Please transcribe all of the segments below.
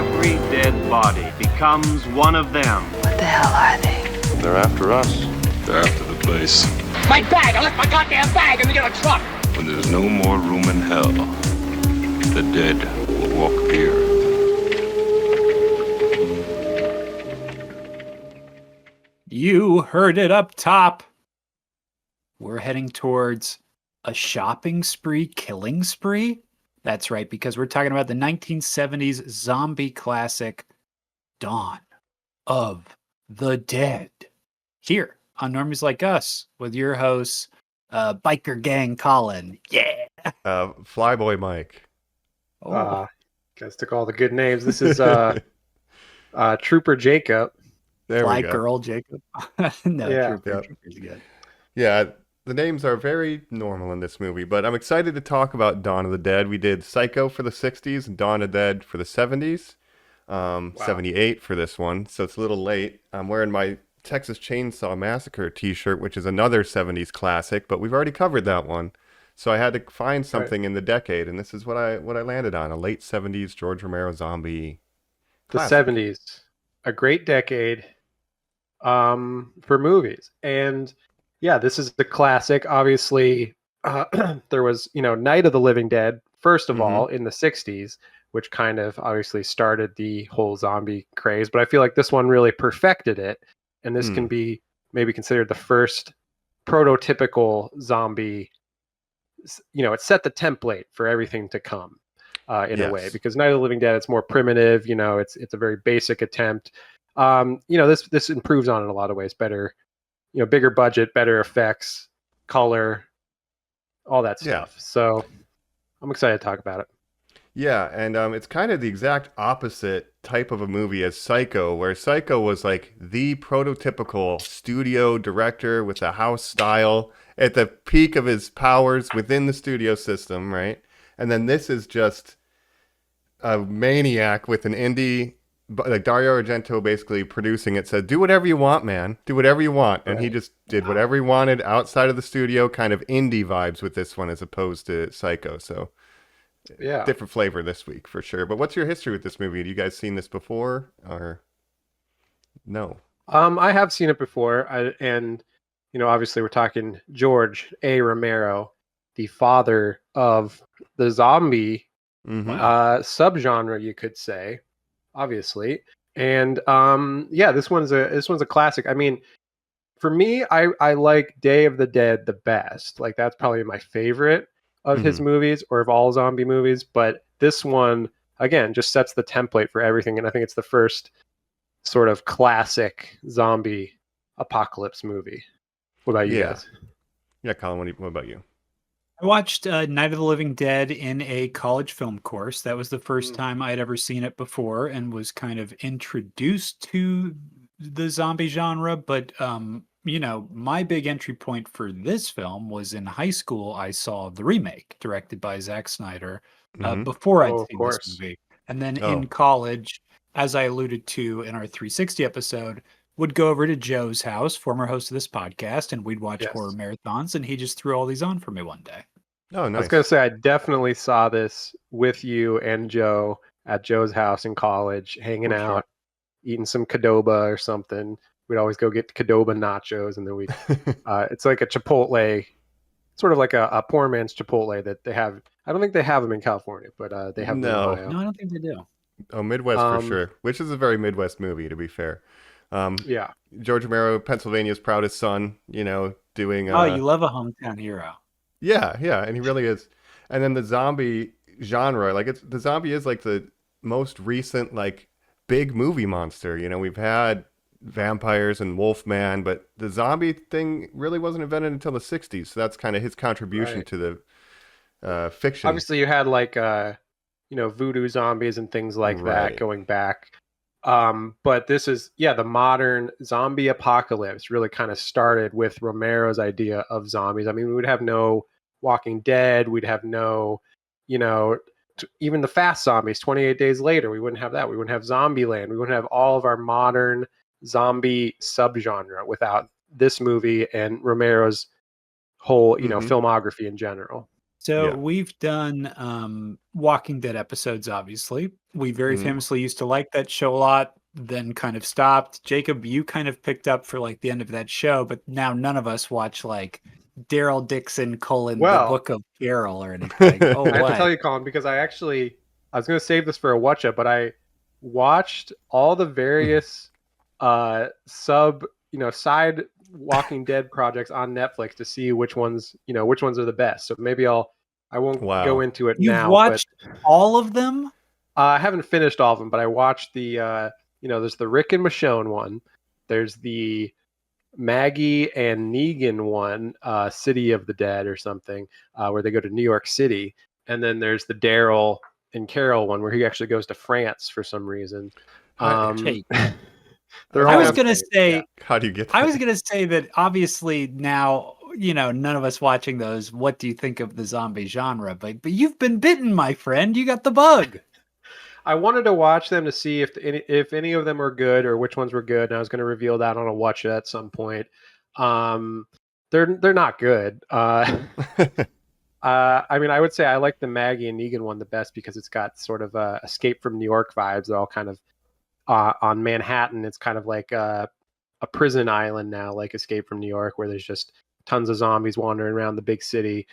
every dead body becomes one of them. What the hell are they? They're after us. They're after the place. My bag! I left my goddamn bag in the other truck! When there's no more room in hell, the dead will walk here. You heard it up top. We're heading towards a shopping spree, killing spree. That's right, because we're talking about the 1970s zombie classic, Dawn of the Dead. Here on Normies Like Us with your hosts, Biker Gang Colin. Yeah. Flyboy Mike. Oh, Guys took all the good names. This is Trooper Jacob. There Fly we go. Girl Jacob. No, Yeah. Trooper's good. Yeah, the names are very normal in this movie, but I'm excited to talk about Dawn of the Dead. We did Psycho for the 60s and Dawn of the Dead for the 70s. 78 for this one, so it's a little late. I'm wearing my Texas Chainsaw Massacre t-shirt, which is another 70s classic, but we've already covered that one. So I had to find something in the decade, and this is what I landed on, a late 70s George Romero zombie classic. The 70s. A great decade for movies. And yeah, this is the classic. Obviously, there was, Night of the Living Dead, first of all, in the 60s, which kind of obviously started the whole zombie craze. But I feel like this one really perfected it. And this can be maybe considered the first prototypical zombie. It set the template for everything to come in a way. Because Night of the Living Dead, it's more primitive. It's a very basic attempt. This improves on it in a lot of ways. Better, bigger budget, better effects, color, all that stuff. So I'm excited to talk about it. Yeah, and it's kind of the exact opposite type of a movie as Psycho, where Psycho was like the prototypical studio director with a house style at the peak of his powers within the studio system, right? And then this is just a maniac with an indie, like Dario Argento basically producing it, said, do whatever you want, man. Do whatever you want. And he just did whatever he wanted outside of the studio, kind of indie vibes with this one as opposed to Psycho. So yeah, different flavor this week for sure. But what's your history with this movie? Have you guys seen this before or no? I have seen it before. And obviously we're talking George A. Romero, the father of the zombie subgenre, you could say, obviously. And this one's a classic. I mean, for me, I like Day of the Dead the best. Like, that's probably my favorite of his movies, or of all zombie movies. But this one, again, just sets the template for everything. And I think it's the first sort of classic zombie apocalypse movie. What about you guys? Yeah, Colin, what about you? I watched Night of the Living Dead in a college film course. That was the first time I'd ever seen it before, and was kind of introduced to the zombie genre. But, my big entry point for this film was in high school. I saw the remake directed by Zack Snyder before I'd seen this movie. And then in college, as I alluded to in our 360 episode, would go over to Joe's house, former host of this podcast, and we'd watch horror marathons, and he just threw all these on for me one day. Oh, nice. I was going to say, I definitely saw this with you and Joe at Joe's house in college, hanging out, eating some Qdoba or something. We'd always go get Qdoba nachos, and then we it's like a Chipotle, sort of like a poor man's Chipotle that they have. I don't think they have them in California, but they have them in Ohio. No, I don't think they do. Oh, Midwest for sure, which is a very Midwest movie, to be fair. George Romero, Pennsylvania's proudest son, doing... you love a hometown hero. Yeah, and he really is. And then the zombie genre, the zombie is like the most recent, like, big movie monster. We've had vampires and Wolfman, but the zombie thing really wasn't invented until the 60s. So that's kind of his contribution to the fiction. Obviously, you had like voodoo zombies and things like that going back. But this is the modern zombie apocalypse really kind of started with Romero's idea of zombies. I mean, we would have no Walking Dead, we'd have no, even the fast zombies 28 days later, we wouldn't have that. We wouldn't have Zombieland. We wouldn't have all of our modern zombie subgenre without this movie and Romero's whole, filmography in general. So Yeah. we've done Walking Dead episodes, obviously. We very Mhm. famously used to like that show a lot, then kind of stopped. Jacob, you kind of picked up for like the end of that show, but now none of us watch like Daryl Dixon, The Well, Book of Carol or anything. Oh, I have to what? tell you, Colin, because I was going to save this for a watch up, but I watched all the various side Walking Dead projects on Netflix to see which ones are the best. So maybe I won't go Wow. into it You've now, but watched all of them? I haven't finished all of them, but I watched there's the Rick and Michonne one. There's the Maggie and Negan one, City of the Dead or something, where they go to New York City. And then there's the Daryl and Carol one where he actually goes to France for some reason. Jake. They're I all was on gonna tape, say, yeah. How do you get that? I was gonna say that obviously now, none of us watching those. What do you think of the zombie genre? But you've been bitten, my friend. You got the bug. I wanted to watch them to see if any of them were good or which ones were good, and I was going to reveal that on a watch it at some point. They're not good. I mean, I would say I like the Maggie and Negan one the best because it's got sort of Escape from New York vibes. They're all kind of on Manhattan. It's kind of like a prison island now, like Escape from New York, where there's just tons of zombies wandering around the big city.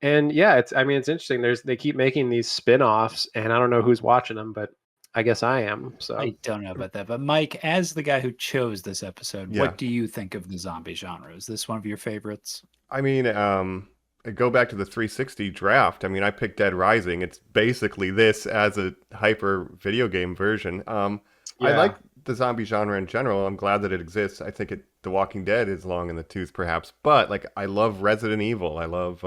And yeah, it's interesting. They keep making these spin-offs, and I don't know who's watching them, but I guess I am. So I don't know about that. But Mike, as the guy who chose this episode, Yeah. what do you think of the zombie genre? Is this one of your favorites? I mean, I go back to the 360 draft. I mean, I picked Dead Rising. It's basically this as a hyper video game version. I Yeah. like the zombie genre in general. I'm glad that it exists. I think The Walking Dead is long in the tooth, perhaps. But like, I love Resident Evil. I love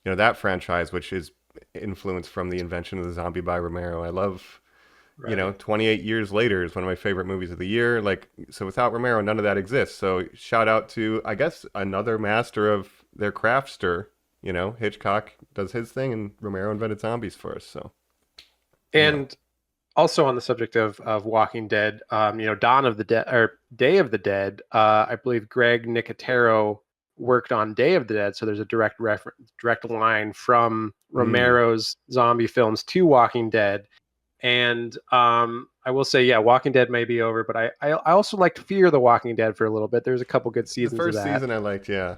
that franchise, which is influenced from the invention of the zombie by Romero. I love, 28 years later is one of my favorite movies of the year. Like, so without Romero, none of that exists. So shout out to, I guess, another master of their craftster. Hitchcock does his thing, and Romero invented zombies for us. So, And also on the subject of Walking Dead, Dawn of the Dead or Day of the Dead, I believe Greg Nicotero worked on Day of the Dead, so there's a direct line from Romero's zombie films to Walking Dead. And I will say, yeah, Walking Dead may be over, but I also liked Fear the Walking Dead for a little bit. There's a couple good seasons the first of that. season I liked, yeah.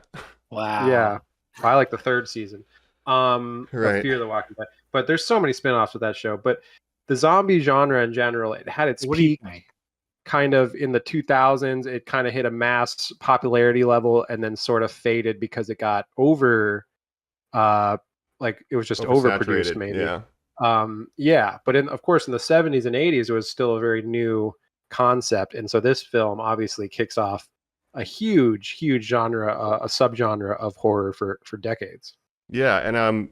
Wow. Yeah, I like the third season. Of Right. Fear the Walking Dead. But there's so many spin-offs with that show. But the zombie genre in general, it had its What do you peak think? kind of in the 2000s. It kind of hit a mass popularity level and then sort of faded because it got it was just overproduced, Oversaturated, maybe. Yeah. But of course in the 70s and 80s it was still a very new concept, and so this film obviously kicks off a huge genre, a subgenre of horror for decades. Yeah, and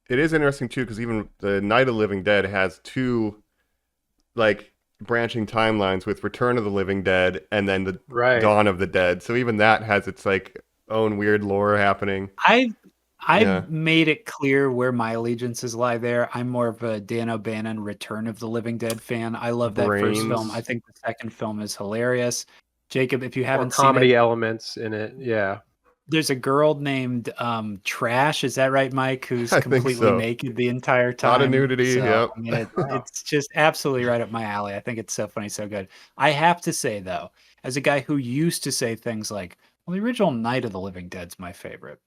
it is interesting too because even the Night of the Living Dead has two like branching timelines with Return of the Living Dead and then the Right. Dawn of the Dead. So even that has its like own weird lore happening. I've Yeah. made it clear where my allegiances lie there. I'm more of a Dan O'Bannon Return of the Living Dead fan. I love that first film. Brains. I think the second film is hilarious. Jacob, if you Or haven't seen comedy it, elements in it. Yeah. there's a girl named Trash. Is that right, Mike? Who's I think completely so. naked the entire time. Lot of nudity, yep. I mean, it's just absolutely right up my alley. I think it's so funny, so good. I have to say, though, as a guy who used to say things like, well, the original Night of the Living Dead's my favorite.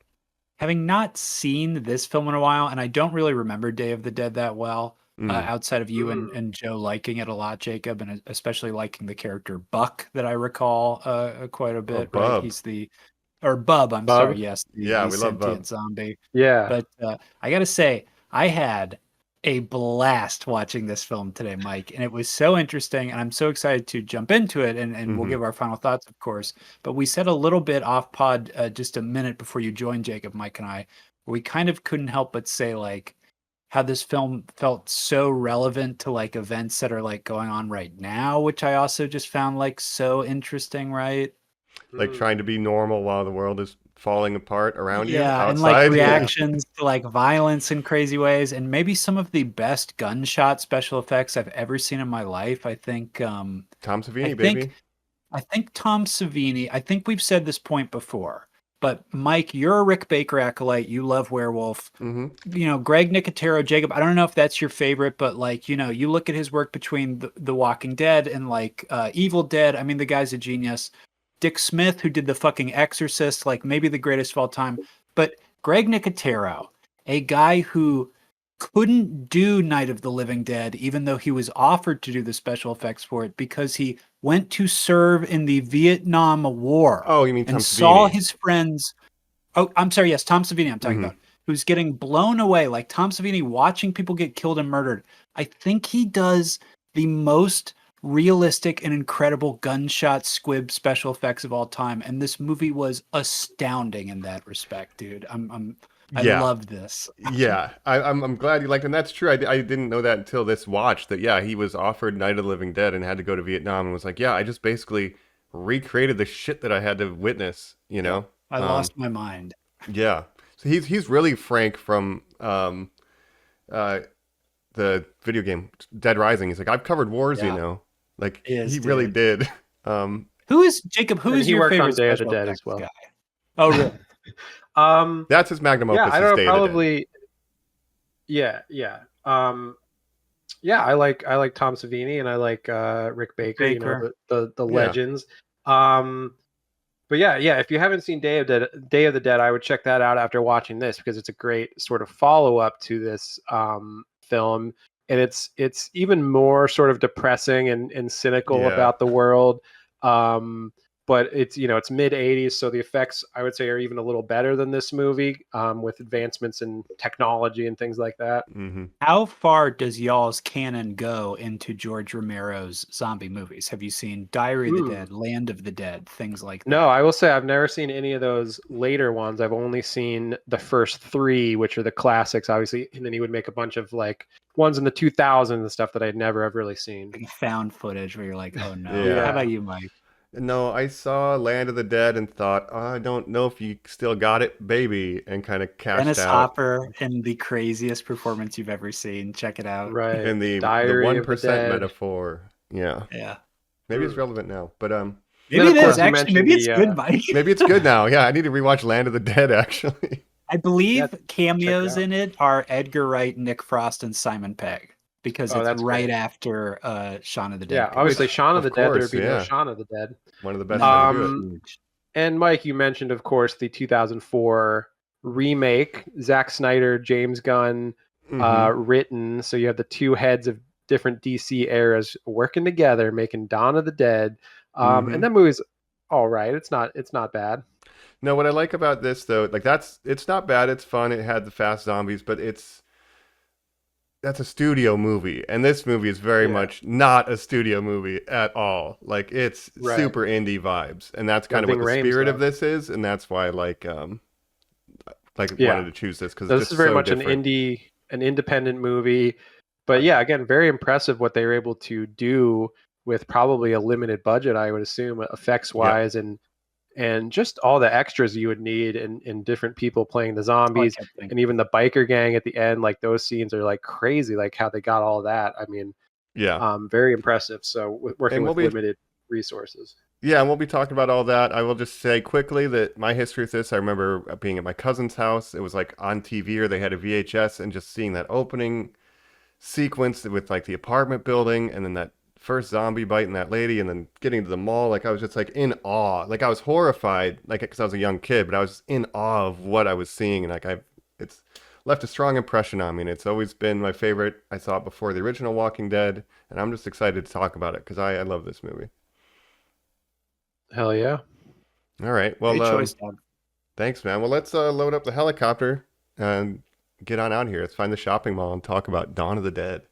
Having not seen this film in a while, and I don't really remember Day of the Dead that well, outside of you and Joe liking it a lot, Jacob, and especially liking the character Buck that I recall quite a bit. Right? Bub. He's Bub. I'm Bub? sorry. Yes. Yeah, the we love sentient Bub. zombie. Yeah. But I got to say, I had a blast watching this film today, Mike, and it was so interesting, and I'm so excited to jump into it, and we'll give our final thoughts, of course. But we said a little bit off pod just a minute before you joined, Jacob, Mike, and I, where we kind of couldn't help but say like how this film felt so relevant to like events that are like going on right now, which I also just found like so interesting, right? Like trying to be normal while the world is falling apart around you Yeah, outside. and like Yeah. reactions to like violence in crazy ways, and maybe some of the best gunshot special effects I've ever seen in my life. I think Tom Savini, I baby. think Tom Savini, I think we've said this point before, But Mike, you're a Rick Baker acolyte. You love Werewolf. Mm-hmm. You know, Greg Nicotero, Jacob, I don't know if that's your favorite, but like, you know, you look at his work between the Walking Dead and like Evil Dead. I mean, the guy's a genius. Dick Smith, who did the fucking Exorcist, like maybe the greatest of all time. But Greg Nicotero, a guy who couldn't do Night of the Living Dead, even though he was offered to do the special effects for it because he went to serve in the Vietnam War. Oh, you mean Tom and saw Savini. his friends. Oh, I'm sorry. Yes, Tom Savini. I'm talking Mhm. about who's getting blown away, like Tom Savini watching people get killed and murdered. I think he does the most realistic and incredible gunshot squib special effects of all time, and this movie was astounding in that respect, dude. I Yeah. love this. Yeah, I'm glad you liked it. And that's true. I didn't know that until this watch. That yeah, he was offered Night of the Living Dead and had to go to Vietnam and was like, yeah, I just basically recreated the shit that I had to witness. You know, I lost my mind. Yeah, so he's really Frank from the video game Dead Rising. He's like, I've covered wars, you Yeah. know, like Yes, he really dude. did. Who is Jacob? Who And is he your worked on favorite Day of the special Dead as effects well. guy? Oh, really? That's his magnum opus. Yeah, I is don't Day know, of the Dead. probably. Yeah. Yeah, I like Tom Savini and I like Rick Baker, you know, the Yeah. legends. But yeah, if you haven't seen Day of the Dead, I would check that out after watching this because it's a great sort of follow up to this film, and it's even more sort of depressing and cynical Yeah. about the world. But it's it's mid 80s, so the effects I would say are even a little better than this movie, with advancements in technology and things like that. Mm-hmm. How far does y'all's canon go into George Romero's zombie movies? Have you seen Diary of the Dead, Land of the Dead, things like that? No, I will say I've never seen any of those later ones. I've only seen the first three, which are the classics, obviously, and then he would make a bunch of like ones in the 2000s and stuff that I'd never have really seen. Like found footage where you're like, oh no. Yeah. How about you, Mike? No, I saw Land of the Dead and thought, oh, I don't know if you still got it, baby, and kind of cashed Dennis out. Hopper in the craziest performance you've ever seen. Check it out. Right. And the Diary of the 1% Dead. metaphor. Yeah. Yeah. Maybe it's relevant now, but Maybe of it course is you actually. mentioned Maybe it's the, good, Mike. maybe it's good now. Yeah, I need to rewatch Land of the Dead actually. I believe Yeah, check cameos it out. in it are Edgar Wright, Nick Frost, and Simon Pegg because Oh, it's that's right great. after Shaun of the Dead. Yeah, obviously Shaun of of the Dead, course, there'd be yeah. no Shaun of the Dead. One of the best No. way to do it. And Mike, you mentioned, of course, the 2004 remake, Zack Snyder, James Gunn, Mhm. written. So you have the two heads of different DC eras working together, making Dawn of the Dead. Mhm. And that movie's all right. It's not bad. No, what I like about this though, like it's not bad, it's fun, it had the fast zombies, but that's a studio movie, and this movie is very Yeah. much not a studio movie at all. Like it's Right. super indie vibes, and that's kind of Ving what the Rhames, spirit of though. this is, and that's why I like Yeah. wanted to choose this because So it's this just is very so much different. an independent movie. But yeah, again, very impressive what they were able to do with probably a limited budget, I would assume, effects wise, and just all the extras you would need and different people playing the zombies, kept thinking. and even the biker gang at the end. Like those scenes are like crazy, like how they got all that. I mean, Yeah. very impressive. So working And with we'll be- limited resources. Yeah, and we'll be talking about all that. I will just say quickly that my history with this, I remember being at my cousin's house. It was like on TV or they had a VHS and just seeing that opening sequence with like the apartment building and then that first zombie biting that lady and then getting to the mall. Like I was just like in awe. Like I was horrified, like because I was a young kid, but I was in awe of what I was seeing. And like it's left a strong impression on me. And it's always been my favorite. I saw it before the original Walking Dead, and I'm just excited to talk about it because I love this movie. Hell yeah. All right. Well, Great choice, Doug. thanks, man. Well, let's load up the helicopter and get on out here. Let's find the shopping mall and talk about Dawn of the Dead.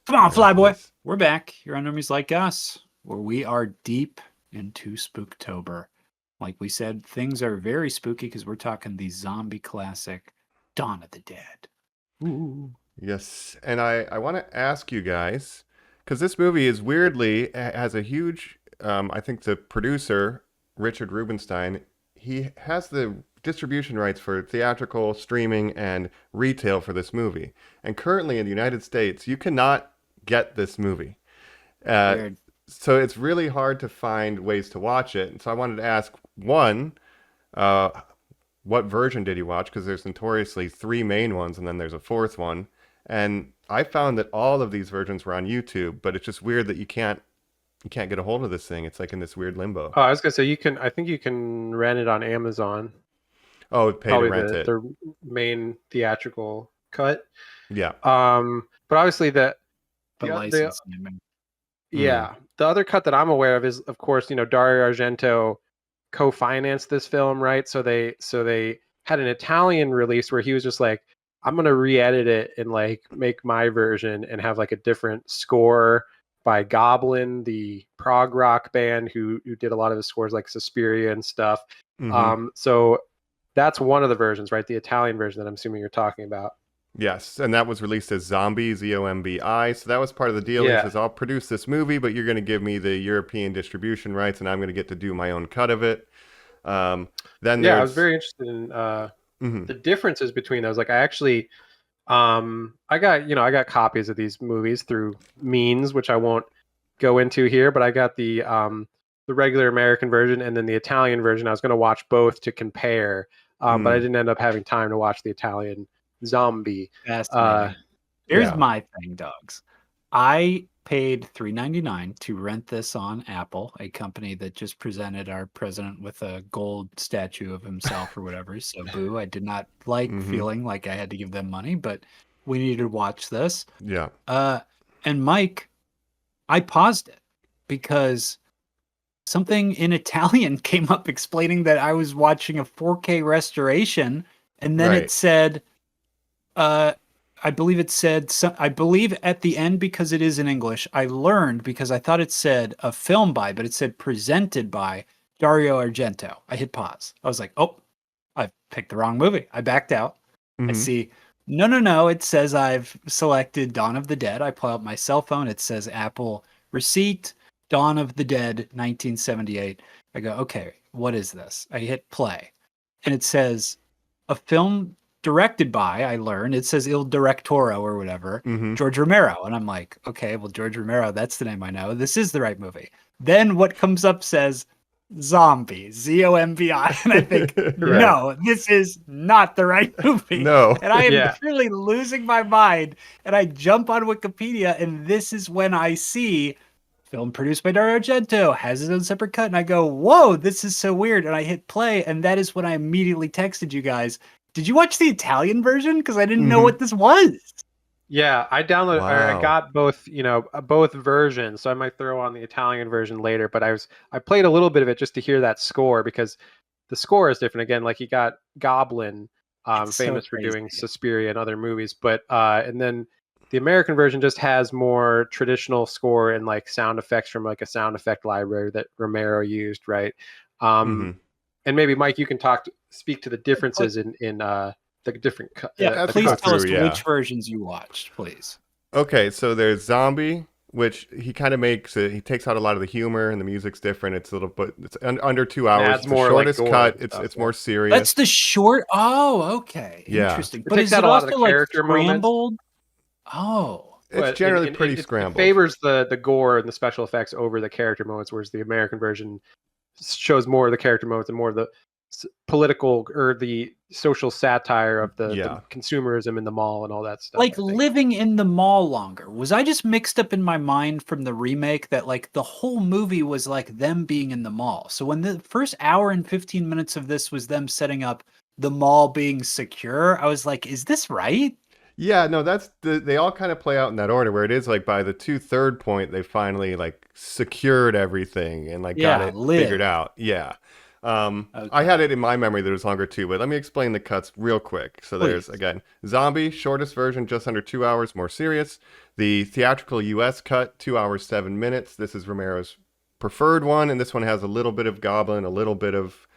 Come on, Flyboy. Yes. We're back. You're on Normies Like Us, where we are deep into Spooktober. Like we said, things are very spooky because we're talking the zombie classic, Dawn of the Dead. Ooh. Yes, and I want to ask you guys, because this movie is weirdly has a huge, I think the producer, Richard Rubenstein, he has the distribution rights for theatrical, streaming, and retail for this movie. And currently in the United States, you cannot get this movie. Weird. So it's really hard to find ways to watch it. And so I wanted to ask, one, what version did you watch? Because there's notoriously 3 main ones, and then there's a 4th one. And I found that all of these versions were on YouTube, but it's just weird that you can't get a hold of this thing. It's like in this weird limbo. Oh, I was gonna say I think you can rent it on Amazon. Oh, pay Probably to rent it. the main theatrical cut. Yeah. But obviously The licensing. I mean. yeah, the other cut that I'm aware of is, of course, Dario Argento co-financed this film, right? So they had an Italian release where he was just like, I'm gonna re-edit it and like make my version and have like a different score by Goblin, the prog rock band who did a lot of the scores like Suspiria and stuff. So that's one of the versions, right? The Italian version that I'm assuming you're talking about. Yes, and that was released as Zombie, Zombi. So that was part of the deal. Yeah. He says, I'll produce this movie, but you're going to give me the European distribution rights, and I'm going to get to do my own cut of it. I was very interested in the differences between those. Like I actually, I got copies of these movies through means, which I won't go into here, but I got the regular American version and then the Italian version. I was going to watch both to compare, but I didn't end up having time to watch the Italian Zombie. Here's my thing, dogs. I paid $3.99 to rent this on Apple, a company that just presented our president with a gold statue of himself or whatever. So boo, I did not like feeling like I had to give them money, but we needed to watch this. Yeah. And Mike, I paused it because something in Italian came up explaining that I was watching a 4K restoration, and then it said, I believe at the end, because it is in English, I learned because I thought it said a film by, but it said presented by Dario Argento. I hit pause. I was like, oh, I picked the wrong movie. I backed out. I see, no. It says I've selected Dawn of the Dead. I pull out my cell phone. It says Apple receipt, Dawn of the Dead, 1978. I go, okay, what is this? I hit play. And it says a film directed by, I learned, it says Il Directoro or whatever, George Romero. And I'm like, okay, well, George Romero, that's the name I know. This is the right movie. Then what comes up says Zombie, Z-O-M-B-I. And I think, no, this is not the right movie. No. And I am truly losing my mind. And I jump on Wikipedia, and this is when I see film produced by Dario Argento, has his own separate cut. And I go, whoa, this is so weird. And I hit play. And that is when I immediately texted you guys, did you watch the Italian version? Because I didn't know what this was. Yeah, I downloaded. Wow. I got both, both versions. So I might throw on the Italian version later. But I played a little bit of it just to hear that score, because the score is different. Again, like you got Goblin, famous for doing Suspiria and other movies. But and then the American version just has more traditional score and like sound effects from like a sound effect library that Romero used, right? And maybe Mike, you can speak to the differences in the different. Please tell us which versions you watched, please. Okay, so there's Zombie, which he kind of makes it. He takes out a lot of the humor, and the music's different. It's a little bit. It's under 2 hours. It's the shortest cut. It's more serious. That's the short. Oh, okay. Yeah. Interesting. But is it also like character scrambled? Oh. It's generally pretty scrambled. It favors the gore and the special effects over the character moments, whereas the American version shows more of the character moments and more of the political or the social satire of the consumerism in the mall and all that stuff. Like living in the mall longer. Was I just mixed up in my mind from the remake that like the whole movie was like them being in the mall? So when the first hour and 15 minutes of this was them setting up the mall being secure, I was like, is this right? Yeah, no, they all kind of play out in that order, where it is like by the 2/3 point, they finally like secured everything and like got it figured out. Yeah. I had it in my memory that it was longer too, but let me explain the cuts real quick. So there's, again, Zombie, shortest version, just under 2 hours, more serious. The theatrical US cut, 2 hours, 7 minutes. This is Romero's preferred one, and this one has a little bit of Goblin, a little bit of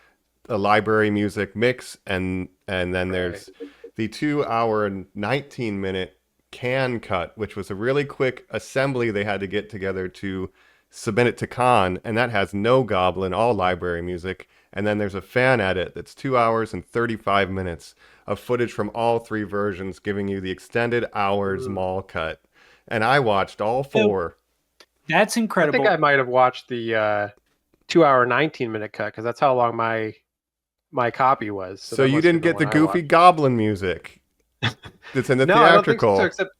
a library music mix, and then there's the 2 hour and 19 minute can cut, which was a really quick assembly they had to get together to submit it to Con, and that has no Goblin, all library music. And then there's a fan edit that's 2 hours and 35 minutes of footage from all 3 versions, giving you the extended hours mall cut. And I watched all 4. That's incredible. I think I might have watched the 2 hour 19 minute cut, because that's how long my my copy was. So that you must have didn't been get the when I goofy watched. goblin music that's in the No, I don't think theatrical. so. Except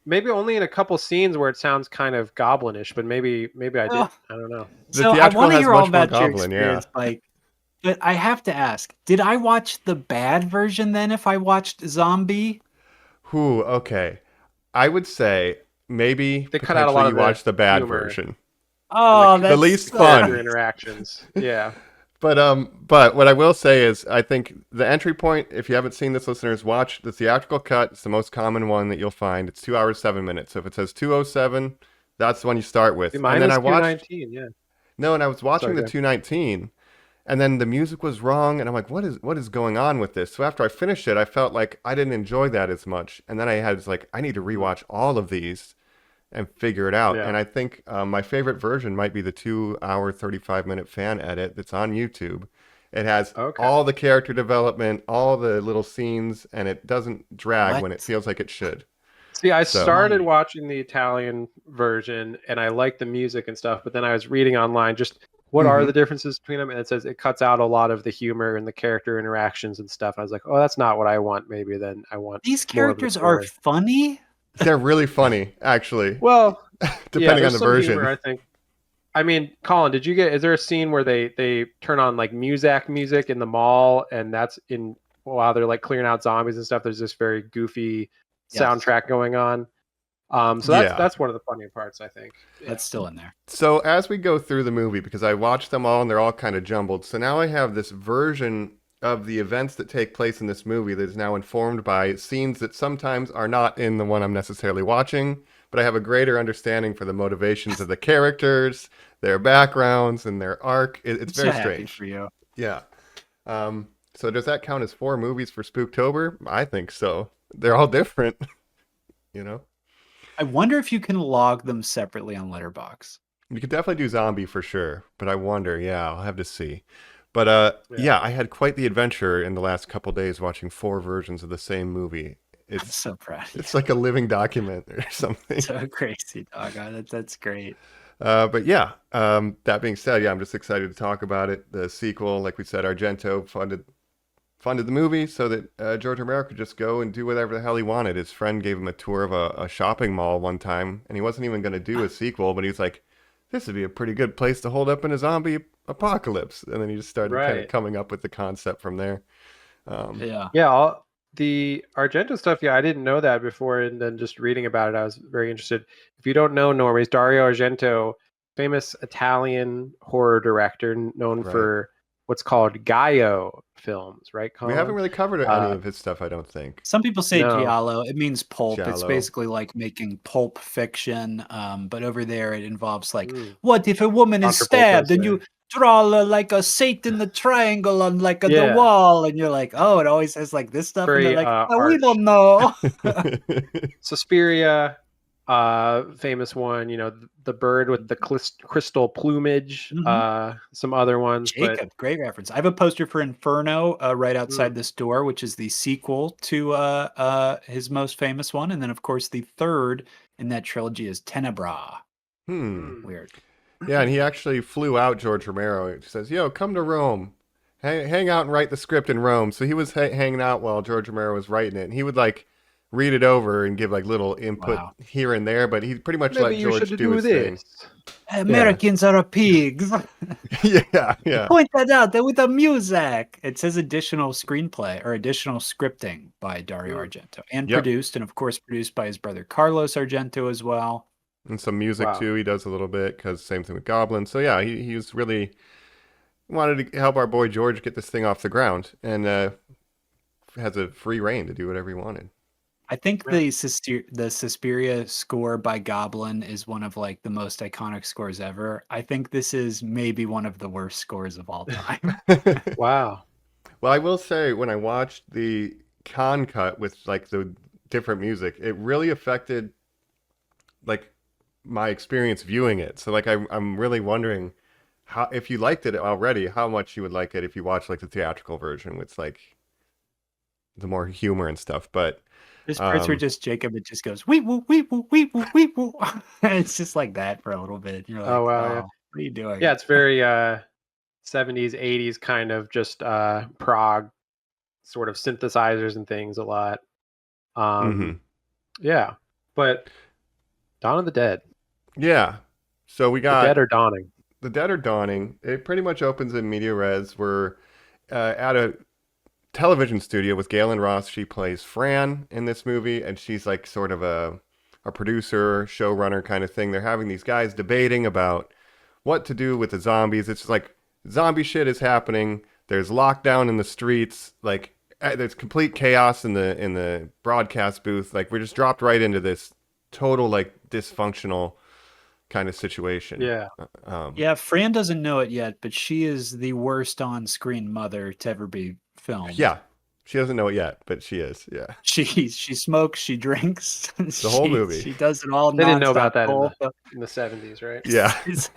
maybe only in a couple scenes where it sounds kind of goblinish, but maybe I did. Ugh. I don't know. The So I theatrical want to has hear all much more about your goblin, yeah. experience, Mike. But I have to ask, did I watch the bad version then if I watched Zombie? Whew, okay. I would say maybe They cut out a potentially lot you of the watched the bad humor. version. Oh, the that's least so fun. Character interactions. Yeah. But what I will say is I think the entry point, if you haven't seen this, listeners, watch the theatrical cut. It's the most common one that you'll find. It's 2 hours 7 minutes. So if it says 2:07, that's the one you start with. Mine and then was I watched 219, yeah. No, and I was watching Sorry, the go ahead. 219, and then the music was wrong, and I'm like, what is going on with this? So after I finished it, I felt like I didn't enjoy that as much, and then I need to rewatch all of these and figure it out. Yeah. And I think my favorite version might be the 2-hour 35-minute fan edit that's on YouTube. It has all the character development, all the little scenes, and it doesn't drag when it feels like it should. See, I started watching the Italian version, and I liked the music and stuff, but then I was reading online just what are the differences between them, and it says it cuts out a lot of the humor and the character interactions and stuff. I was like, oh, that's not what I want. Maybe then I want these more of the characters are story. funny. They're really funny, actually. Well, depending on there's the some version. humor, I think. I mean, Colin, is there a scene where they turn on like Muzak music in the mall, and that's while they're like clearing out zombies and stuff, there's this very goofy soundtrack going on. So that's one of the funny parts, I think. That's still in there. So as we go through the movie, because I watched them all and they're all kind of jumbled, so now I have this version of the events that take place in this movie that is now informed by scenes that sometimes are not in the one I'm necessarily watching, but I have a greater understanding for the motivations of the characters, their backgrounds, and their arc. It's very happy strange. for you. Yeah. So does that count as 4 movies for Spooktober? I think so. They're all different, you know? I wonder if you can log them separately on Letterboxd. You could definitely do Zombie for sure, but I wonder. Yeah, I'll have to see. But yeah, I had quite the adventure in the last couple days watching 4 versions of the same movie. I'm so proud. It's like a living document or something. So crazy, dog. That's great. But yeah, that being said, yeah, I'm just excited to talk about it. The sequel, like we said, Argento funded the movie so that George Romero could just go and do whatever the hell he wanted. His friend gave him a tour of a shopping mall one time, and he wasn't even going to do a sequel, but he was like, this would be a pretty good place to hold up in a zombie apocalypse. And then he just started kind of coming up with the concept from there. Yeah, the Argento stuff, I didn't know that before, and then just reading about it, I was very interested. If you don't know Normies, Dario Argento, famous Italian horror director known for what's called Gaio films, right, Colin? We haven't really covered any of his stuff, I don't think. Some people say giallo. It means pulp. Giallo. It's basically like making pulp fiction. But over there, it involves like, what if a woman is stabbed and you draw like a Satan the triangle on like the wall, and you're like, oh, it always has like this stuff. Very, and they're like, we don't know. Suspiria, famous one, the bird with the crystal plumage, some other ones. Jacob, great reference. I have a poster for Inferno right outside this door, which is the sequel to his most famous one. And then, of course, the third in that trilogy is Tenebra. Weird. Yeah, and he actually flew out George Romero. He says, yo, come to Rome. Hang out and write the script in Rome. So he was hanging out while George Romero was writing it. And he would read it over and give little input here and there, but he pretty much let George do his thing. Americans are pigs. yeah. Point that out there with the music. It says additional screenplay or additional scripting by Dario Argento, and produced by his brother Carlos Argento as well. And some music too. He does a little bit because same thing with Goblin. So yeah, he was really wanted to help our boy George get this thing off the ground, and has a free reign to do whatever he wanted. I think the Suspiria score by Goblin is one of the most iconic scores ever. I think this is maybe one of the worst scores of all time. Wow. Well, I will say when I watched the con cut with the different music, it really affected my experience viewing it. So I'm really wondering how, if you liked it already, how much you would like it if you watch the theatrical version with the more humor and stuff. But there's parts where just Jacob, it just goes wee woo wee woo wee woo wee woo. It's just like that for a little bit. You're like, oh wow, what are you doing? Yeah, it's very 70s, 80s kind of just prog sort of synthesizers and things a lot. Yeah, but Dawn of the Dead. Yeah. So we The got Dead are dawning. The Dead are Dawning. It pretty much opens in media res. We're at a television studio with Galen Ross. She plays Fran in this movie, and she's like sort of a producer, showrunner kind of thing. They're having these guys debating about what to do with the zombies. It's like zombie shit is happening. There's lockdown in the streets. Like there's complete chaos in the broadcast booth. Like we're just dropped right into this total like dysfunctional kind of situation. Yeah. Yeah, Fran doesn't know it yet, but she is the worst on-screen mother to ever be filmed. Yeah. She doesn't know it yet, but she is. Yeah. She smokes, she drinks. The whole movie. She does it all. They didn't know about nonstop. that in the 70s, right? Yeah. It's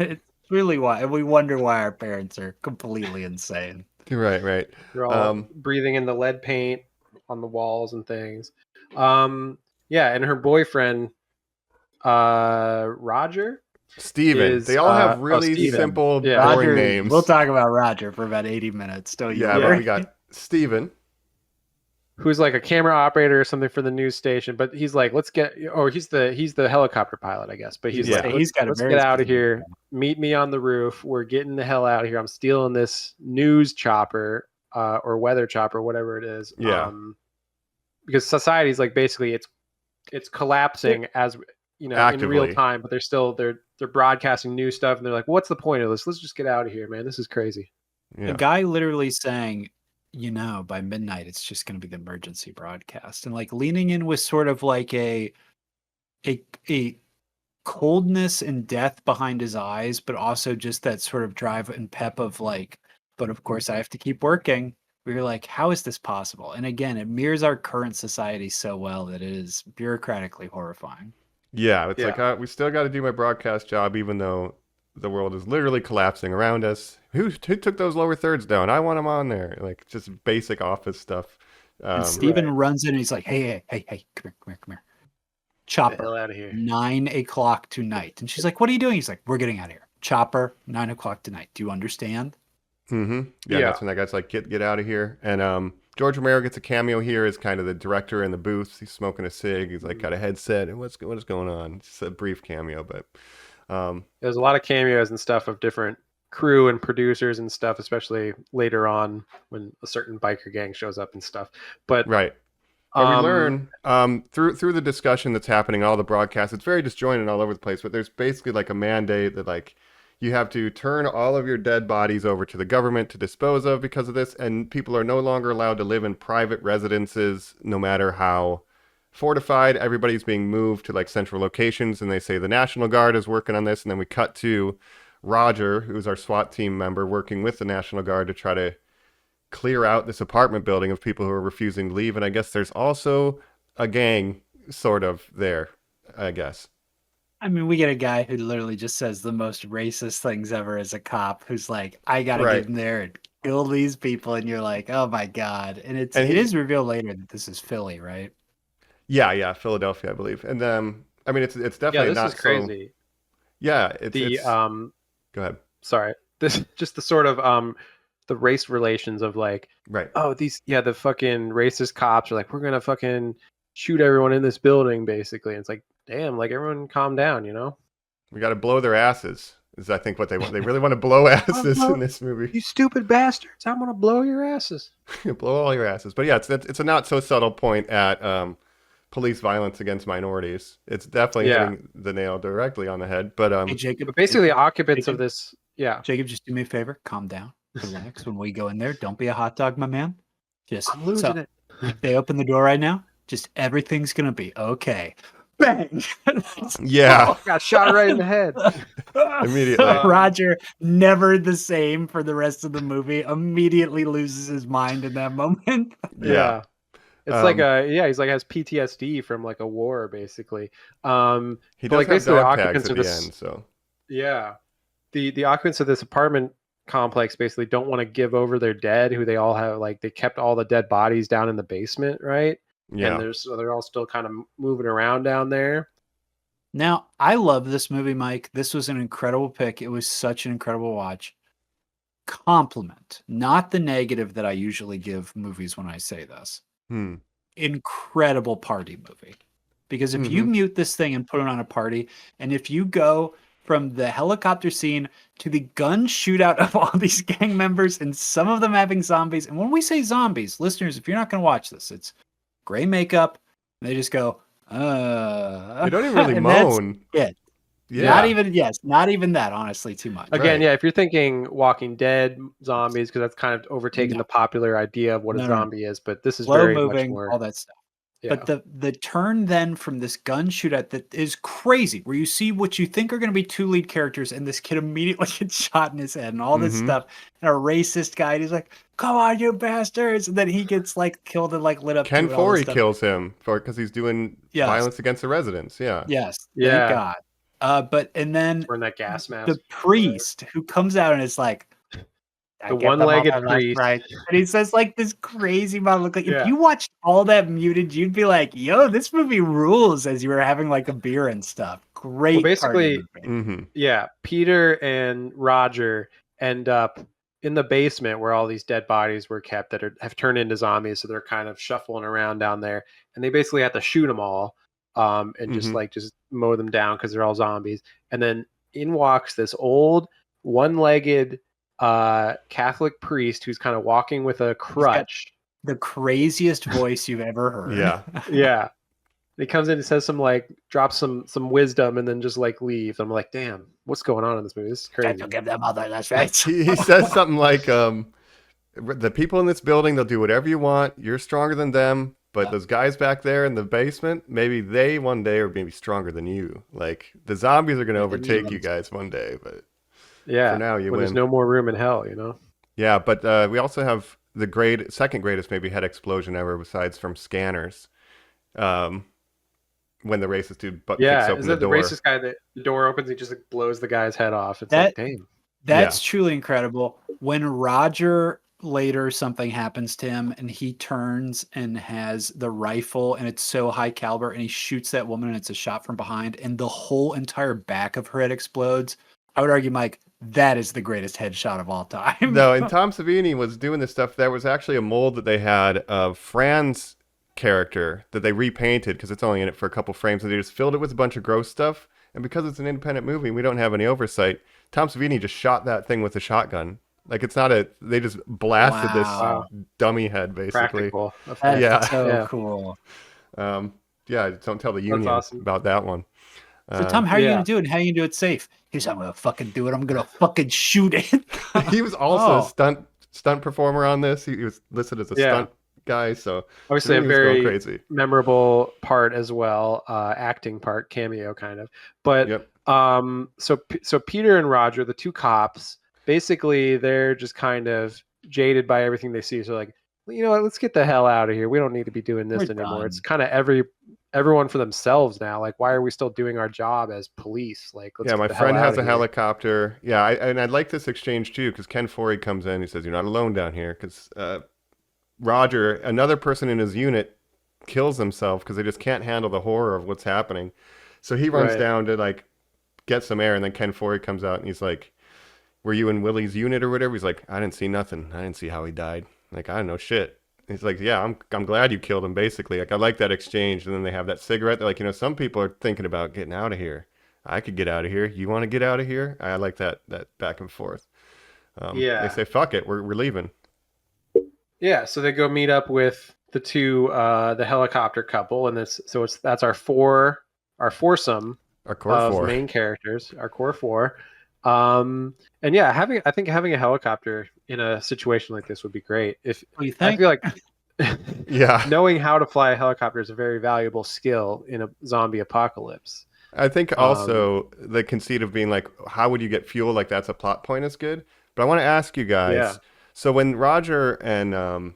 really why we wonder why our parents are completely insane. Right. They're all breathing in the lead paint on the walls and things. Yeah, and her boyfriend, Roger. Steven. They all have really simple, boring Roger, names. We'll talk about Roger for about 80 minutes. Don't you? Yeah, but we got Steven. Who's like a camera operator or something for the news station, but he's like, let's get, or he's the helicopter pilot, I guess. But he's like, he's got let's get out of here. Meet me on the roof. We're getting the hell out of here. I'm stealing this news chopper or weather chopper, whatever it is. Yeah. Because society's like basically it's collapsing as you know Actively. in real time, but they're broadcasting new stuff and they're like, what's the point of this? Let's just get out of here, man. This is crazy. Yeah. The guy literally saying, by midnight, it's just going to be the emergency broadcast, and like leaning in with sort of like a coldness and death behind his eyes, but also just that sort of drive and pep of like, but of course I have to keep working. We were like, how is this possible? And again, it mirrors our current society so well that it is bureaucratically horrifying. Yeah, it's like, we still got to do my broadcast job, even though the world is literally collapsing around us. Who took those lower thirds down? I want them on there. Like, just basic office stuff. And Steven runs in and he's like, hey, come here. Chopper, Get the hell out of here. 9 o'clock tonight. And she's like, what are you doing? He's like, we're getting out of here. Chopper, 9 o'clock tonight. Do you understand? Mm-hmm. Yeah, that's when that guy's like, get out of here. And George Romero gets a cameo here as kind of the director in the booth. He's smoking a cig. He's like got a headset. And what is going on? Just a brief cameo, but there's a lot of cameos and stuff of different crew and producers and stuff, especially later on when a certain biker gang shows up and stuff. But right. But we learn through the discussion that's happening, all the broadcasts, it's very disjointed all over the place, but there's basically like a mandate that like you have to turn all of your dead bodies over to the government to dispose of because of this, and people are no longer allowed to live in private residences no matter how fortified. Everybody's being moved to like central locations, and they say the National Guard is working on this, and then we cut to Roger, who's our SWAT team member, working with the National Guard to try to clear out this apartment building of people who are refusing to leave. And I guess there's also a gang sort of there, I guess. I mean, we get a guy who literally just says the most racist things ever as a cop, who's like, I gotta get in there and kill these people. And you're like, oh my God. And it is revealed later that this is Philly, right? Yeah, Philadelphia, I believe. And I mean, it's definitely not this is crazy. So, yeah, it's go ahead. Sorry, this just the sort of the race relations of like, oh, the fucking racist cops are like, we're gonna fucking shoot everyone in this building, basically. And it's like, damn, like everyone calm down, you know? We got to blow their asses. Is I think what they want. They really want to blow asses in this movie. You stupid bastards! I'm gonna blow your asses. Blow all your asses. But yeah, it's a not so subtle point at police violence against minorities. It's definitely hitting the nail directly on the head. But hey, Jacob, but basically, occupants of this, Jacob, just do me a favor, calm down, relax. When we go in there, don't be a hot dog, my man. I'm losing it. If they open the door right now, just everything's gonna be okay. Bang! Yeah. Got shot right in the head. Immediately. Roger, never the same for the rest of the movie, immediately loses his mind in that moment. Yeah. It's like he's like has PTSD from like a war, basically. He does like have basically the dog occupants tags of at this the end, so. Yeah. The occupants of this apartment complex basically don't want to give over their dead, who they all have, like they kept all the dead bodies down in the basement, right? Yeah. And they're all still kind of moving around down there. Now, I love this movie, Mike. This was an incredible pick. It was such an incredible watch. compliment, not the negative that I usually give movies when I say this. Hmm. Incredible party movie. Because if you Mhm. mute this thing and put it on a party, and if you go from the helicopter scene to the gun shootout of all these gang members and some of them having zombies, and when we say zombies, listeners, if you're not going to watch this, it's gray makeup, and they just go, They don't even really and that's moan. it. Yeah. Not even that, honestly, too much. Again, Right. yeah, if you're thinking Walking Dead zombies, because that's kind of overtaken No. the popular idea of what No, a no, no. zombie is, but this is Slow very much moving, more. all that stuff. Yeah. But the turn then from this gun shootout that is crazy, where you see what you think are going to be two lead characters, and this kid immediately gets shot in his head, and all this Mhm. stuff, and a racist guy, and he's like, "Come on, you bastards!" And then he gets like killed and like lit up. Ken too, and all this Forey stuff. kills him because he's doing Yes. violence against the residents. Yeah. Yes, Yeah. thank God. And then Wearing that gas mask. the priest who comes out and is like, "I The get them one-legged all, that's priest. right." And he says like this crazy mouth look. Like Yeah. if you watched all that muted, you'd be like, "Yo, this movie rules!" As you were having like a beer and stuff. Great. Well, basically, party movie. Mm-hmm. Yeah, Peter and Roger end up in the basement where all these dead bodies were kept that have turned into zombies, so they're kind of shuffling around down there, and they basically have to shoot them all, and just Mhm. just mow them down because they're all zombies. And then in walks this old one-legged Catholic priest who's kind of walking with a crutch. The craziest voice you've ever heard. Yeah. Yeah. He comes in and says drops some wisdom and then just like leaves. I'm like, damn, what's going on in this movie? This is Can't crazy. forgive them mother. That's right. He says something like, the people in this building, they'll do whatever you want. You're stronger than them. But Yeah. those guys back there in the basement, maybe they one day are maybe stronger than you. Like, the zombies are going to overtake you guys one day. But Yeah. for now, you when win. there's no more room in hell, you know? Yeah, but we also have the second greatest maybe head explosion ever, besides from Scanners. When the racist dude kicks Yeah, open is the that the door. racist guy that the door opens, he just like blows the guy's head off? It's That- like, damn. That's truly incredible. When Roger later something happens to him and he turns and has the rifle and it's so high caliber and he shoots that woman and it's a shot from behind and the whole entire back of her head explodes. I would argue, Mike, that is the greatest headshot of all time. No, and Tom Savini was doing this stuff. There was actually a mold that they had of Fran's character that they repainted because it's only in it for a couple frames, and they just filled it with a bunch of gross stuff. And because it's an independent movie, we don't have any oversight. Tom Savini just shot that thing with a shotgun. Like, it's not they just blasted Wow. this dummy head, basically. Practical. That's Yeah. so Yeah. cool. Yeah, don't tell the union awesome. about that one. So Tom, how are you yeah. gonna do it? And how are you gonna do it safe? Here's how I'm gonna fucking do it. I'm gonna fucking shoot it. He was also Oh. a stunt performer on this. He was listed as a Yeah. stunt guy, so Obviously, a Savini was going very crazy. memorable part as well, acting part, cameo kind of. But Yep. so Peter and Roger, the two cops, basically they're just kind of jaded by everything they see. So like, well, you know what? Let's get the hell out of here. We don't need to be doing this We're anymore. done. It's kind of everyone for themselves now. Like, why are we still doing our job as police? Like, let's Yeah, get my the hell friend out has of a here. helicopter. Yeah, and I like this exchange too because Ken Forey comes in. He says, "You're not alone down here." Because Roger, another person in his unit, kills himself because they just can't handle the horror of what's happening. So he runs Right. down to like get some air, and then Ken Forey comes out and he's like, "Were you in Willie's unit or whatever?" He's like, "I didn't see nothing. I didn't see how he died. Like, I don't know shit." He's like, "Yeah, I'm glad you killed him." Basically, like, I like that exchange. And then they have that cigarette. They're like, some people are thinking about getting out of here. I could get out of here. You want to get out of here? I like that back and forth. Yeah. They say, "Fuck it, we're leaving." Yeah, so they go meet up with the two, the helicopter couple, and that's our foursome Our core of four. main characters, our core four. And yeah, I think having a helicopter in a situation like this would be great. If What do you I think? feel like Yeah, knowing how to fly a helicopter is a very valuable skill in a zombie apocalypse. I think also the conceit of being like, how would you get fuel? Like, that's a plot point is good. But I want to ask you guys. Yeah. So when Roger and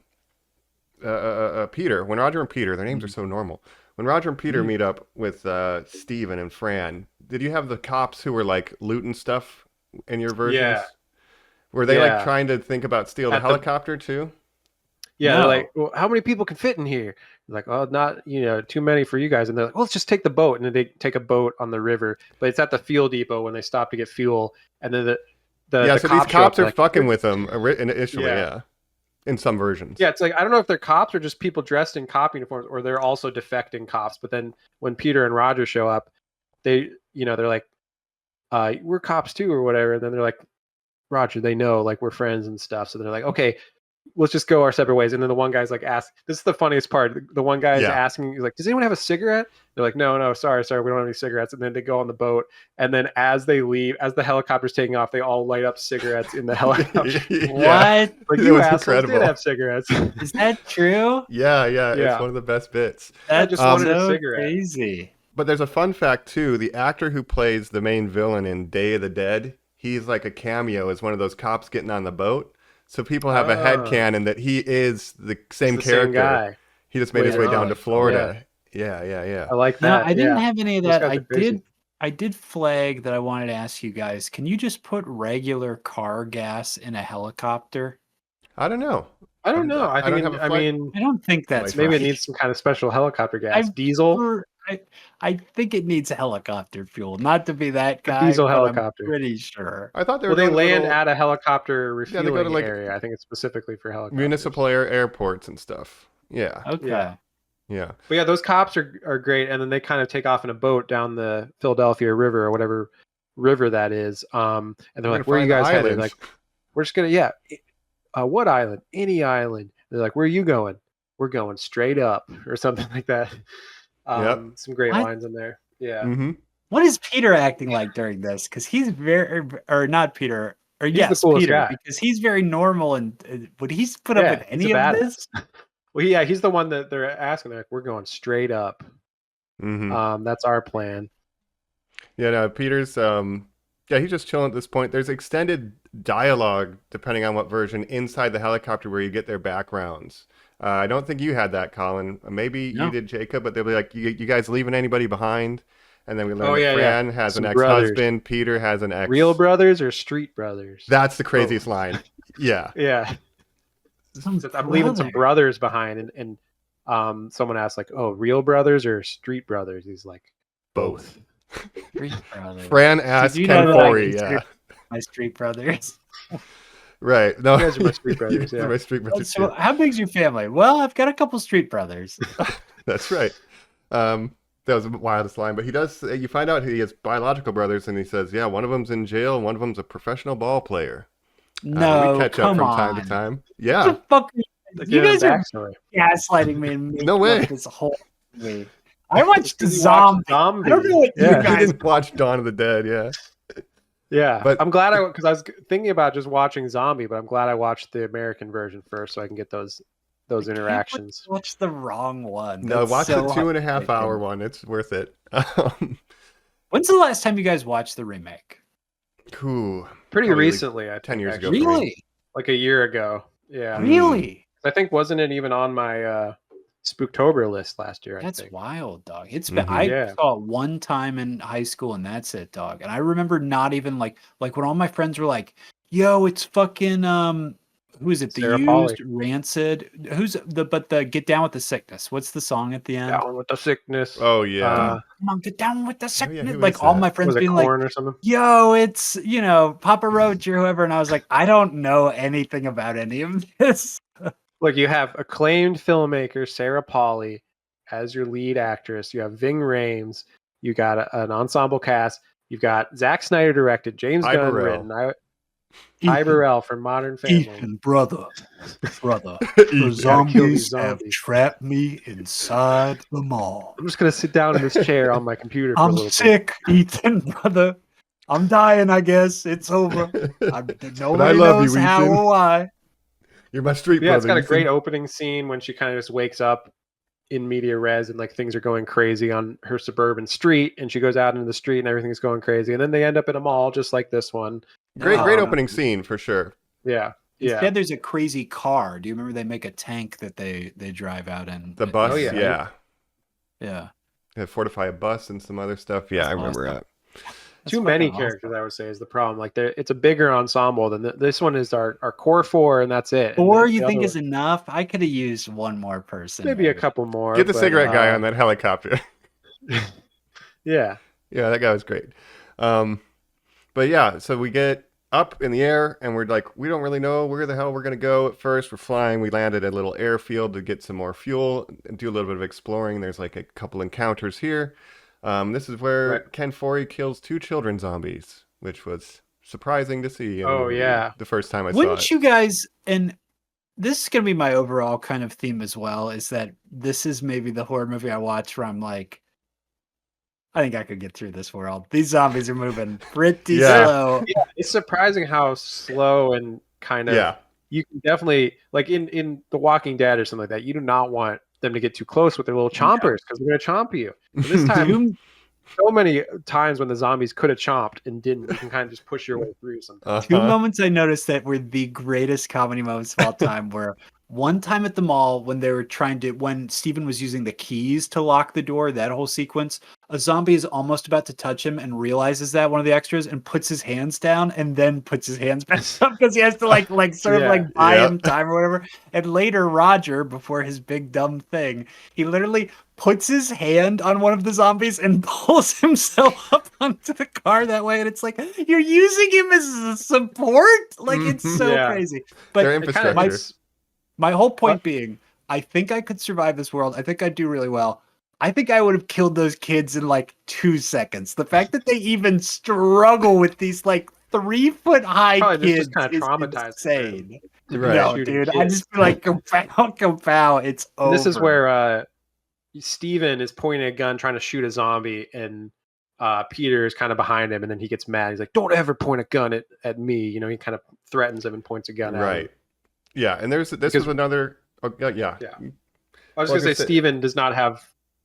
Peter, their names are so normal. When Roger and Peter meet up with Steven and Fran, did you have the cops who were like looting stuff in your versions? Yeah. Were they Yeah. like trying to think about steal the At the- helicopter too? Yeah, No. they're like, well, how many people can fit in here? Like, oh, not too many for you guys. And they're like, well, let's just take the boat. And then they take a boat on the river, but it's at the fuel depot when they stop to get fuel. And then the so these cops show up, cops are like, fucking with them initially, Yeah. yeah. In some versions. Yeah, it's like I don't know if they're cops or just people dressed in cop uniforms, or they're also defecting cops. But then when Peter and Roger show up, they're like, we're cops too, or whatever. And then they're like, Roger, they know, like, we're friends and stuff. So they're like, okay, let's just go our separate ways. And then the one guy's like, this is the funniest part. The one guy is asking, he's like, does anyone have a cigarette? They're like, no, sorry, we don't have any cigarettes. And then they go on the boat. And then as they leave, as the helicopter's taking off, they all light up cigarettes in the helicopter. What? Like, It you was assholes incredible. did have cigarettes. Is that true? Yeah, Yeah. it's one of the best bits. That's just wanted a so cigarette. crazy. But there's a fun fact too. The actor who plays the main villain in Day of the Dead, he's like a cameo as one of those cops getting on the boat. So people have a headcanon that he is the same It's the character. same guy. He just made his way Later down on. to Florida. Yeah. I like No, that. I didn't yeah. have any of Those that. guys are crazy. I did flag that I wanted to ask you guys. Can you just put regular car gas in a helicopter? I don't know. I don't know. I don't think have a I flight. mean, I don't think that's maybe right. it needs some kind of special helicopter gas. Diesel. I think it needs helicopter fuel. Not to be that guy. diesel but helicopter. I'm pretty sure. I thought they Well, were they going to land little at a helicopter Yeah, they go refueling to, like, area. I think it's specifically for helicopters. municipal airports and stuff. Yeah. Okay. Yeah. But yeah, those cops are great, and then they kind of take off in a boat down the Philadelphia River or whatever river that is. And they're We're like, gonna "Where are you find the guys headed?" islands. Like, we're just gonna what island? Any island. They're like, "Where are you going?" We're going straight up, or something like that. Some great What? lines in there. Yeah. Mm-hmm. What is Peter acting like during this? Because he's very, or not Peter, or the yes, coolest Peter, guy. because he's very normal. And would he put up Yeah, with he's any a of badass. this? Well, yeah, he's the one that they're asking. They're like, "We're going straight up." Mm-hmm. That's our plan. Yeah, no, Peter's he's just chilling at this point. There's extended dialogue, depending on what version, inside the helicopter where you get their backgrounds. I don't think you had that, Colin. Maybe No. you did, Jacob, but they'll be like, you guys leaving anybody behind? And then we learn Oh, that yeah, Fran has Some an brothers. ex-husband, Peter has an ex. Real brothers or street brothers? That's the craziest line. Yeah. Yeah. Some Says, I'm leaving some brother. brothers behind, and someone asked like, "Oh, real brothers or street brothers?" He's like, Both. Street brothers. Fran asked you Ken know that I Forey, consider- yeah. My street brothers. Right. No, You guys are my street brothers, You guys are yeah. my street brothers, So, too. how big's your family? Well, I've got a couple street brothers. That's right. That was the wildest line, but he does. You find out he has biological brothers, and he says, "Yeah, one of them's in jail, and one of them's a professional ball player." No, we catch up come from on. time to time. What Yeah, the fuck? Like, You guys are backstory. gaslighting me and making No way. up this whole movie. I watched Because you Zombie. watched Zombie. I don't know what Yeah. you you guys. didn't watch Dawn of the Dead. Yeah, Yeah, But- I'm glad because I was thinking about just watching Zombie, but I'm glad I watched the American version first so I can get those interactions. Watch the wrong one. no, That's watch so the 2.5 hour heartbreaking. one. It's worth it. When's the last time you guys watched the remake? Cool. Pretty Probably recently, I think, 10 years ago actually. for me. Really? Like a year ago. Yeah, Really? I think wasn't it even on my Spooktober list last year? I That's think. wild, dog. It's been Mhm. I Yeah. saw it one time in high school and that's it, dog. And I remember not even like when all my friends were like, "Yo, it's fucking who is it? The Sarah Used, Polley. Rancid. Who's the Get Down with the Sickness? What's the song at the end? Down with the sickness. Oh yeah. Come on, get down with the yeah, sickness. who Like is all that? my friends Was it being like, Corn or something? "Yo, it's Papa Roach or whoever," and I was like, I don't know anything about any of this. Look, you have acclaimed filmmaker Sarah Polley as your lead actress. You have Ving Rhames. You got an ensemble cast. You've got Zack Snyder directed, James Gunn Iberel. written, Ty Burrell from Modern Family. brother, the Gotta kill these zombies have zombies. trapped me inside the mall. I'm just gonna sit down in this chair on my computer for a I'm little bit. sick, Ethan, brother. I'm dying, I guess. It's over. Nobody love you, knows how Ethan. or why. You're my street Yeah, brother. it's got a Ethan. great opening scene when she kind of just wakes up in media res and like things are going crazy on her suburban street, and she goes out into the street and everything's going crazy, and then they end up in a mall just like this one. Great Um, opening scene for sure. Yeah, yeah. Instead, there's a crazy car. Do you remember they make a tank that they drive out in? The bus, Oh, yeah. yeah. Yeah. They fortify a bus and some other stuff. Yeah, That's I remember awesome. that. Too That's many fucking characters, I would say, is the problem. Like, it's a bigger ensemble than this one is our core four, and that's it. And Or the you think other is enough? I could have used one more person. maybe a couple more. Get the but, cigarette guy on that helicopter. Yeah, Yeah, that guy was great. But yeah, so we get up in the air, and we're like, we don't really know where the hell we're gonna go at first. We're flying. We landed at a little airfield to get some more fuel and do a little bit of exploring. There's like a couple encounters here. This is where Right. Ken Foree kills 2 children zombies, which was surprising to see in a Oh, movie yeah. the first time I saw Wouldn't it. you guys, and this is going to be my overall kind of theme as well, is that this is maybe the horror movie I watch where I'm like, I think I could get through this world. These zombies are moving pretty Yeah. slow. Yeah, it's surprising how slow and kind of Yeah. you can definitely like in The Walking Dead or something like that. You do not want them to get too close with their little chompers because they're gonna chomp you. But this time, Doom, so many times when the zombies could have chomped and didn't, you can kind of just push your way through sometimes. two Uh-huh. moments I noticed that were the greatest comedy moments of all time were one time at the mall when they were when Steven was using the keys to lock the door, that whole sequence, a zombie is almost about to touch him and realizes that, one of the extras, and puts his hands down and then puts his hands back up because he has to like sort of Yeah. like buy Yeah. him time or whatever. And later Roger, before his big dumb thing, he literally puts his hand on one of the zombies and pulls himself up onto the car that way. And it's like, you're using him as a support? Like, it's so Yeah. crazy. Their But infrastructure. my whole point being, I think I could survive this world. I think I'd do really well. I think I would have killed those kids in like 2 seconds. The fact that they even struggle with these like 3-foot high Probably kids just kinda is traumatizing insane. Right. No, Shooting dude, I kids. just feel like kapow, it's over. And this is where Steven is pointing a gun trying to shoot a zombie and Peter is kind of behind him and then he gets mad. He's like, don't ever point a gun at me. You know, he kind of threatens him and points a gun at him. Right. Yeah, and this Because- is another. Oh, yeah. Yeah. I was Well, going to like I say, said- Steven does not have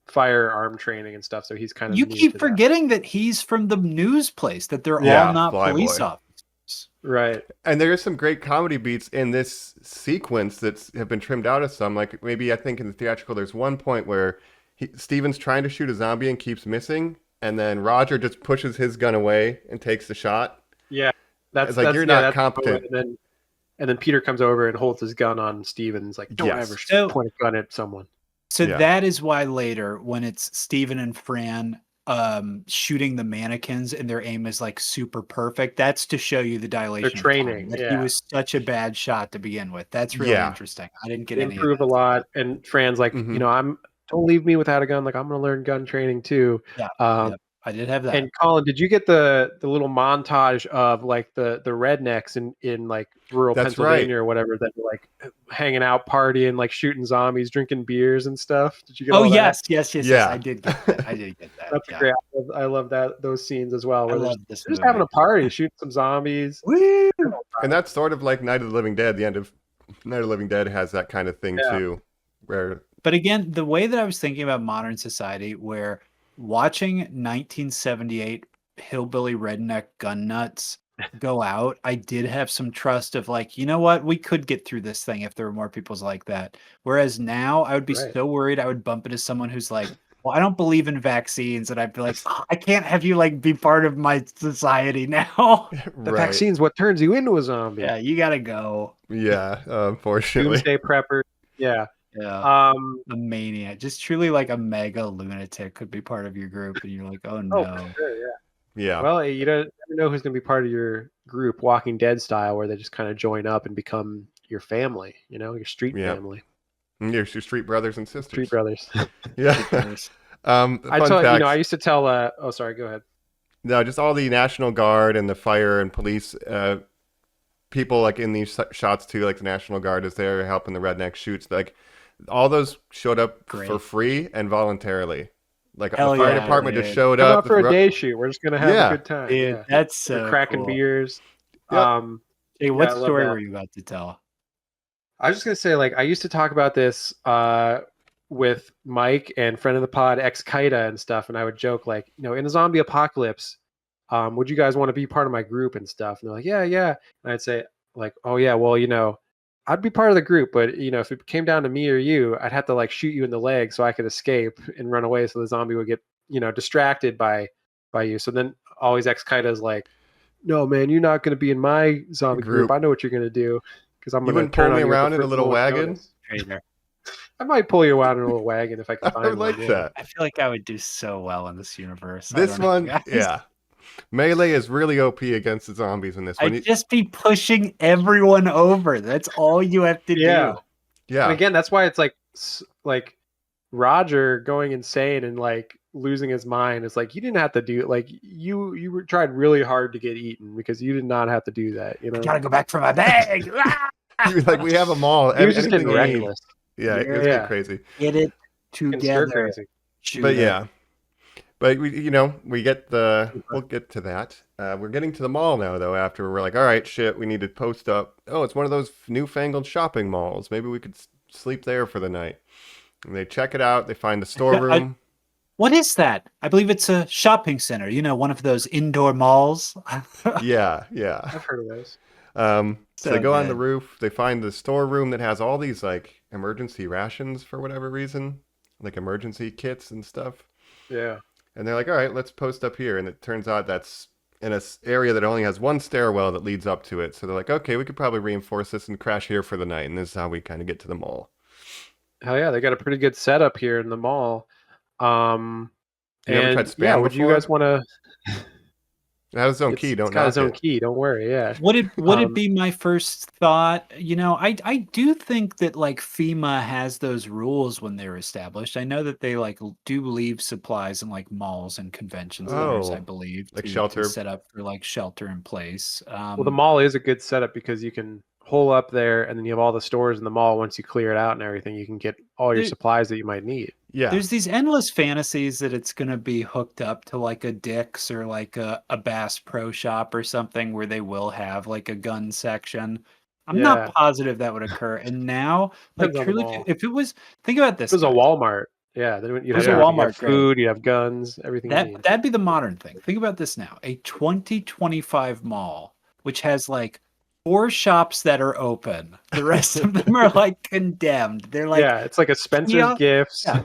firearm training and stuff, so he's kind of You new keep to that. forgetting that he's from the news place, that they're Yeah, all not Flyboy. police officers. Right. And there are some great comedy beats in this sequence that have been trimmed out of some. Like maybe I think in the theatrical, there's one point where Steven's trying to shoot a zombie and keeps missing, and then Roger just pushes his gun away and takes the shot. Yeah. It's like, you're not that's competent. And then Peter comes over and holds his gun on Steven. He's like, don't Yes. ever So- point a gun at someone. So Yeah. that is why later, when it's Steven and Fran shooting the mannequins and their aim is like super perfect, that's to show you the dilation of time, training, that yeah. he was such a bad shot to begin with. That's really Yeah. interesting. I didn't get They any of improve that. a lot. And Fran's like, Mhm. you know, don't leave me without a gun. Like, I'm going to learn gun training too. Yeah, Um, yep, I did have that. And Colin, did you get the little montage of like the rednecks in like rural That's Pennsylvania or whatever that were like hanging out, partying, like shooting zombies, drinking beers and stuff? Did you get Oh all that? yes. Yeah. I did get that. I did get that. That's yeah. great. I love those scenes as well. I Where they're love this just movie. having a party, shooting some zombies. Woo! And that's sort of like Night of the Living Dead. The end of Night of the Living Dead has that kind of thing Yeah. too, where But again, the way that I was thinking about modern society, where watching 1978 hillbilly redneck gun nuts go out, I did have some trust of like, you know what, we could get through this thing if there were more people's like that. Whereas now I would be Right. so worried I would bump into someone who's like, well, I don't believe in vaccines, and I'd be like, "Oh, I can't have you like be part of my society now. The right. vaccine's what turns you into a zombie. Yeah, you gotta go. Yeah, unfortunately. Doomsday prepper. Yeah. Yeah. A maniac, just truly like a mega lunatic could be part of your group, and you're like, oh no. Oh, for sure, yeah. Yeah. Well, you don't never know who's going to be part of your group, Walking Dead style, where they just kind of join up and become your family, you know, your street Yeah. family, Your street brothers and sisters. street brothers. Yeah. Fun facts. I used to tell. Oh, sorry. Go ahead. No, just all the National Guard and the fire and police people like in these shots too. Like the National Guard is there helping the redneck shoots. Like all those showed up Great. for free and voluntarily. Like Hell the fire yeah, department just dude. showed Come up. out for a the- day shoot. We're just going to have Yeah. a good time. Dude, Yeah. that's We're so cracking cool. beers. Yep. Hey, what I love story that. were you about to tell? I was just gonna say, like, I used to talk about this with Mike and friend of the pod, ex Kaida and stuff, and I would joke like, you know, in a zombie apocalypse, would you guys want to be part of my group and stuff? And they're like, yeah. And I'd say, like, oh yeah, well, you know, I'd be part of the group, but you know, if it came down to me or you, I'd have to like shoot you in the leg so I could escape and run away, so the zombie would get, you know, distracted by you. So then always ex Kaida is like, no man, you're not gonna be in my zombie group. Group. I know what you're gonna do. Because I'm You going wouldn't to turn pull me on you at around the in a first little moment's wagon? notice. Trainer. I might pull you out in a little wagon if I can I find would like one. that. I feel like I would do so well in this universe. I This don't know, one, guys. yeah. Melee is really OP against the zombies in this one. I'd just be pushing everyone over. That's all you have to Yeah. do. Yeah. And again, that's why it's like Roger going insane and like losing his mind. It's like you didn't have to do like you tried really hard to get eaten because you did not have to do that. You know, Gotta go back for my bag. Like we have them all. he was just Anything getting you need. reckless. Yeah, it was Yeah. getting crazy. Get it Getting stir together. crazy. But Shooter. yeah. But we'll get to that. We're getting to the mall now, though. After we're like, all right, shit, we need to post up. Oh, it's one of those newfangled shopping malls. Maybe we could sleep there for the night. And they check it out. They find the storeroom. What is that? I believe it's a shopping center. One of those indoor malls. Yeah. I've heard of those. So they go on the roof. They find the storeroom that has all these like emergency rations for whatever reason, like emergency kits and stuff. Yeah. And they're like, all right, let's post up here. And it turns out that's in an area that only has one stairwell that leads up to it. So they're like, okay, we could probably reinforce this and crash here for the night. And this is how we kind of get to the mall. Hell yeah, they got a pretty good setup here in the mall. You ever And tried Spam yeah, would you before? guys want to? It has its own key. It's Don't got its knock own it. key. Don't worry. Yeah. Would it be my first thought? I do think that like FEMA has those rules when they're established. I know that they like do leave supplies in like malls and convention centers, I Oh, believe, like to shelter. set up for like shelter in place. Well, the mall is a good setup because you can hole up there, and then you have all the stores in the mall. Once you clear it out and everything, you can get all your Dude. supplies that you might need. Yeah. There's these endless fantasies that it's going to be hooked up to like a Dick's or like a Bass Pro Shop or something where they will have like a gun section. I'm Yeah. not positive that would occur. And now, like Depends on the truly, mall. if it was, think about this. This is a guys. Walmart. Yeah, then you'd There's have a everything. You Walmart, have food, you have guns, everything you need. That'd be the modern thing. Think about this now. A 2025 mall, which has like 4 shops that are open. The rest of them are like condemned. They're like, Yeah, it's like a Spencer's Yeah. Gifts, Yeah.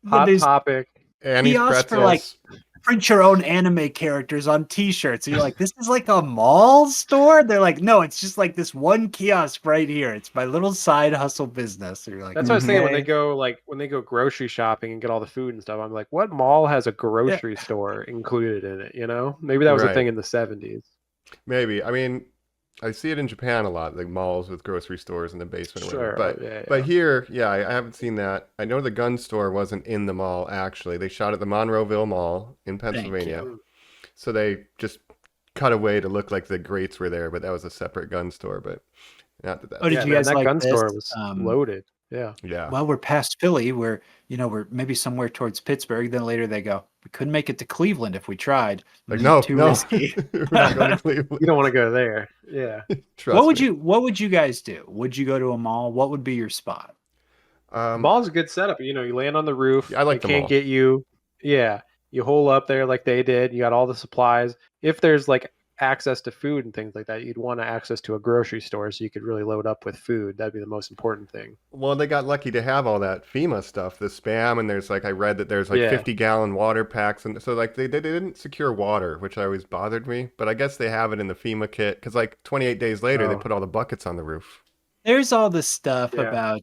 Hot there's Topic. Annie's kiosks for, pretzels. like, print your own anime characters on t-shirts. And you're like, this is like a mall store? They're like, no, it's just like this one kiosk right here. It's my little side hustle business. And you're like, That's what I was saying when okay. they go grocery shopping and get all the food and stuff. I'm like, what mall has a grocery store included in it? Maybe that was a Right. thing in the 70s. Maybe. I mean, I see it in Japan a lot, like malls with grocery stores in the basement or Sure. whatever. yeah. But here, yeah, I haven't seen that. I know the gun store wasn't in the mall, actually. They shot at the Monroeville Mall in Pennsylvania. you. So they just cut away to look like the grates were there, but that was a separate gun store. But not that Oh, did Yeah, you man, guys that like gun this? store was loaded. Yeah. Yeah. Well, we're past Philly. We're maybe somewhere towards Pittsburgh. Then later they go, we couldn't make it to Cleveland if we tried. Like, no, too no. risky. We're not going to Cleveland. You don't want to go there. Yeah. Trust What me. would you guys do? Would you go to a mall? What would be your spot? Mall's a good setup. You land on the roof. Yeah, I like they the can't mall. get you. Yeah. You hole up there like they did. You got all the supplies. If there's like access to food and things like that, you'd want access to a grocery store so you could really load up with food. That'd be the most important thing. Well, they got lucky to have all that FEMA stuff, the spam, and there's like I read that there's like Yeah. 50-gallon water packs, and so like they didn't secure water, which always bothered me. But I guess they have it in the FEMA kit because like 28 days later they Oh. put all the buckets on the roof. There's all this stuff Yeah. about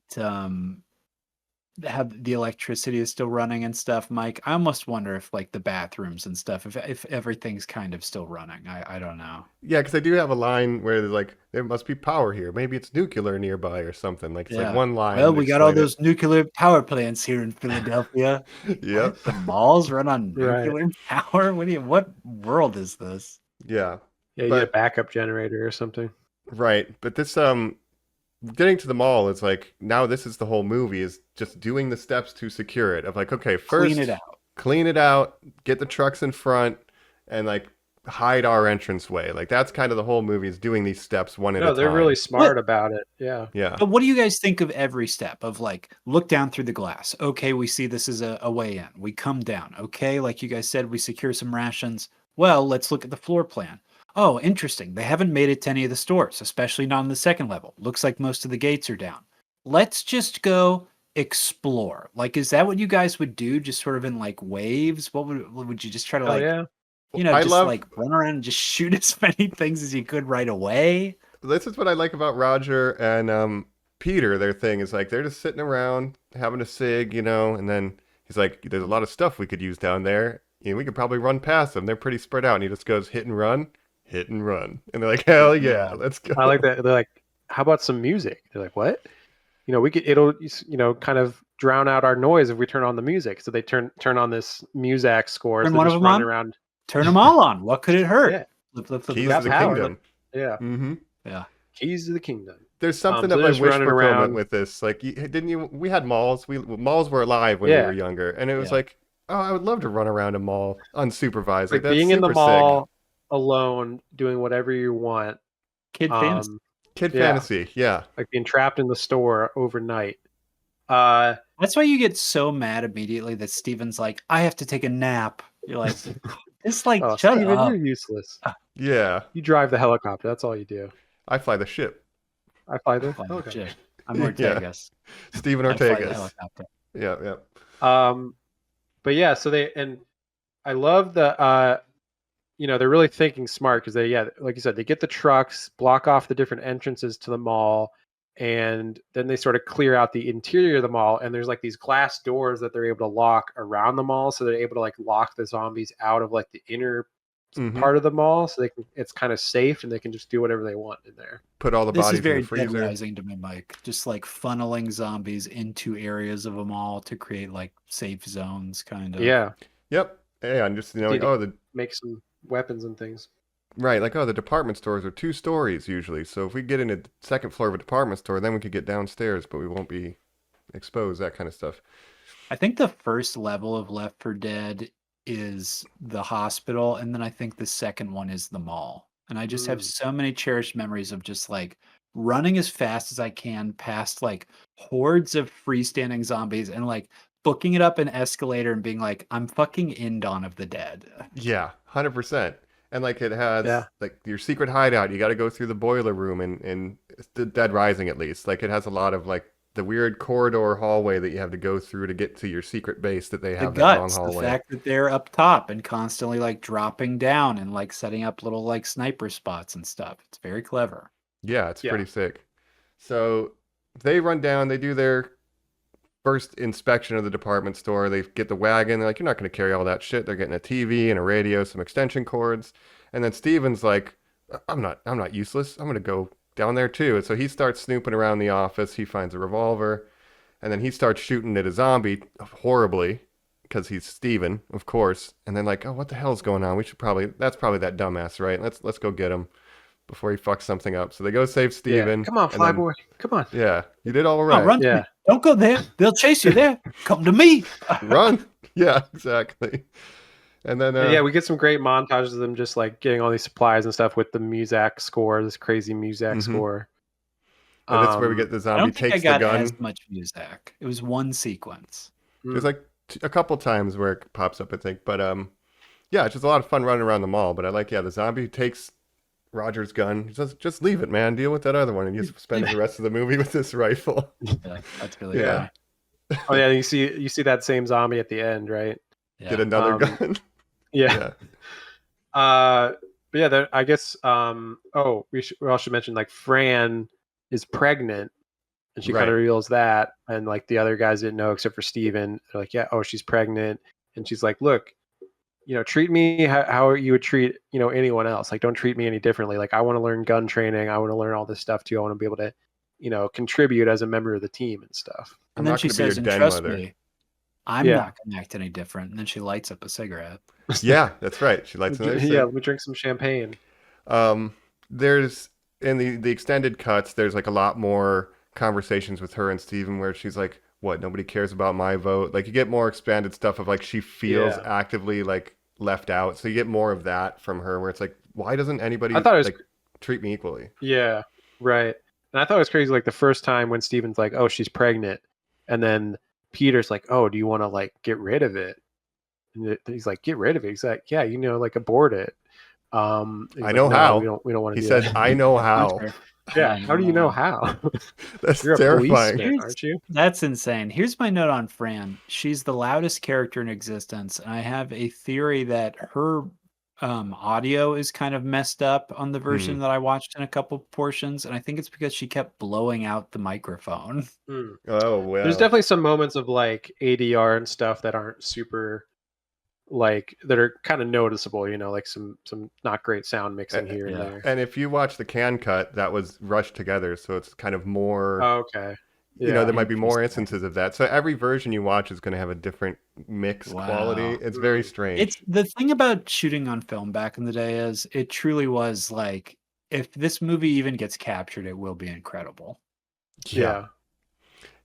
how the electricity is still running and stuff, Mike. I almost wonder if like the bathrooms and stuff, if everything's kind of still running. I don't know. Yeah, because they do have a line where there's like there must be power here. Maybe it's nuclear nearby or something. Like it's Yeah. like one line. Well, to we got all explain those nuclear power plants here in Philadelphia. it. Yep. The malls run on Right. nuclear power. What world is this? Yeah. Yeah, you But- need a backup generator or something. Right. But this getting to the mall is like now this is the whole movie is just doing the steps to secure it of like okay first clean it out, get the trucks in front, and like hide our entranceway. Like that's kind of the whole movie is doing these steps one at a No, time. they're really smart about it. Yeah. Yeah. But what do you guys think of every step of like look down through the glass? Okay, we see this is a way in. We come down. Okay, like you guys said, we secure some rations. Well, let's look at the floor plan. Oh, interesting. They haven't made it to any of the stores, especially not on the second level. Looks like most of the gates are down. Let's just go explore. Like, is that what you guys would do? Just sort of in like waves? What would you just try to Hell like, yeah. I just love- like run around and just shoot as many things as you could right away? This is what I like about Roger and Peter. Their thing is like they're just sitting around having a cig, and then he's like, "There's a lot of stuff we could use down there." we could probably run past them. They're pretty spread out. And he just goes hit and run. And they're like, hell yeah, let's go. I like that. They're like, how about some music? They're like, what? It'll kind of drown out our noise if we turn on the music. So they turn on this Muzak score. Turn so one of just them run on? around. Turn them all on. What could it hurt? Yeah. Flip. Keys got to the power. kingdom. Yeah. Mm-hmm. Yeah. Keys to the kingdom. There's something so of they're a just wish running fulfillment around. with this. Like, we had malls. Malls were alive when we Yeah. were younger. And it was Yeah. like, oh, I would love to run around a mall unsupervised. Like that's being in the super mall sick. alone, doing whatever you want. Kid fantasy. Kid yeah. fantasy, yeah. Like being trapped in the store overnight. That's why you get so mad immediately that Steven's like, I have to take a nap. You're like, it's like, Oh, shut Steven, up. you're useless. Yeah. You drive the helicopter. That's all you do. I fly the ship. I fly the. Fine, Okay. shit. I'm Ortegas. Steven I fly the Ortegas. helicopter. Yeah. But yeah, so I love the they're really thinking smart because like you said, they get the trucks, block off the different entrances to the mall, and then they sort of clear out the interior of the mall, and there's like these glass doors that they're able to lock around the mall, so they're able to like lock the zombies out of like the inner Mhm. part of the mall, so it's kind of safe and they can just do whatever they want in there. Put all the This bodies is very in the Dead freezer. Rising to me, Mike. Just like funneling zombies into areas of a mall to create like safe zones, kind of. Yeah, Yep. Yeah, and just like, make some weapons and things. right, like, the department stores are 2 stories usually. So if we get in a second floor of a department store, then we could get downstairs, but we won't be exposed, that kind of stuff. I think the first level of Left 4 Dead is the hospital, and then I think the second one is the mall. And I just have so many cherished memories of just like running as fast as I can past like hordes of freestanding zombies and like booking it up an escalator and being like, I'm fucking in Dawn of the Dead. Yeah, 100%. And like it has Yeah. like your secret hideout. You got to go through the boiler room in the Dead Rising, at least. Like it has a lot of like the weird corridor hallway that you have to go through to get to your secret base that they The have, that long guts, the hallway. fact that they're up top and constantly like dropping down and like setting up little like sniper spots and stuff. It's very clever. Yeah, it's Yeah. pretty sick. So they run down, they do their first inspection of the department store. They get the wagon. They're like, you're not going to carry all that shit. They're getting a TV and a radio, some extension cords. And then Steven's like, I'm not useless. I'm going to go down there too. And so he starts snooping around the office. He finds a revolver, and then he starts shooting at a zombie horribly because he's Steven, of course. And then like, oh, what the hell's going on? That's probably that dumbass, right? Let's go get him before he fucks something up. So they go save Steven. Yeah. Come on, and then- Flyboy. Come on. Yeah, you did all Oh, right. run! Yeah. Don't go there. They'll chase you there. Come to me. Run. Yeah, exactly. And then And yeah, we get some great montages of them just like getting all these supplies and stuff with the Muzak score, this crazy Muzak Mhm. score. and that's where we get the I zombie don't think I takes the got gun. as much music. It was one sequence. There's like a couple times where it pops up, I think. But yeah, it's just a lot of fun running around the mall. But I like, the zombie takes Roger's gun. He says, just leave it, man. Deal with that other one. And he spends the rest of the movie with this rifle. Yeah, that's really Yeah. funny. Oh yeah, you see that same zombie at the end, right? Yeah. Get another Um, gun. Yeah. Yeah. But yeah, I guess we all should mention like Fran is pregnant and she kind Right. of reveals that, and like the other guys didn't know except for Steven. They're like, yeah, oh, she's pregnant, and she's like, look, treat me how you would treat anyone else. Like, don't treat me any differently. Like, I want to learn gun training. I want to learn all this stuff too. I want to be able to contribute as a member of the team and stuff. I'm And then not she gonna be your says, and den trust mother." me, I'm Yeah. not going to act any different. And then she lights up a cigarette. Yeah, that's right. She lights another Yeah, cig. let me drink some champagne. There's in the extended cuts, there's like a lot more conversations with her and Steven where she's like, what, nobody cares about my vote? Like, you get more expanded stuff of like she feels Yeah. actively like left out. So you get more of that from her where it's like, why doesn't anybody I thought it was- like treat me equally? Yeah, right. And I thought it was crazy, like the first time when Steven's like, "Oh, she's pregnant," and then Peter's like, "Oh, do you want to like get rid of it?" And he's like, "Get rid of it." He's like, "Yeah, like abort it." He's I like, know "No, how." We don't want to. He do says, that." I know how. "Yeah, how do you know how? That's You're a terrifying. policeman, aren't you?" That's insane. Here's my note on Fran. She's the loudest character in existence. And I have a theory that her audio is kind of messed up on the version that I watched in a couple portions. And I think it's because she kept blowing out the microphone. Oh, well. There's definitely some moments of like ADR and stuff that aren't super like that are kind of noticeable, like some not great sound mixing here and Yeah. there. And if you watch the can cut, that was rushed together, so it's kind of more. Oh, okay. There might be more Interesting. instances of that. So every version you watch is going to have a different mix quality. It's very strange. It's the thing about shooting on film back in the day is it truly was like, if this movie even gets captured, it will be incredible. Yeah.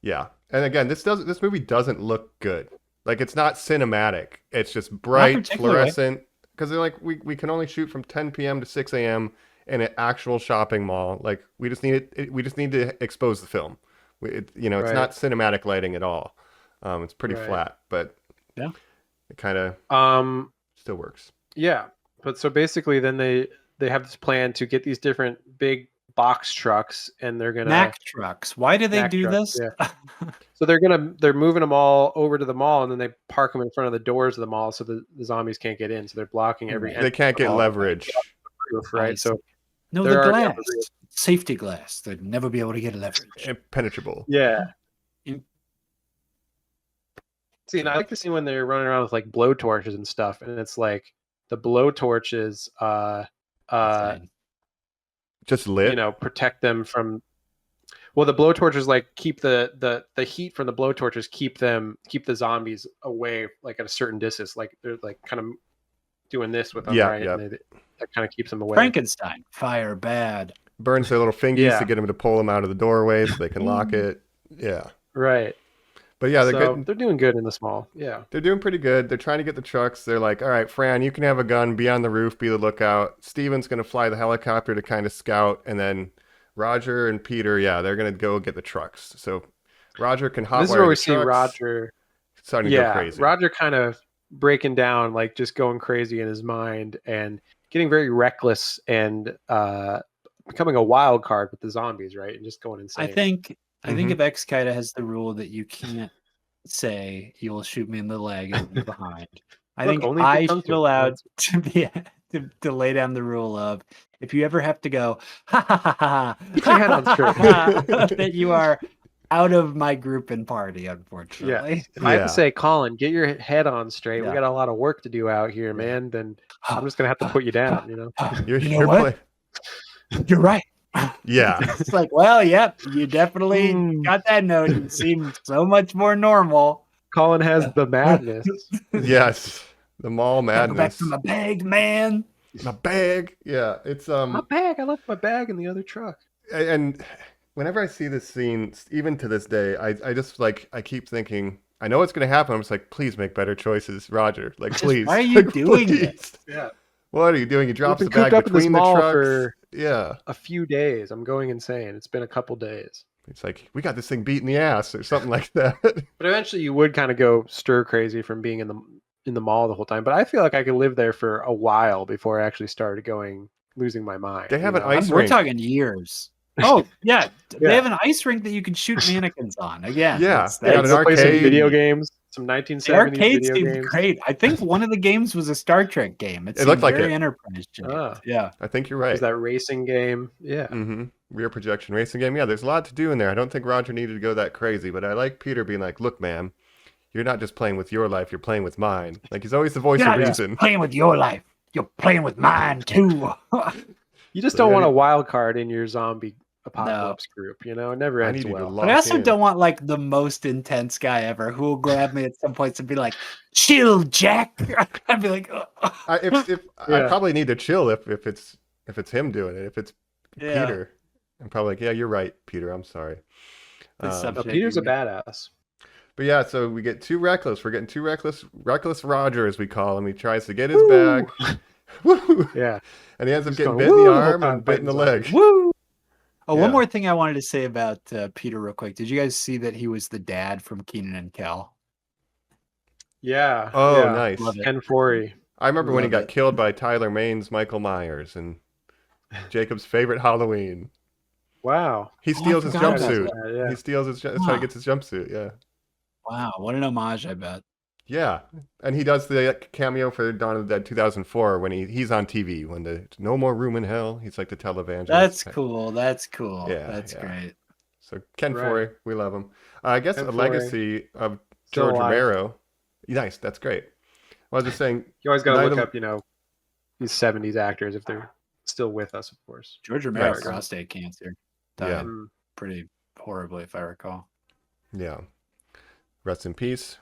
Yeah. And again, this movie doesn't look good. Like, it's not cinematic. It's just bright, particularly. fluorescent. Because they're like, we can only shoot from 10 p.m. to 6 a.m. in an actual shopping mall. Like, we just need to expose the film. It's Right. not cinematic lighting at all. It's pretty Right. flat, but Yeah. it kind of still works. Yeah. But so basically then they have this plan to get these different big box trucks, and they're gonna Mack trucks. Why do they Mack do trucks, this? so they're moving them all over to the mall, and then they park them in front of the doors of the mall so the zombies can't get in. So they're blocking every They can't get leverage. roof, right? So No, There the are glass. definitely- Safety glass. They'd never be able to get leverage. Impenetrable. yeah. In- See, and I like the scene when they're running around with like blowtorches and stuff, and it's like the blowtorches Insane. Just lit. protect them from. Well, the blowtorches like keep the heat from the blowtorches keep the zombies away, like at a certain distance. Like they're like kind of doing this with them, Yeah, right? yeah. And that kind of keeps them away. Frankenstein. Fire bad. Burns their little fingies Yeah. to get them to pull them out of the doorway so they can lock it. Yeah. Right. But yeah, they're So good. they're doing good in the small. Yeah. They're doing pretty good. They're trying to get the trucks. They're like, all right, Fran, you can have a gun, be on the roof, be the lookout. Steven's going to fly the helicopter to kind of scout. And then Roger and Peter, they're going to go get the trucks. So Roger can hotwire This is where we the see trucks. Roger. Starting to go crazy. Roger kind of breaking down, like just going crazy in his mind and getting very reckless and becoming a wild card with the zombies, right? And just going insane. I think Mhm. if Ex-Qaeda has the rule that you can't say you will shoot me in the leg and leave behind. I Look, think only if I it comes should to it. allowed to be to lay down the rule of, if you ever have to go ha ha ha ha, Keep your head on straight. that you are out of my group and party, unfortunately. If I have Yeah. to say, Colin, get your head on straight. We Yeah. got a lot of work to do out here, man. Then I'm just gonna have to put you down. You're, You know you're what? You're right. Yeah. It's like, well, yep, you definitely got that note. You seem so much more normal. Colin has the madness. Yes. The mall Go back madness. to my bag, man. My bag. Yeah. It's My bag. I left my bag in the other truck. and whenever I see this scene, even to this day, I just like, I keep thinking, I know what's going to happen. I'm just like, please make better choices, Roger. Like, please. why are you Like, doing please. this? Yeah. What are you doing? He drops the been cooped bag up in this between the mall trucks. for- Yeah. A few days. I'm going insane. It's been a couple days. It's like, we got this thing beat in the ass or something like that. But eventually, you would kind of go stir crazy from being in the mall the whole time. But I feel like I could live there for a while before I actually started losing my mind. They have an know? ice We're rink. talking years. Oh, yeah. Yeah. They have an ice rink that you can shoot mannequins on. Again, Yeah, that's- they got that's- an Go play some arcade. video games, some the 1970s arcade video seemed games. great. I think one of the games was a Star Trek game. It, It looked seemed like very it. Enterprise. shaped. Ah. Yeah. I think you're right. There's that racing game. Yeah. Mm-hmm. Rear projection racing game. Yeah, there's a lot to do in there. I don't think Roger needed to go that crazy, but I like Peter being like, look, man, you're not just playing with your life, you're playing with mine. Like, he's always the voice You're of not just reason. playing with your life. You're playing with mine too. You just So don't yeah, want a you- wild card in your zombie apocalypse group. It never I ends need to well. lock But I also in. don't want like the most intense guy ever who will grab me at some points and be like, "Chill, Jack." I'd be like, I Yeah. probably need to chill if it's him doing it. If it's Yeah. Peter, I'm probably like, yeah, you're right, Peter. I'm sorry. It's Um, something- No, Peter's a badass. But yeah, so we get too reckless. We're getting too reckless Roger, as we call him. He tries to get his bag. Woo! Yeah. And he ends up Just getting going, bit in "Woo!" the the whole arm time and bit in the fighting leg. Woo! Oh, Yeah. one more thing I wanted to say about Peter real quick. Did you guys see that he was the dad from Keenan and Kel? Yeah. Oh, yeah. nice. Love it. Ken Forey. I remember when he Love got it. killed by Tyler Maine's Michael Myers and Jacob's favorite Halloween. Wow. He Oh, I steals his forgot about jumpsuit. that, yeah. He steals his. That's how he gets his jumpsuit. Yeah. Wow, what an homage! I bet. Yeah, and he does the cameo for Dawn of the Dead 2004 when he's on TV when there's no more room in hell. He's like the televangelist. That's cool. That's cool. Yeah, That's yeah. great. So Ken Right. Forey, we love him. I guess Ken a Forey. legacy of Still George alive. Romero. Nice, that's great. Well, I was just saying, You always got to Night look of- up, these 70s actors if they're still with us, of course. George Romero Yes. had prostate cancer. Yeah. Died pretty horribly, if I recall. Yeah. Rest in peace.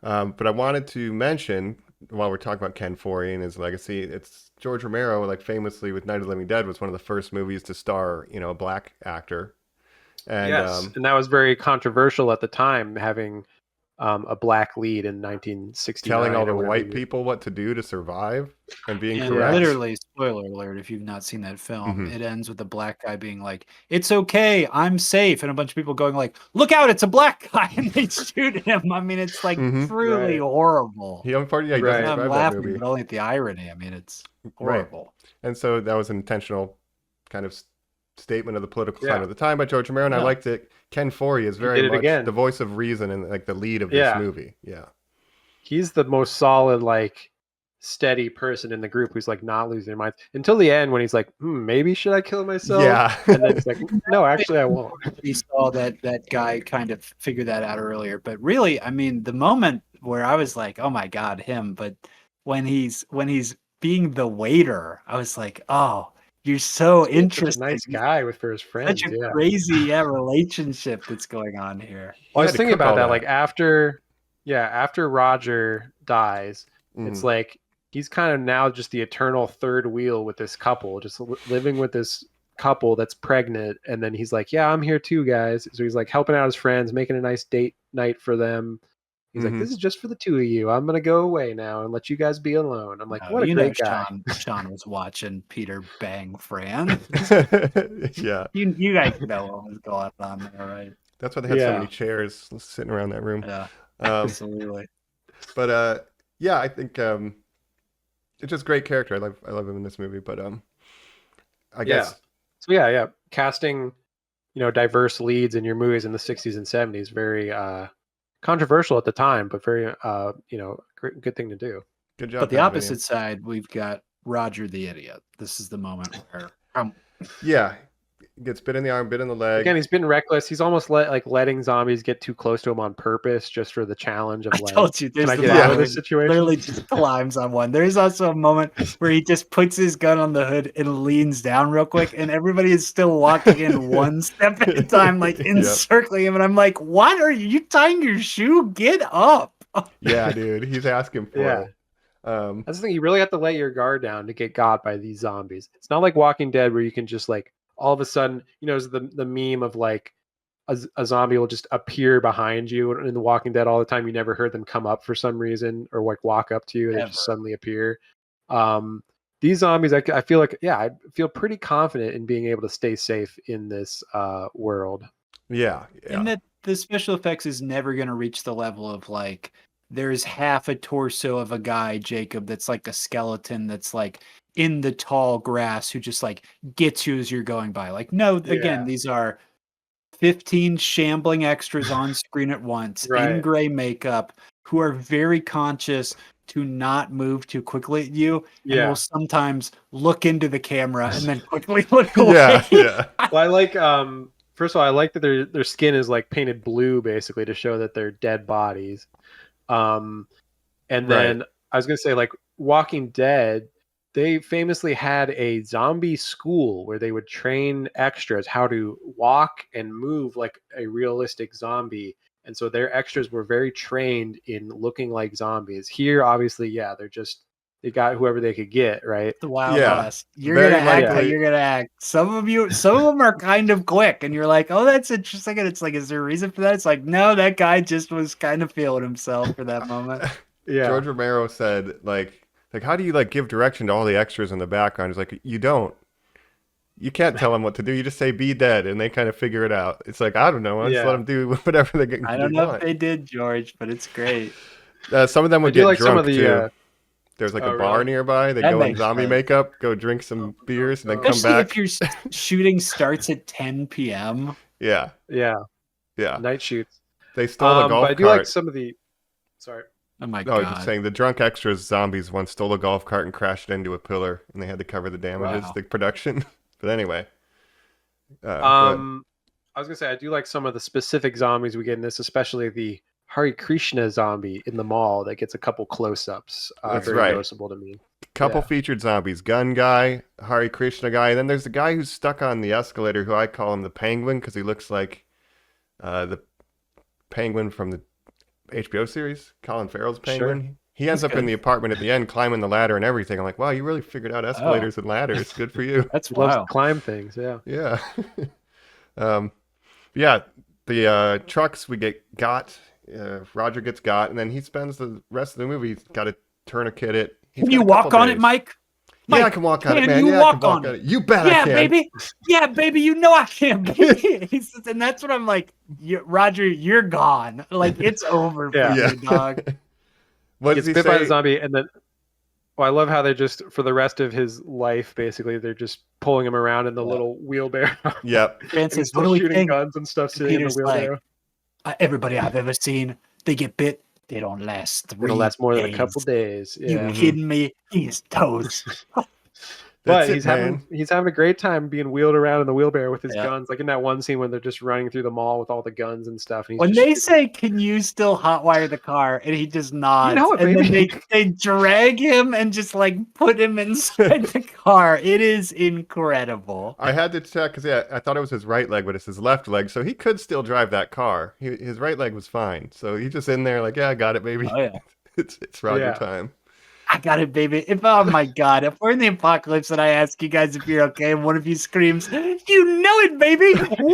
But I wanted to mention, while we're talking about Ken Foree and his legacy, it's George Romero, like famously with Night of the Living Dead, was one of the first movies to star, a black actor. And Yes, and that was very controversial at the time, having a black lead in 1969. telling all the or whatever white year. people what to do to survive and being And correct. literally, spoiler alert, if you've not seen that film, Mhm. it ends with the black guy being like, "It's okay, I'm safe," and a bunch of people going like, "Look out, it's a black guy," and they shoot him. I mean, it's like Mhm. truly Right. horrible. He unfortunately Right. doesn't I'm describe that laughing, movie. but only at the irony. I mean, it's horrible. And so that was an intentional kind of statement of the political Yeah. climate at the time by George Romero, and I Yeah. liked it. Ken Foree is He very did it much again. the voice of reason and like the lead of Yeah. this movie. Yeah. He's the most solid, like steady person in the group who's like not losing their minds until the end when he's like, maybe should I kill myself? Yeah. And then it's like, no, actually I won't. We saw that guy kind of figure that out earlier, but really, I mean, the moment where I was like, "Oh my god, him!" But when he's being the waiter, I was like, "Oh, you're so Such a interesting." nice guy for his friends. Such a Yeah. crazy relationship that's going on here. Well, I had was to thinking cook all about that, that. like after Roger dies, it's Mhm. like he's kind of now just the eternal third wheel with this couple, just living with this couple that's pregnant, and then he's like, "Yeah, I'm here too, guys." So he's like helping out his friends, making a nice date night for them. He's Mhm. like, "This is just for the two of you. I'm gonna go away now and let you guys be alone." I'm like, No, "What a you great know, guy!" Sean was watching Peter bang Fran. Yeah. You guys know what was going on there, right? That's why they had so Yeah. many chairs sitting around that room. Yeah, Um, absolutely. but yeah, I think it's just great character. I love him in this movie. But I guess So yeah, casting, diverse leads in your movies in the 60s and 70s, very controversial at the time, but very good thing to do. good job. But the Pennsylvania. opposite side, we've got Roger the idiot. This is the moment where Yeah, gets bit in the arm, bit in the leg. Again, he's been reckless. He's almost letting zombies get too close to him on purpose, just for the challenge of I like, told you, can there's I the get out of moment this where he situation? literally just climbs on one. There's also a moment where he just puts his gun on the hood and leans down real quick, and everybody is still walking in one step at a time, like Yep. encircling him. And I'm like, "What are you tying your shoe? Get up!" Yeah, dude, he's asking for Yeah. it. That's the thing. You really have to let your guard down to get got by these zombies. It's not like Walking Dead where you can just like all of a sudden, is the meme of like a zombie will just appear behind you in The Walking Dead all the time. You never heard them come up for some reason or like walk up to you. They Ever. just suddenly appear. These zombies, I feel like, I feel pretty confident in being able to stay safe in this world. Yeah. And that the special effects is never going to reach the level of like there's half a torso of a guy, Jacob, that's like a skeleton that's like in the tall grass who just like gets you as you're going by. Like, no, again, Yeah. these are 15 shambling extras on screen at once in Right. gray makeup who are very conscious to not move too quickly at you and Yeah. will sometimes look into the camera and then quickly look away. Yeah. Well, I like first of all, I like that their skin is like painted blue basically to show that they're dead bodies. And then I was gonna say, like, Walking Dead, they famously had a zombie school where they would train extras how to walk and move like a realistic zombie. And so their extras were very trained in looking like zombies. Here, obviously, they got whoever they could get, right? The Wild Yeah. West. You're Very gonna act how likely. you're gonna act. Some of them are kind of quick, and you're like, "Oh, that's interesting." And it's like, is there a reason for that? It's like, no, that guy just was kind of feeling himself for that moment. Yeah. George Romero said, like, how do you like give direction to all the extras in the background? He's like, you don't. You can't tell them what to do. You just say "be dead," and they kind of figure it out. It's like, I don't know. I just let them do whatever they get. I don't know if they did, George, but it's great. Some of them would do get like drunk some of the, too. There's like Oh, a bar really? nearby. They That go in makes zombie sense. makeup, go drink some beers, and then come Especially back. if your shooting starts at 10 p.m. Yeah, yeah, yeah. night shoots. They stole a golf But I do cart. like some of the. Sorry. Oh my No, I was god! just saying the drunk extras zombies once stole a golf cart and crashed into a pillar, and they had to cover the damages, Wow. the production. But anyway, I was gonna say I do like some of the specific zombies we get in this, especially the Hare Krishna zombie in the mall that gets a couple close-ups. That's Very right. noticeable to me. Couple Yeah. featured zombies. Gun guy, Hare Krishna guy, and then there's the guy who's stuck on the escalator who I call him the penguin because he looks like the penguin from the HBO series, Colin Farrell's penguin. Sure. He ends That's up in good. the apartment at the end, climbing the ladder and everything. I'm like, wow, you really figured out escalators and ladders. Good for you. That's He loves to wild. climb things. Yeah. Yeah. um, yeah, the trucks we got. Roger gets got, and then he spends the rest of the movie. He's got to tourniquet it. He's Can got you a walk couple on it, days. Mike? Yeah, I Mike, can walk on it, can man. you Yeah, I can walk walk on on it? it. You bet I Yeah, can. baby. Yeah, baby. You know I can. Baby. He says, and that's what I'm like. Roger, you're gone. Like it's over for Yeah. you, dog. What Gets does he bit by the say? zombie, and then I love how they just for the rest of his life, basically, they're just pulling him around in the little wheelbarrow. Yep. Dan And he's says, "What do still we shooting think?" guns and stuff sitting in the Peter's like, wheelbarrow. Everybody I've ever seen, they get bit. They don't last 3 It'll last more than a days. couple days. You Yeah. kidding me? He's toast. That's But it, he's man. having a great time being wheeled around in the wheelbarrow with his Yeah. guns, like in that one scene when they're just running through the mall with all the guns and stuff. And he's When just they shooting. say, "Can you still hotwire the car?" and he just nods, know it, and then baby. they drag him and just like put him inside the car. It is incredible. I had to check because I thought it was his right leg, but it's his left leg, so he could still drive that car. His right leg was fine, so he's just in there like, yeah, I got it, baby. Oh yeah, It's Roger Yeah. time. I got it, baby. Oh my god, if we're in the apocalypse and I ask you guys if you're okay, and one of you screams, "You know it, baby!" Woo!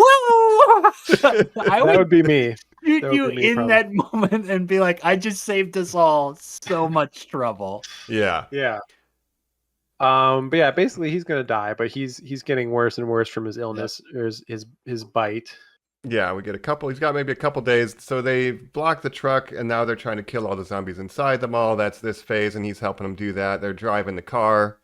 I That would be me. shoot that would you be me, in probably. that moment and be like, "I just saved us all so much trouble." Yeah. Yeah. But yeah, basically he's gonna die, but he's getting worse and worse from his illness or his bite. Yeah, we get a couple. He's got maybe a couple days. So they block the truck, and now they're trying to kill all the zombies inside the mall. That's this phase, and he's helping them do that. They're driving the car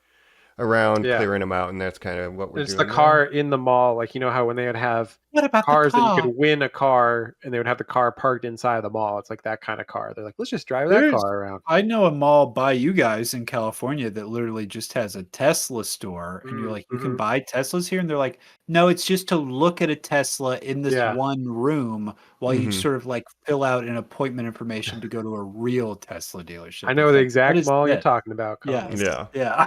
around, Yeah. clearing them out, and that's kind of what we're It's doing. the now. car in the mall, like you know how when they would have What about cars the car? that you could win a car and they would have the car parked inside the mall. It's like that kind of car. They're like, let's just drive that There's- car around. I know a mall by you guys in California that literally just has a Tesla store, and you're like, you can Mhm. buy Teslas here, and they're like, no, it's just to look at a Tesla in this Yeah. one room while you Mhm. sort of like fill out an appointment information to go to a real Tesla dealership. I know It's the like, exact what is mall you're that? talking about. Colin. Yes. Yeah. Yeah.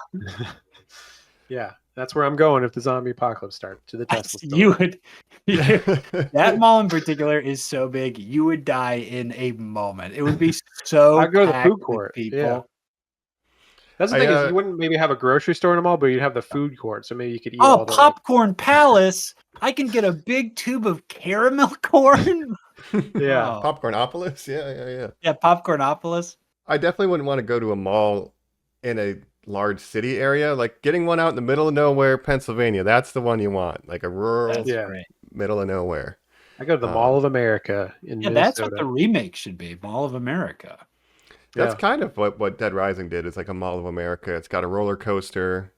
Yeah. That's where I'm going if the zombie apocalypse starts, to the Tesla store. You would. That mall in particular is so big, you would die in a moment. It would be so. I'd go to the packed food with court. people. Yeah. That's the I, thing is you wouldn't maybe have a grocery store in a mall, but you'd have the food court, so maybe you could eat Oh, all the Popcorn Palace! I can get a big tube of caramel corn. Yeah. Oh. Popcornopolis? Yeah. Yeah, Popcornopolis. I definitely wouldn't want to go to a mall in a large city area. Like getting one out in the middle of nowhere, Pennsylvania. That's the one you want. Like a rural That's Yeah. great. middle of nowhere. I go to the Mall of America in Yeah, Minnesota. that's what the remake should be. Mall of America. That's Yeah. kind of what Dead Rising did. It's like a Mall of America. It's got a roller coaster.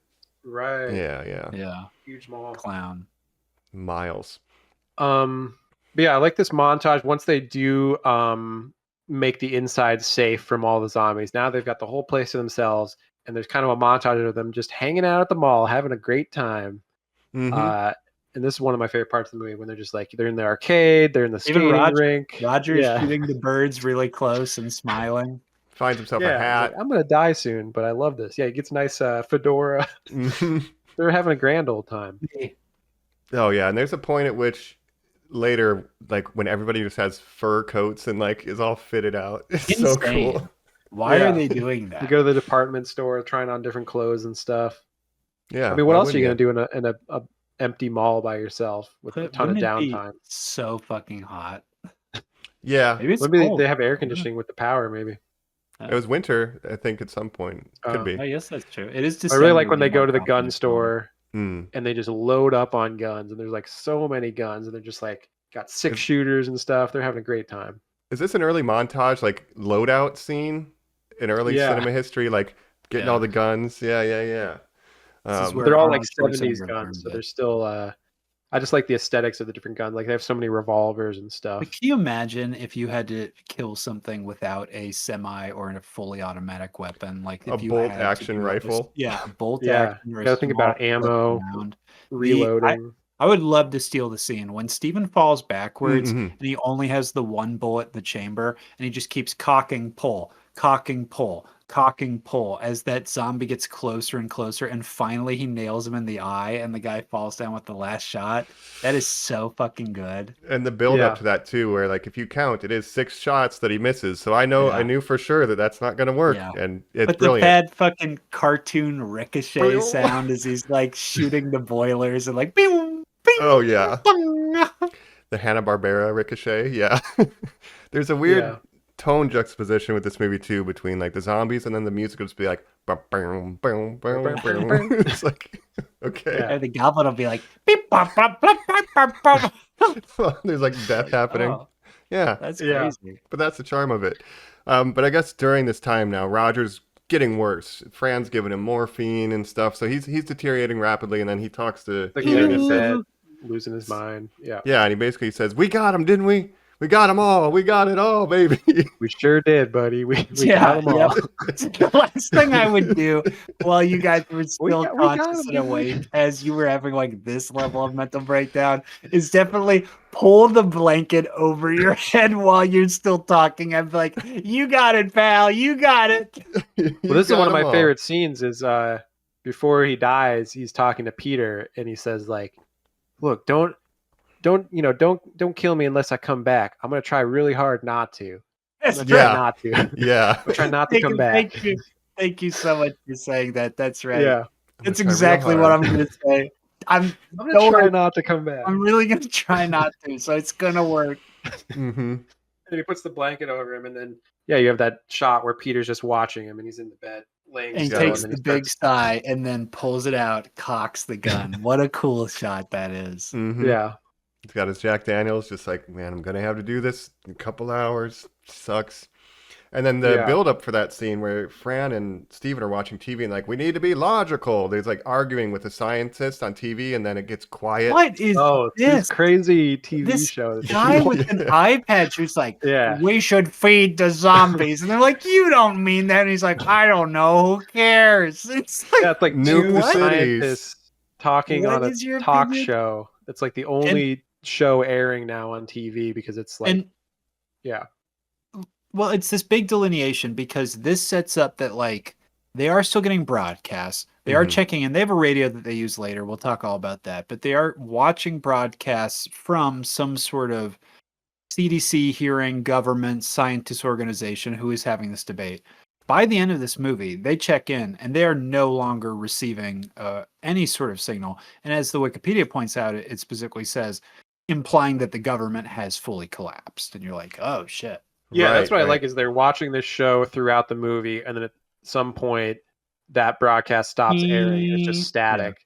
Right. Yeah. Yeah, Huge mall. clown. Miles. But yeah, I like this montage. Once they do make the inside safe from all the zombies, now they've got the whole place to themselves, and there's kind of a montage of them just hanging out at the mall, having a great time. Mhm. And this is one of my favorite parts of the movie when they're just like they're in the arcade, they're in the Even skating Roger- rink. Roger's Yeah. shooting the birds really close and smiling. Finds himself Yeah, a he's hat. like, I'm gonna die soon, but I love this. Yeah, he gets a nice fedora. Mhm. They're having a grand old time. Oh yeah, and there's a point at which later, like when everybody just has fur coats and like is all fitted out. It's so Insane. cool. Why Yeah. are they doing that? You go to the department store, trying on different clothes and stuff. Yeah. I mean, what why else are you gonna wouldn't do in a empty mall by yourself with a ton of Wouldn't it be downtime? so fucking hot. Yeah. Maybe it's Maybe cold. they have air conditioning with the power. Maybe. It was winter, I think, at some point. Could Oh. be. I guess that's true. It is. I really like December, when they be go more to the gun confident. store Mm. and they just load up on guns, and there's like so many guns, and they're just like got 6 shooters and stuff. They're having a great time. Is this an early montage, like loadout scene in early Yeah. cinema history? Like getting Yeah. all the guns? Yeah. This is where They're all like Arnold 70s Schwarzenegger guns, learned so it. they're still. I just like the aesthetics of the different guns. Like they have so many revolvers and stuff. But can you imagine if you had to kill something without a semi or a fully automatic weapon, like if A you bolt had to action do, like, rifle? Yeah, a bolt Yeah, action. Or you a gotta think about small ammo. round. Reloading. I would love to steal the scene when Steven falls backwards Mm-hmm. and he only has the one bullet in the chamber and he just keeps cocking pull, cocking pull, cocking pull as that zombie gets closer and closer and finally he nails him in the eye and the guy falls down with the last shot. That is so fucking good. And the build Yeah. up to that too, where like if you count, it is 6 shots that he misses. So I knew for sure that that's not going to work, Yeah. and it's But brilliant. the bad fucking cartoon ricochet sound as he's like shooting the boilers and like bing, bing, Oh yeah, bong. the Hanna-Barbera ricochet. Yeah, there's a weird Yeah. tone juxtaposition with this movie too, between like the zombies and then the music will just be like, boom, boom, boom, boom, boom. It's like, okay, And the goblin will be like beep, bop, bop, bop, bop, bop, bop. there's like death happening. Oh, Yeah, that's Yeah. crazy. but that's the charm of it. But I guess during this time now, Roger's getting worse. Fran's giving him morphine and stuff, so he's deteriorating rapidly. And then he talks to Like Peter laying and in says, bed, losing his mind. Yeah. yeah, and he basically says, "We got him, didn't we? We got them all. We got it all, baby." We sure did, buddy. We Yeah, got them all. The last thing I would do while you guys were still we got conscious him, and didn't we? awake as you were having like this level of mental breakdown is definitely pull the blanket over your head while you're still talking. I'm like, you got it, pal. You got it. Well, this is one of my favorite scenes. Is before he dies, he's talking to Peter, and he says like, "Look, don't kill me unless I come back. I'm gonna try really hard not to. I'm gonna try Yeah. not to. I'm Yeah, gonna try not to come back." Thank you so much for saying that. That's right. Yeah, It's I'm gonna try real exactly what I'm hard. going to say. I'm I'm gonna Don't try worry. not to come back. I'm really going to try not to, so it's going to work. Mm-hmm. And he puts the blanket over him, and then you have that shot where Peter's just watching him, and he's in the bed laying And he still, takes and the then big sigh and then pulls it out, cocks the gun. What a cool shot that is. Mm-hmm. Yeah, He's got his Jack Daniels, just like, man, I'm gonna have to do this in a couple hours. Sucks. And then the Yeah. build up for that scene where Fran and Steven are watching TV and like, we need to be logical. There's like arguing with a scientist on TV, and then it gets quiet. What is oh, this? this crazy TV This show. guy with an eye patch who's like, Yeah. we should feed the zombies. And they're like, you don't mean that. And he's like, I don't know. Who cares? It's like, Yeah, it's like Nuke two the cities. scientists talking What on a is your talk opinion? show. It's like the only show airing now on TV because it's like, and yeah, well, it's this big delineation because this sets up that like they are still getting broadcasts. They are Mhm. checking in. They have a radio that they use later. We'll talk all about that. But they are watching broadcasts from some sort of CDC hearing government scientist organization who is having this debate. By the end of this movie, they check in and they are no longer receiving any sort of signal. And as the Wikipedia points out, it specifically says implying that the government has fully collapsed. And you're like, oh shit. yeah. That's Right, what I right. like is they're watching this show throughout the movie, and then at some point that broadcast stops airing. And it's just static.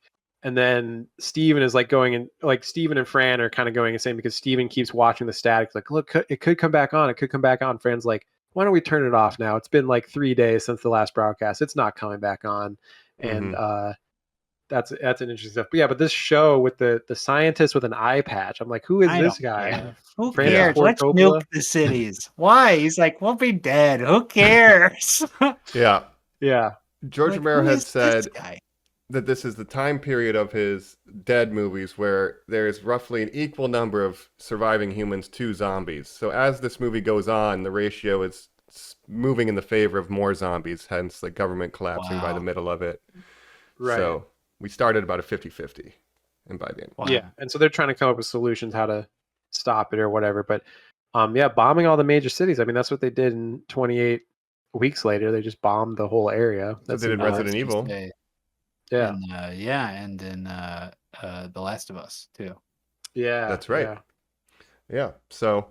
And then Steven is like going and like Steven and Fran are kind of going insane because Steven keeps watching the static. Like, look, it could come back on. It could come back on. Fran's like, why don't we turn it off now? It's been like 3 days since the last broadcast. It's not coming back on. And that's an interesting stuff. But yeah, but this show with the scientist with an eye patch, I'm like, who is I this don't guy? care. Who Francis cares? Ford Let's Coppola? nuke the cities. Why? He's like, we'll be dead. Who cares? Yeah. Yeah, George Like, Romero who had is this said guy? that this is the time period of his dead movies where there's roughly an equal number of surviving humans to zombies. So as this movie goes on, the ratio is moving in the favor of more zombies, hence the government collapsing by Wow. the middle of it. right. So we started about a 50-50, and by the end. Wow. Yeah, and so they're trying to come up with solutions how to stop it or whatever. But yeah, bombing all the major cities. I mean, that's what they did in 28 weeks later. They just bombed the whole area. That's they did nuts. Resident Evil. Yeah, And in The Last of Us too. yeah, That's right. yeah. Yeah. So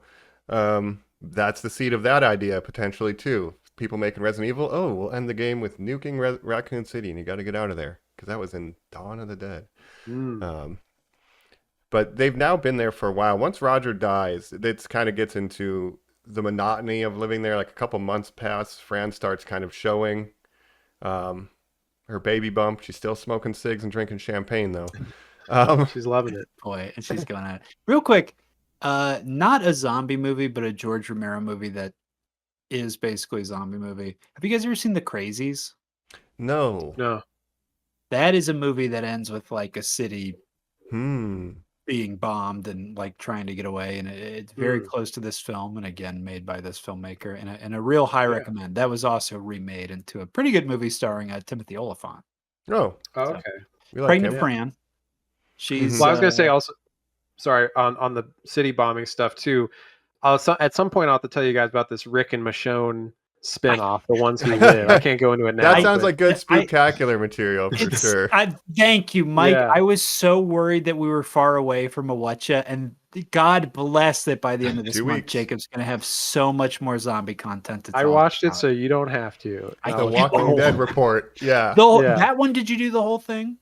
that's the seed of that idea potentially too. People making Resident Evil. Oh, we'll end the game with nuking Raccoon City, and you got to get out of there because that was in Dawn of the Dead. Mm. But they've now been there for a while. Once Roger dies, it kind of gets into the monotony of living there. Like a couple months pass, Fran starts kind of showing her baby bump. She's still smoking cigs and drinking champagne though. She's loving it. Boy, and she's going at it. Real quick, not a zombie movie, but a George Romero movie that is basically a zombie movie. Have you guys ever seen The Crazies? No. No, That is a movie that ends with like a city being bombed and like trying to get away, and it's very close to this film, and again made by this filmmaker, and a real high recommend. That was also remade into a pretty good movie starring Timothy Olyphant. Oh, Okay. we like Pregnant him. Fran. She's. Well, I was gonna say also, sorry, on the city bombing stuff too. At some point, I'll have to tell you guys about this Rick and Michonne spin-off, The Ones Who Live. I can't go into it now. That sounds but- like good spooktacular material for sure. Thank you, Mike. Yeah. I was so worried that we were far away from Awatcha, and God bless that by the end of this 2 month, weeks. Jacob's going to have so much more zombie content to I talk watched it, about. so you don't have to. The Walking Dead report. Yeah. Yeah. That one, did you do the whole thing?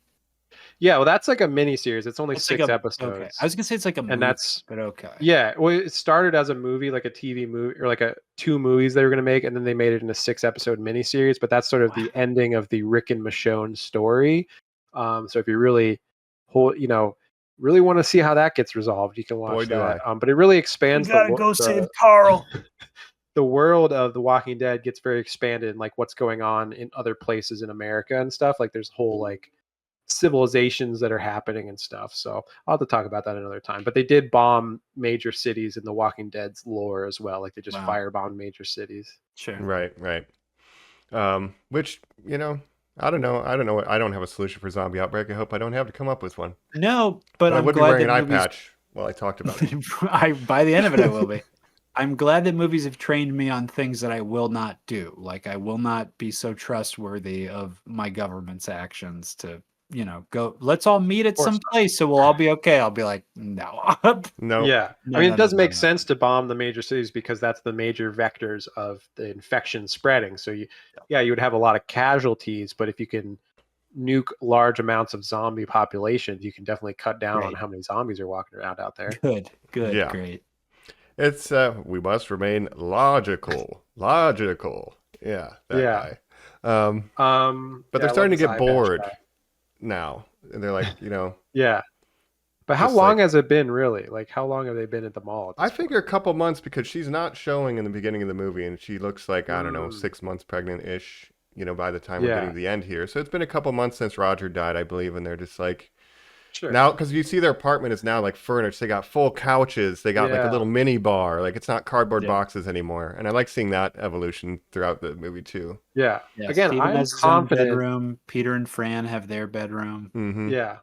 Yeah, well, that's like a mini series. It's only It's 6 like episodes. Okay. I was going to say it's like a movie, and that's but okay. yeah. Well, it started as a movie, like a TV movie, or like 2 movies they were going to make, and then they made it in a 6-episode miniseries. But that's sort of the ending of the Rick and Michonne story. So if you really really want to see how that gets resolved, you can watch Boy, do that. But it really expands. Carl. The world of The Walking Dead gets very expanded, and like what's going on in other places in America and stuff. Like there's whole like civilizations that are happening and stuff. So I'll have to talk about that another time. But they did bomb major cities in The Walking Dead's lore as well. Like they just firebombed major cities. Sure. Right. Which, I don't know. I don't have a solution for zombie outbreak. I hope I don't have to come up with one. No, but I I'm would be glad wearing an eye that movies... patch while I talked about it. By the end of it, I will be. I'm glad that movies have trained me on things that I will not do. Like I will not be so trustworthy of my government's actions to, go, let's all meet at some place so we'll all be okay. I'll be like, no. No. Yeah. No, I mean, no, it does no, make no. sense to bomb the major cities because that's the major vectors of the infection spreading. So you would have a lot of casualties, but if you can nuke large amounts of zombie populations, you can definitely cut down on how many zombies are walking around out there. Good, Yeah. great. It's we must remain logical. Yeah. That guy. But they're starting to get bored now. And they're like, Yeah. But how Just long like- has it been really? Like how long have they been at the mall? I figure a couple months because she's not showing in the beginning of the movie and she looks like, I don't know, 6 months pregnant-ish, by the time we're getting to the end here. So it's been a couple months since Roger died, I believe, and they're just like, Sure. now, because you see their apartment is now like furnished. They got full couches. They got like a little mini bar. Like it's not cardboard boxes anymore. And I like seeing that evolution throughout the movie too. Yeah. Yeah, Again, Steven I'm has his own confident. bedroom. Peter and Fran have their bedroom. Mm-hmm. Yeah.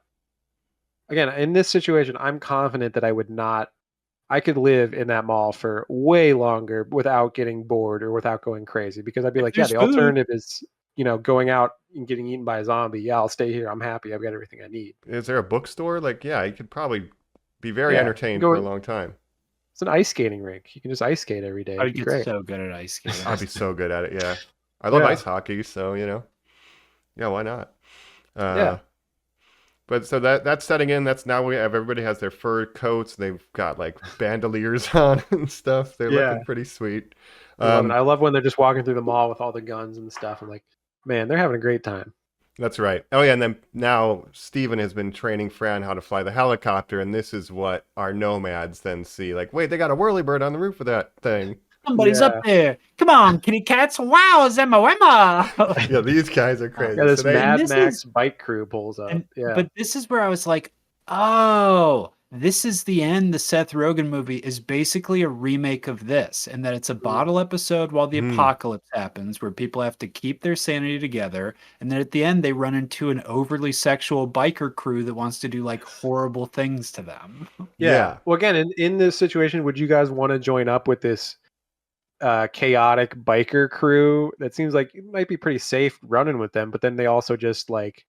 Again, in this situation, I'm confident that I could live in that mall for way longer without getting bored or without going crazy because I'd be like, there's the food. alternative is, going out and getting eaten by a zombie. Yeah, I'll stay here. I'm happy. I've got everything I need. Is there a bookstore? Like, yeah, you could probably be very Yeah, entertained go- for a long time. It's an ice skating rink. You can just ice skate every day. I It'd be get great. so good at ice skating. I'd be so good at it. Yeah. I love Yeah. ice hockey. So, yeah, why not? Yeah. But so that's setting in. That's now everybody has their fur coats. They've got like bandoliers on and stuff. They're looking pretty sweet. I love when they're just walking through the mall with all the guns and stuff. I'm like, man, they're having a great time. That's right. Oh yeah, and then now Steven has been training Fran how to fly the helicopter, and this is what our nomads then see. Like, wait, they got a whirlybird on the roof of that thing. Somebody's up there. Come on, kitty cats. Wow, Zemma Wemma. Yeah, these guys are crazy. Yeah, this So they- Mad this Max is- bike crew pulls up. But this is where I was like, oh, this is the end. The Seth Rogen movie is basically a remake of this, and that it's a bottle episode while the apocalypse happens, where people have to keep their sanity together, and then at the end they run into an overly sexual biker crew that wants to do like horrible things to them. Yeah. Well, again, in this situation, would you guys want to join up with this chaotic biker crew? That seems like it might be pretty safe running with them, but then they also just like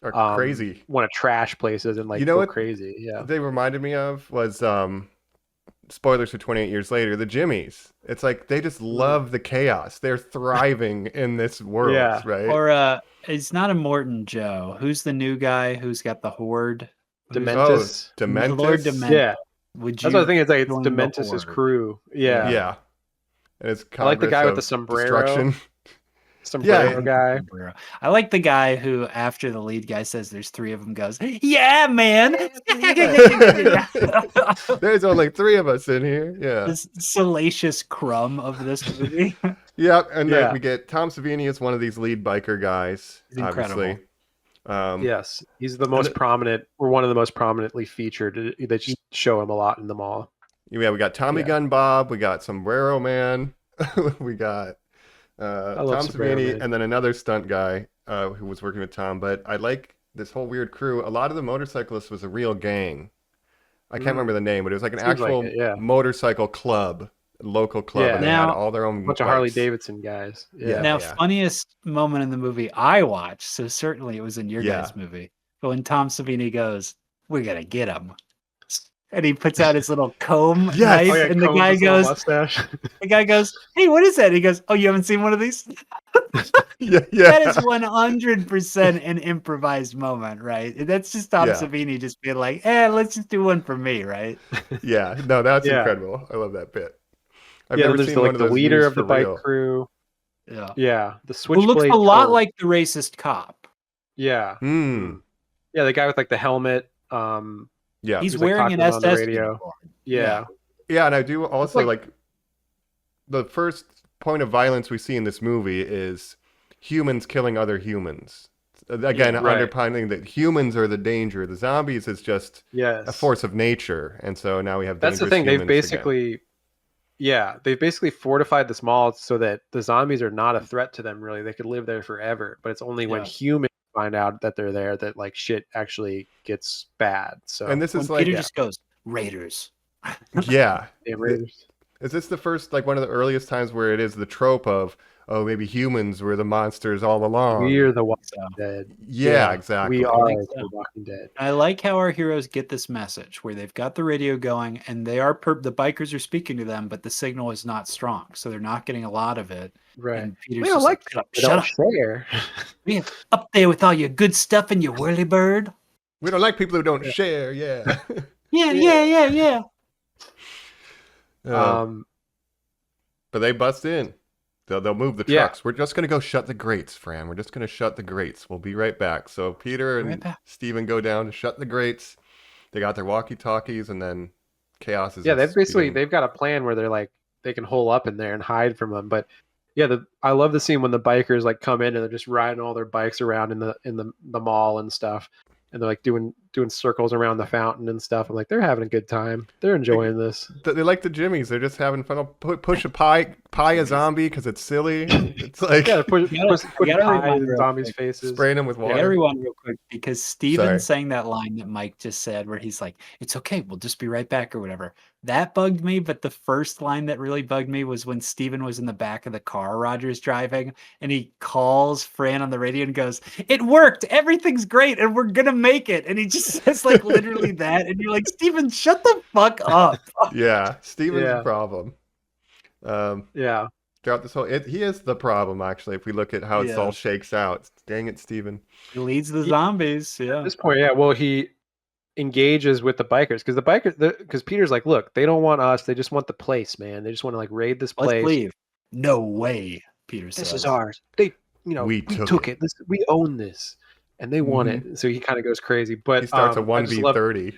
are crazy. want to trash places and like You know go what crazy. Yeah. They reminded me of was spoilers for 28 years later, the Jimmies. It's like they just love the chaos. They're thriving in this world, Yeah. right? Or it's not a Morton Joe. Who's the new guy who's got the horde? Dementus. Dementus. Lord Dementus. Yeah. Would you? That's what I think. It's like it's join the Dementus's horde? crew. Yeah. Yeah. And it's I like the guy with Congress the of sombrero. Destruction. Sombrero guy. I like the guy who, after the lead guy says there's 3 of them, goes, "Yeah, man." There's only 3 of us in here. Yeah. This salacious crumb of this movie. Yep. And Yeah. then we get Tom Savini as one of these lead biker guys, He's incredible. obviously. Yes, he's the most prominent, or one of the most prominently featured. They just show him a lot in the mall. Yeah, we got Tommy Gun Bob, we got Sombrero Man, we got Tom Savini, and then another stunt guy who was working with Tom. But I like this whole weird crew. A lot of the motorcyclists was a real gang. I can't remember the name, but it was like an actual motorcycle club, local club, and they had all their own bunch of Harley Davidson guys. Funniest moment in the movie I watched, so certainly it was in your guys' movie, but when Tom Savini goes, "We're gonna get him," and he puts out his little comb knife, and the guy goes, "Hey, what is that?" And he goes, "Oh, you haven't seen one of these?" That is 100% an improvised moment, right? That's just Tom Savini just being like, let's just do one for me, right? Yeah, no, that's incredible. I love that bit. I've never seen one of those. The leader of the bike crew. Yeah, the Switchblade. Who looks a lot like the racist cop. Yeah. Yeah, the guy with like the helmet. He's wearing an SS radio. Yeah, and I do also like the first point of violence we see in this movie is humans killing other humans. Again, underpinning that humans are the danger. The zombies is just a force of nature, and so now we have. That's the thing. They've basically, they've basically fortified this mall so that the zombies are not a threat to them. Really, they could live there forever. But it's only when humans find out that they're there that like shit actually gets bad. So and this is when like Peter just goes Raiders. Raiders. Is this the first, like one of the earliest times where it is the trope of, oh, maybe humans were the monsters all along? We're the Walking Dead. Yeah, exactly. We are the Walking Dead. I like how our heroes get this message where they've got the radio going and they are the bikers are speaking to them, but the signal is not strong, so they're not getting a lot of it. Right. And Peter's we don't like shut up. Share. We up there with all your good stuff and your whirly bird. We don't like people who don't share. Yeah. Yeah. But they bust in. They'll move the trucks. We're just going to go shut the grates, Fran. We're just going to shut the grates. We'll be right back. So Peter and Steven go down to shut the grates. They got their walkie-talkies, and then chaos is. Yeah, they've got a plan where they're like they can hole up in there and hide from them. But I love the scene when the bikers like come in and they're just riding all their bikes around in the mall and stuff. And they're like doing circles around the fountain and stuff. I'm like, they're having a good time. They're enjoying this. They like the Jimmies. They're just having fun. Push a pie a zombie because it's silly. It's like push pie in zombies' faces. Spraying them with water. Everyone real quick because Steven sang that line that Mike just said where he's like, "It's okay, we'll just be right back" or whatever. That bugged me, but the first line that really bugged me was when Steven was in the back of the car Roger's driving and he calls Fran on the radio and goes, "It worked, everything's great, and we're gonna make it." And he just says like literally that, and you're like, Steven, shut the fuck up. Yeah, Steven's the problem. Throughout this whole he is the problem actually, if we look at how it all shakes out. Dang it, Steven. He leads the zombies. At this point, well, he engages with the bikers because Peter's like, look, they don't want us, they just want the place, man. They just want to like raid this place. Let's leave. No way, Peter says. This is ours. We took it. We own this, and they want it. So he kind of goes crazy, but he starts a 1v30.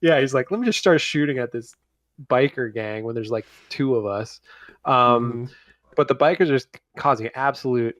Yeah, he's like, let me just start shooting at this biker gang when there's like two of us. But the bikers are causing absolute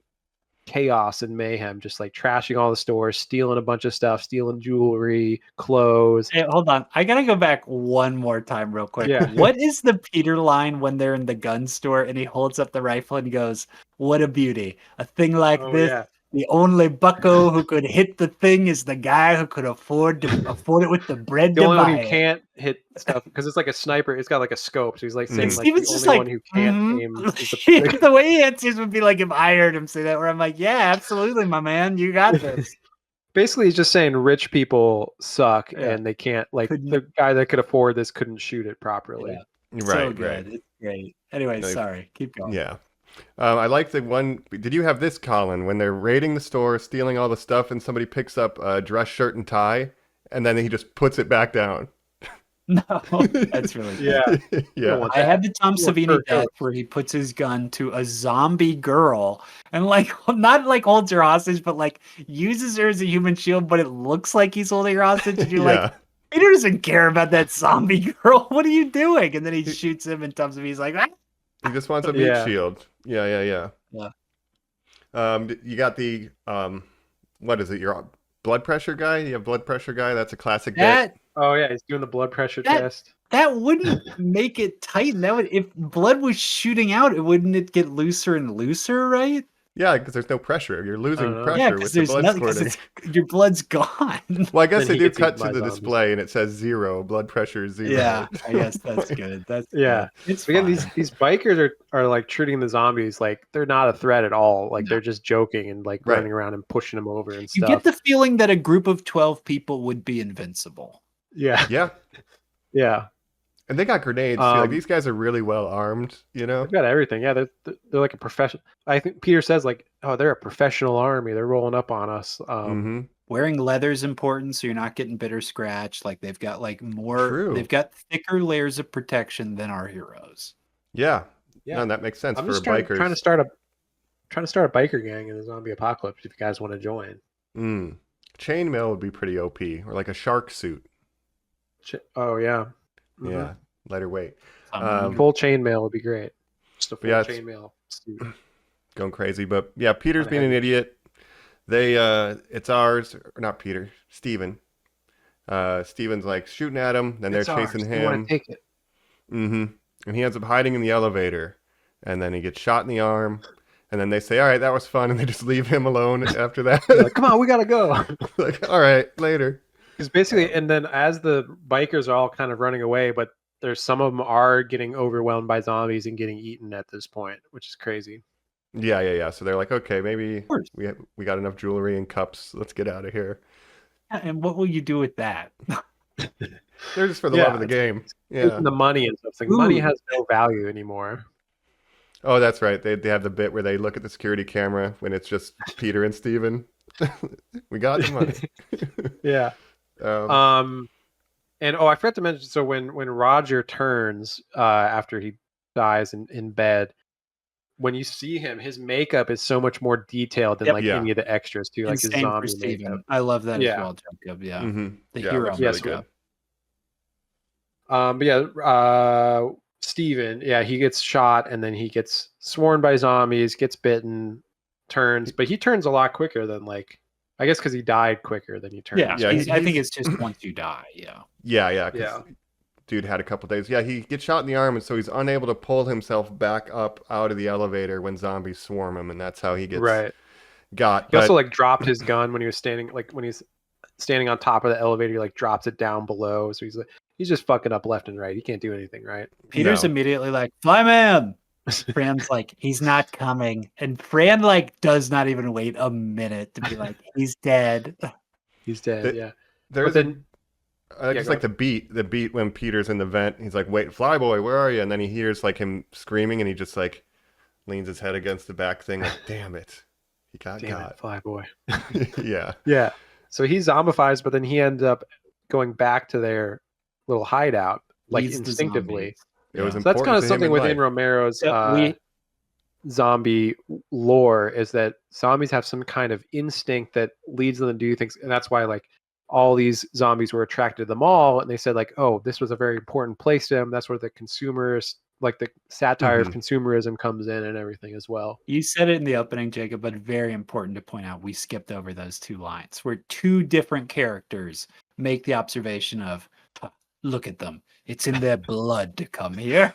chaos and mayhem, just like trashing all the stores, stealing a bunch of stuff, stealing jewelry, clothes. Hey, hold on, I gotta go back one more time real quick. What is the Peter line when they're in the gun store and he holds up the rifle and he goes, "What a beauty, a thing like this, the only bucko who could hit the thing is the guy who could afford it with the bread the to only buy one who can't hit stuff because it's like a sniper. It's got like a scope, so he's like saying like Steven's the just only like, one who can't aim is the way he answers would be like if I heard him say that, where I'm like, yeah, absolutely, my man, you got this. Basically, he's just saying rich people suck and they can't, like, the guy that could afford this couldn't shoot it properly. Right. It's great. Anyway, sorry, keep going. Yeah. I like the one. Did you have this, Colin? When they're raiding the store, stealing all the stuff, and somebody picks up a dress shirt and tie, and then he just puts it back down. No, that's really good. Yeah. I had the Tom Savini death where he puts his gun to a zombie girl and like not like holds her hostage, but like uses her as a human shield, but it looks like he's holding her hostage. And you're like, Peter doesn't care about that zombie girl. What are you doing? And then he shoots him, and Tom Savini's like, ah! He just wants a meat shield. Yeah. You got the what is it? Your blood pressure guy? You have blood pressure guy? That's a classic bit. That Oh yeah, he's doing the blood pressure That- test. that wouldn't make it tighten. That would, if blood was shooting out, wouldn't it get looser and looser, right? Yeah, because there's no pressure. You're losing know. pressure Yeah, with because the there's blood nothing. 'Cause squirting. your blood's gone. Well, I guess Then they he do gets cut eaten to by the zombies. display and it says 0. Blood pressure is 0. Yeah, I guess that's good. That's Yeah. good. It's So again, fine. these bikers are like treating the zombies like they're not a threat at all. Like they're just joking and like Right. running around and pushing them over and You stuff. get the feeling that a group of 12 people would be invincible. Yeah, Yeah. yeah. And they got grenades too. Like Um, these guys are really well armed, you know? They've got everything. Yeah, they're like a professional. I think Peter says like, oh, they're a professional army. They're rolling up on us. Mm-hmm. Wearing leather is important, so you're not getting bitter scratch. Like they've got like more. True. They've got thicker layers of protection than our heroes. Yeah. Yeah. No, that makes sense I'm for just bikers. trying to start a biker gang in the zombie apocalypse. If you guys want to join. Chainmail would be pretty OP, or like a shark suit. Oh yeah. Mhm. Yeah, lighter weight. Full chainmail would be great. Just a full yeah, it's- chainmail suit. Going crazy, but yeah, Peter's Kinda being an heavy. idiot. They, it's ours, or not Peter, Steven. Steven's like shooting at him, then It's they're chasing ours. You want him. to take it? Mm-hmm. And he ends up hiding in the elevator, and then he gets shot in the arm. And then they say, "All right, that was fun," and they just leave him alone after that. They're like, come on, we gotta go. Like, all right, later. Because basically, and then as the bikers are all kind of running away, but there's some of them are getting overwhelmed by zombies and getting eaten at this point, which is crazy. Yeah. So they're like, okay, maybe course. we got enough jewelry and cups. Let's get out of here. And what will you do with that? They're just for the Yeah, love of the game. Yeah. Taking the money and stuff. Like, money Ooh. has no value anymore. Oh, that's right. They have the bit where they look at the security camera when it's just Peter and Steven. We got the money. Yeah. And I forgot to mention. So when Roger turns after he dies in bed, when you see him, his makeup is so much more detailed than Yep. like Yeah. any of the extras too, like his Insane for zombie Steven. makeup. I love that Yeah. as well, Jacob. Yeah. Mm-hmm. The Yeah, hero looks Yes, really makeup. good. But yeah, Steven, yeah, he gets shot and then he gets sworn by zombies, gets bitten, turns, but he turns a lot quicker than like, I guess because he died quicker than he turned. Yeah. Yeah, I think he's- it's just once you die. Yeah. Yeah. 'Cause Yeah. dude had a couple days. Yeah, he gets shot in the arm, and so he's unable to pull himself back up out of the elevator when zombies swarm him, and that's how he gets Right. got. He But also like dropped his gun when he was standing, like when he's standing on top of the elevator, he like drops it down below. So he's just fucking up left and right. He can't do anything, right? Peter's No. immediately like, "Flyman!" Fran's like, "He's not coming," and Fran like does not even wait a minute to be like, "He's dead." He's dead. The- Yeah. there's But then I just go like the beat when Peter's in the vent. He's like, "Wait, Flyboy, where are you?" And then he hears like him screaming, and he just like leans his head against the back thing, like, "Damn it, he got damn got." it, Flyboy. Yeah. Yeah. So he zombifies, but then he ends up going back to their little hideout, like Leads the instinctively. zombies. It was Yeah. So that's important kind of to him something in within life. Romero's Yeah, zombie lore is that zombies have some kind of instinct that leads them to do things, and that's why like all these zombies were attracted to the mall, and they said like, oh, this was a very important place to them. That's where the consumerist, like the satire of consumerism comes in and everything as well. You said it in the opening, Jacob, but very important to point out, we skipped over those two lines where two different characters make the observation of, "Huh, look at them. It's in their blood to come here."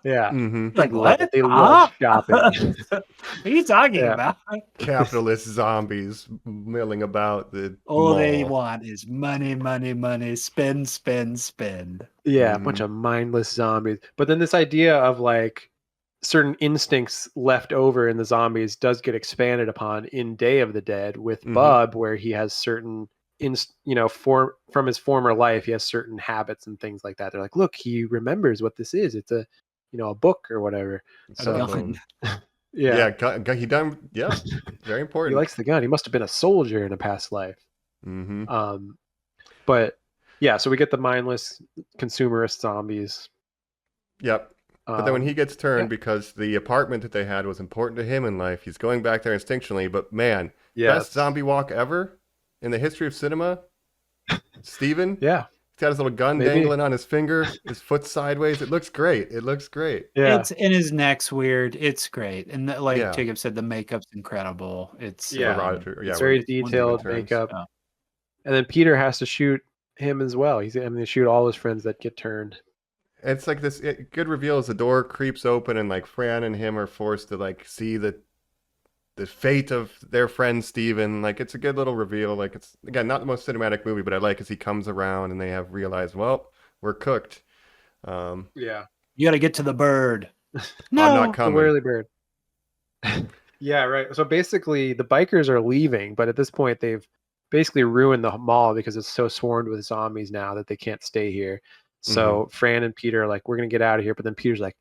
Yeah. Mm-hmm. Like, Love what? it. They love shopping. What are you talking Yeah. about? Capitalist zombies milling about the All they mall. want is money, money, money, spend, spend, spend. Yeah, a bunch of mindless zombies. But then this idea of like certain instincts left over in the zombies does get expanded upon in Day of the Dead with Mhm. Bub, where he has certain from his former life, he has certain habits and things like that. They're like, look, he remembers what this is. It's a book or whatever. So gun. yeah, he done. Yeah, very he important. likes the gun. He must have been a soldier in a past life. Mm-hmm. But yeah, so we get the mindless consumerist zombies. Yep. But then when he gets turned, yeah. because the apartment that they had was important to him in life, he's going back there instinctually. But man, Yeah. best zombie walk ever in the history of cinema. Steven, Yeah. got his little gun Maybe. dangling on his finger, his foot sideways. It looks great. It looks great. Yeah. It's in his neck's weird. It's great, and like Yeah. Jacob said, the makeup's incredible. It's Yeah. Roger, It's very one of the detailed terms. makeup. Yeah. And then Peter has to shoot him as well. He's having to shoot all his friends that get turned. It's like this good reveal as the door creeps open and like Fran and him are forced to like see the fate of their friend Steven. Like it's a good little reveal. Like it's again not the most cinematic movie, but I like as he comes around and they have realized, well, we're cooked. Yeah. You got to get to the bird. I'm No, not The coming. whirly bird. Yeah, right. So basically, the bikers are leaving, but at this point, they've basically ruined the mall because it's so swarmed with zombies now that they can't stay here. So Fran and Peter are like, "We're gonna get out of here," but then Peter's like,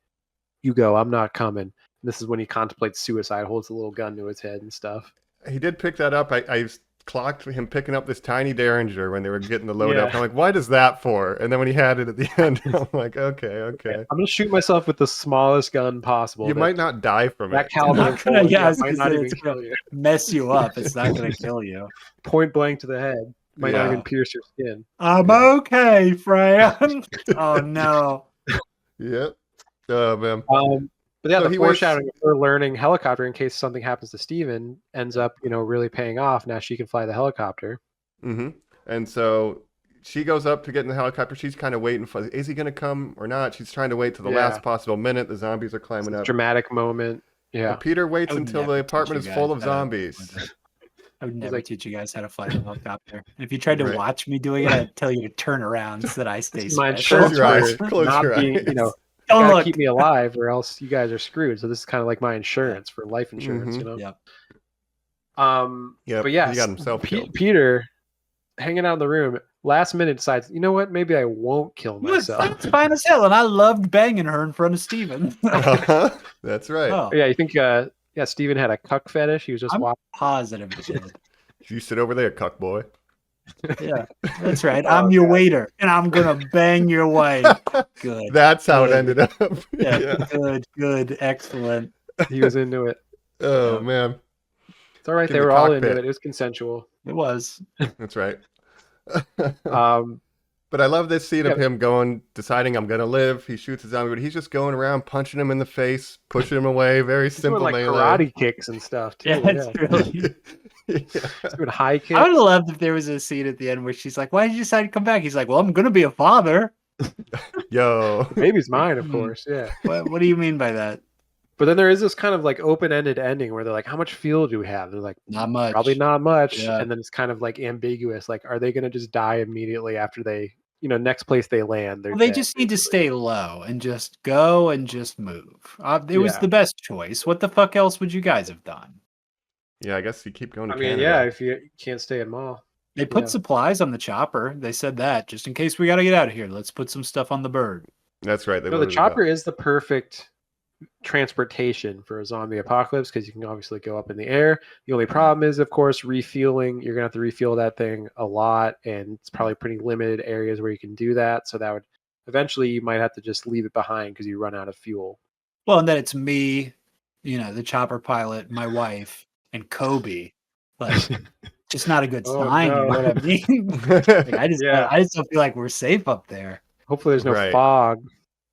"You go. I'm not coming." And this is when he contemplates suicide, holds a little gun to his head and stuff. He did pick that up. I clocked him picking up this tiny Derringer when they were getting the load up. I'm like, what is that for? And then when he had it at the end, I'm like, okay. I'm gonna shoot myself with the smallest gun possible. You might not die from that it. caliber Not of gonna- bullet, yeah, I was might gonna not say even it's kill you. mess you up. It's not going to kill you. Point blank to the head. Might not Yeah. even pierce your skin. I'm okay, Fran. Oh no. Yep. Oh man. But yeah, So the he works- foreshadowing of her learning helicopter in case something happens to Steven ends up, really paying off. Now she can fly the helicopter. And so she goes up to get in the helicopter. She's kind of waiting for, is he going to come or not? She's trying to wait till the Yeah. last possible minute. The zombies are climbing up. Dramatic moment. Yeah. And Peter waits I would until never the teach apartment you is full guys of how to- zombies. I would never like- teach you guys how to fly a helicopter. And if you tried to Right. watch me doing it, I'd tell you to turn around so that I stay This is my special. Close your eyes. insurance for Close not your being, eyes. Don't gotta look. keep me alive or else you guys are screwed. So this is kind of like my insurance for life insurance, Yep. Yep, But yeah, he got himself killed. Peter hanging out in the room, last minute decides, you know what? Maybe I won't kill myself. That's fine as hell, and I loved banging her in front of Steven. That's right. Oh, Yeah, you think Steven had a cuck fetish? He was just I'm watching. positive it did. You sit over there, cuck boy. Yeah, that's right. I'm your waiter, and I'm gonna bang your wife. Good. That's how it Good. ended up. Yeah, good, excellent. He was into it. Oh Yeah. man, It's all right. In They the were all into cockpit. it. It was consensual. It was. that's right. But I love this scene of Yeah. him deciding I'm gonna live. He shoots a zombie, but he's just going around punching him in the face, pushing him away. Very he's doing simple like melee. karate kicks and stuff too. Yeah, it's really. Yeah. He's doing high kicks. I would have loved if there was a scene at the end where she's like, "Why did you decide to come back?" He's like, "Well, I'm gonna be a father." Yo. Baby's mine, of Hmm. course. Yeah. What do you mean by that? But then there is this kind of like open-ended ending where they're like, "How much fuel do we have?" They're like, Not much. "Probably not much." Yeah. And then it's kind of like ambiguous. Like, are they going to just die immediately after they, next place they land? They're Well, they dead, just need to basically. stay low and just go and just move. It was Yeah. the best choice. What the fuck else would you guys have done? Yeah, I guess you keep going to I mean, Canada. yeah, if you can't stay at mall. They put Yeah. supplies on the chopper. They said that just in case we got to get out of here. Let's put some stuff on the bird. That's right. They No, the loaded it chopper up. is the perfect transportation for a zombie apocalypse because you can obviously go up in the air. The only problem is, of course, refueling. You're gonna have to refuel that thing a lot, and it's probably pretty limited areas where you can do that. So that would eventually you might have to just leave it behind because you run out of fuel. Well, and then it's me, the chopper pilot, my wife, and Kobe. Like, just not a good Oh, sign. no. You know what I mean? Like, I just don't feel like we're safe up there. Hopefully, there's no Right. fog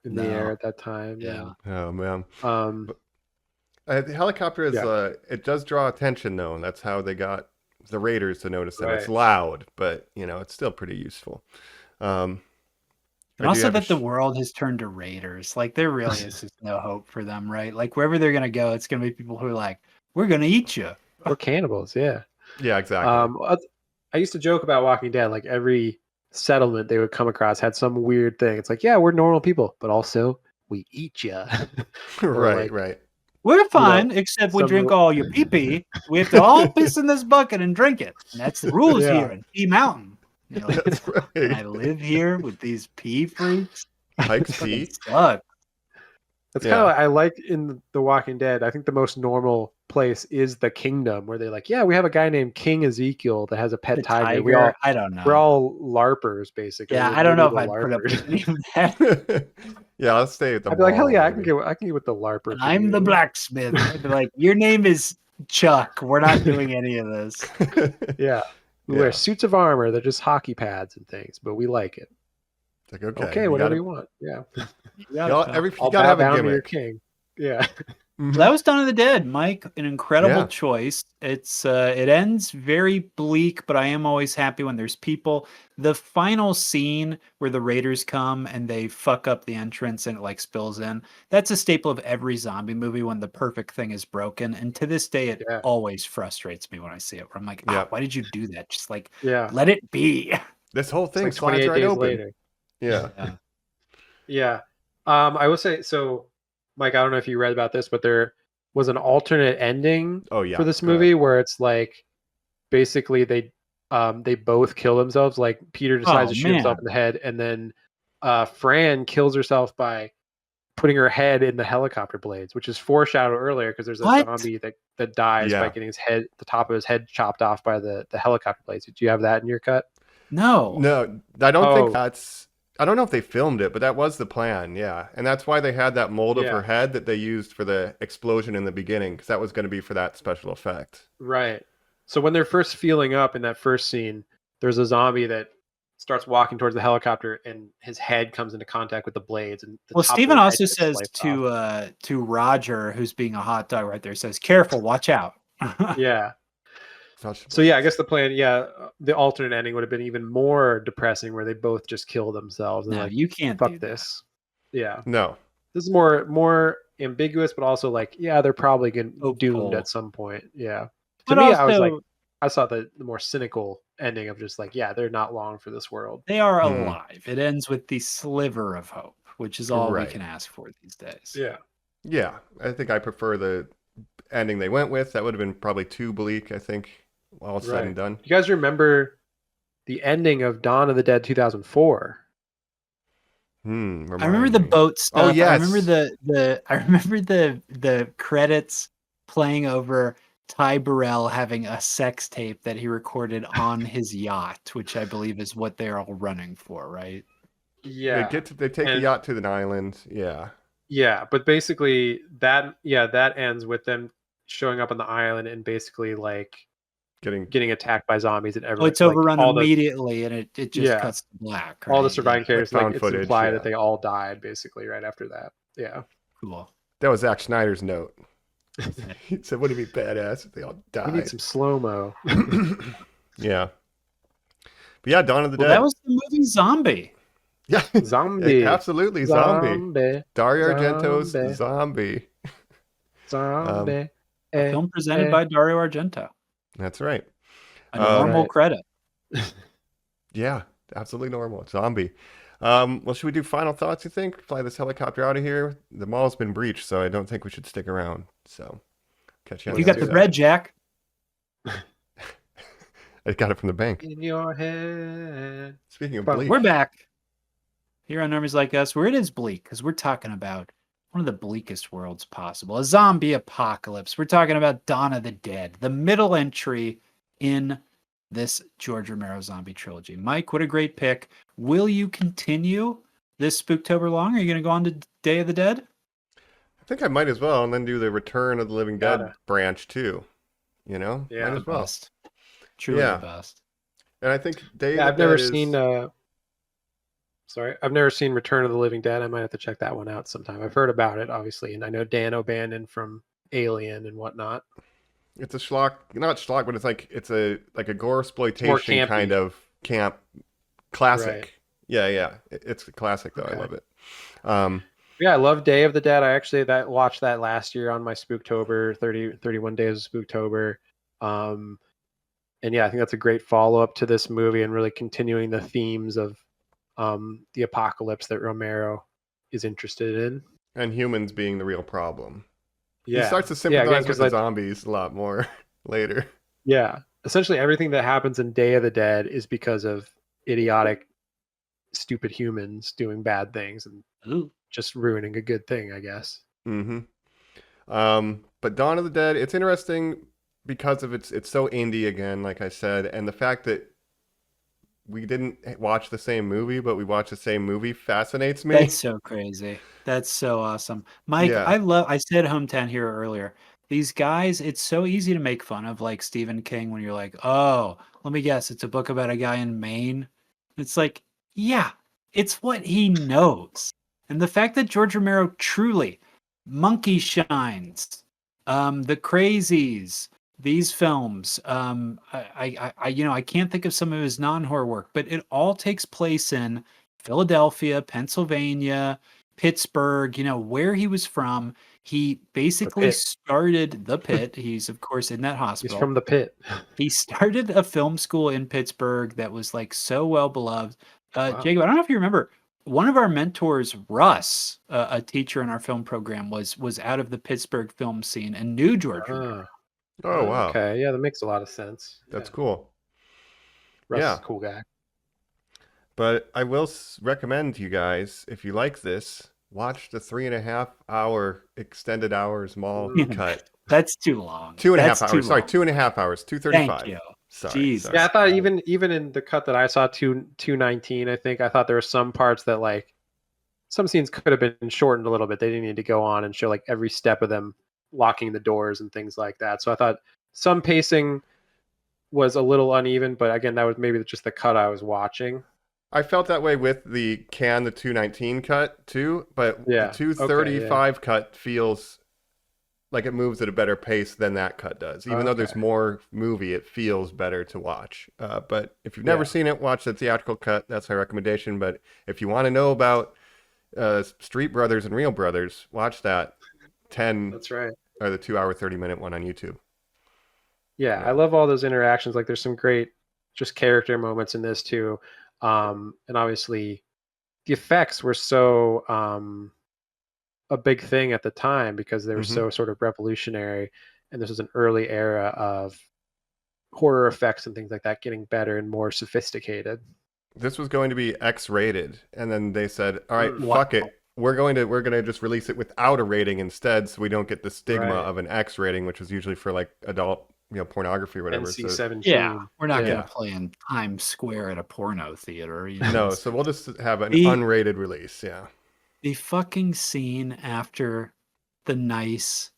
in the No. air at that time. Yeah. Oh man. Um, The helicopter is Yeah. it does draw attention though, and that's how they got the raiders to notice them. It's Right. loud, but it's still pretty useful. And I do also have a that the world has turned to raiders. Like, there really is just no hope for them, right? Like, wherever they're gonna go, it's gonna be people who are like, "We're gonna eat you." Oh. we're cannibals. Yeah. Yeah, exactly. I used to joke about Walking Dead. Like every settlement they would come across had some weird thing. It's like, yeah, we're normal people, but also we eat you. right, like- right. We're fine, except we some drink rule- all your pee pee. We have to all piss in this bucket and drink it. And that's the rules Yeah. here in Pea Mountain. You know, like, That's and I right. live here with these pea freaks. Pikes Fucking Peak. suck. That's Yeah. kind of I like in The Walking Dead. I think the most normal place is the kingdom where they're like, yeah, we have a guy named King Ezekiel that has a pet The tiger. tiger, I don't know. We're all LARPers basically. yeah, We're I don't know if medieval I'd put up LARPers. with that. Yeah, let's stay with the I'd be like, hell mall, yeah, I maybe. can get with the LARPer. I'm the community. blacksmith. I'd be like, your name is Chuck. We're not doing any of this. Yeah. We Yeah. wear suits of armor. They're just hockey pads and things, but we like it. It's like, okay, Okay, whatever you want. Yeah. You got it, Phil. you I'll gotta bow have a down to your gimmick. king. Yeah. Mhm. So that was Dawn of the Dead, Mike. An incredible Yeah. choice. It ends very bleak, but I am always happy when there's people. The final scene where the raiders come and they fuck up the entrance and it like spills in. That's a staple of every zombie movie when the perfect thing is broken. And to this day, it Yeah. always frustrates me when I see it. Where I'm like, Yeah. why did you do that? Just like Yeah. let it be. This whole It's thing like slides 28 right days open. later. Yeah. Yeah. I will say, so Mike, I don't know if you read about this, but there was an alternate ending Oh yeah. for this Go ahead. movie where it's like basically they both kill themselves. Like Peter decides Oh, to shoot himself man. in the head, and then Fran kills herself by putting her head in the helicopter blades, which is foreshadowed earlier because there's a What? zombie that dies by Yeah. getting the top of his head chopped off by the helicopter blades. Do you have that in your cut? No. No, I don't think Oh. that's. I don't know if they filmed it, but that was the plan. Yeah, and that's why they had that mold of Yeah. her head that they used for the explosion in the beginning, because that was going to be for that special effect. Right. So when they're first feeling up in that first scene, there's a zombie that starts walking towards the helicopter, and his head comes into contact with the blades. And the Well, top of Stephen his head also gets says sliced off. to Roger, who's being a hot dog right there, says, "Careful, watch out." Yeah. Such So yeah, I guess the plan, the alternate ending would have been even more depressing, where they both just kill themselves and No, like, you can't fuck do this. Yeah. No. This is more ambiguous, but also like, yeah, they're probably getting Hopeful. doomed at some point. Yeah. To But me, I was like, also, I saw the more cynical ending of just like, yeah, they're not long for this world. they are Hmm. alive. It ends with the sliver of hope, which is all we Right. can ask for these days. Yeah. Yeah, I think I prefer the ending they went with. That would have been probably too bleak, I think, all said and done. You guys remember the ending of Dawn of the Dead 2004? I remember Remind the me. boat stuff. Oh, yes. I remember the credits playing over Ty Burrell having a sex tape that he recorded on his yacht, which I believe is what they're all running for, right? Yeah. They take the And- yacht to an island. Yeah. Yeah, but basically that ends with them showing up on the island and basically like getting attacked by zombies and Oh, everyone. it's overrun all the immediately, and it just Yeah. cuts to black. all the right? surviving characters, found it's footage, implied yeah. that they all died basically right after that. Yeah. Cool. That was Zack Snyder's note. He said, "Wouldn't it be badass if they all We died?" need some slow-mo. Yeah. But yeah, Dawn of the Well, Dead. that was the movie Zombie. Yeah. Zombie. Absolutely zombie. Zombie. Dario Argento's Zombie. Zombie. Zombie. A film presented by Dario Argento. That's right. A normal Right. credit. Yeah, absolutely normal. Zombie. Well, should we do final thoughts, you think? Fly this helicopter out of here? The mall's been breached, so I don't think we should stick around. So, catch you on You the got other the side. bread, Jack. I got it from the bank. In your head. Speaking of But bleak. We're back here on Normies Like Us, where it is bleak, because we're talking about one of the bleakest worlds possible, a zombie apocalypse. We're talking about Dawn of the Dead, the middle entry in this George Romero zombie trilogy. Mike, what a great pick. Will you continue this Spooktober long? Are you going to go on to Day of the Dead? I think I might as well, and then do the Return of the Living Dead Gotta. branch too. You know? Yeah. Might as well. Best. Truly Yeah. the best. And I think Day Yeah, of I've the never Dead seen I've never seen Return of the Living Dead. I might have to check that one out sometime. I've heard about it, obviously, and I know Dan O'Bannon from Alien and whatnot. It's a schlock, not schlock, but it's a gore exploitation campy. kind of camp classic. Right. Yeah. It's a classic though. Okay. I love it. Yeah, I love Day of the Dead. I actually watched that last year on my Spooktober, 31 Days of Spooktober. And yeah, I think that's a great follow-up to this movie and really continuing the themes of the apocalypse that Romero is interested in. And humans being the real problem. Yeah. He starts to Yeah, sympathize again, with 'cause, the like, zombies a lot more later. Yeah. Essentially everything that happens in Day of the Dead is because of idiotic, stupid humans doing bad things and Ooh. just ruining a good thing, I guess. Mm-hmm. But Dawn of the Dead, it's interesting because of it's so indie again, like I said, and the fact that we didn't watch the same movie, but we watched the same movie fascinates me. That's so crazy. That's so awesome. Mike, Yeah. I said Hometown Hero earlier. These guys, it's so easy to make fun of like Stephen King when you're like, oh, let me guess, it's a book about a guy in Maine. It's like, yeah, It's what he knows. And the fact that George Romero truly, Monkey Shines, The Crazies, these films, I can't think of some of his non-horror work, but it all takes place in Philadelphia, Pennsylvania, Pittsburgh, where he was from. He basically Pit. started the Pit. He's of course in that He's hospital. from the pit. He started a film school in Pittsburgh that was like so well beloved. Wow. Jacob, I don't know if you remember, one of our mentors, Russ, a teacher in our film program, was out of the Pittsburgh film scene and knew George Romero. Oh, wow. Okay, yeah, that makes a lot of sense. That's Yeah. cool. Russ Yeah. is a cool guy. But I will recommend to you guys, if you like this, watch the 3.5 hour extended hours mall cut. That's too long. 2.5 That's hours. too Sorry, long. 2.5 hours. 2:35. Thank you. Sorry. Jesus. sorry. Yeah, I thought even in the cut that I saw, 2:19, I think I thought there were some parts that like some scenes could have been shortened a little bit. They didn't need to go on and show like every step of them locking the doors and things like that. So I thought some pacing was a little uneven, but again, that was maybe just the cut I was watching. I felt that way with the 219 cut too, but Yeah, the 235 cut feels like it moves at a better pace than that cut does. Even though there's more movie, it feels better to watch. But if you've never seen it, watch the theatrical cut. That's my recommendation. But if you want to know about Street Brothers and Real Brothers, watch that 10 That's right. or the 2 hour 30-minute one on YouTube. Yeah, I love all those interactions. Like there's some great just character moments in this too. And obviously the effects were so a big thing at the time because they were so sort of revolutionary. And this was an early era of horror effects and things like that getting better and more sophisticated. This was going to be X-rated, and then they said, "All right, fuck it. We're going to just release it without a rating instead, so we don't get the stigma of an X rating, which was usually for like adult, pornography or whatever." NC-17. Yeah, we're not going to play in Times Square at a porno theater. No, so we'll just have an unrated release. Yeah. The fucking scene after the nice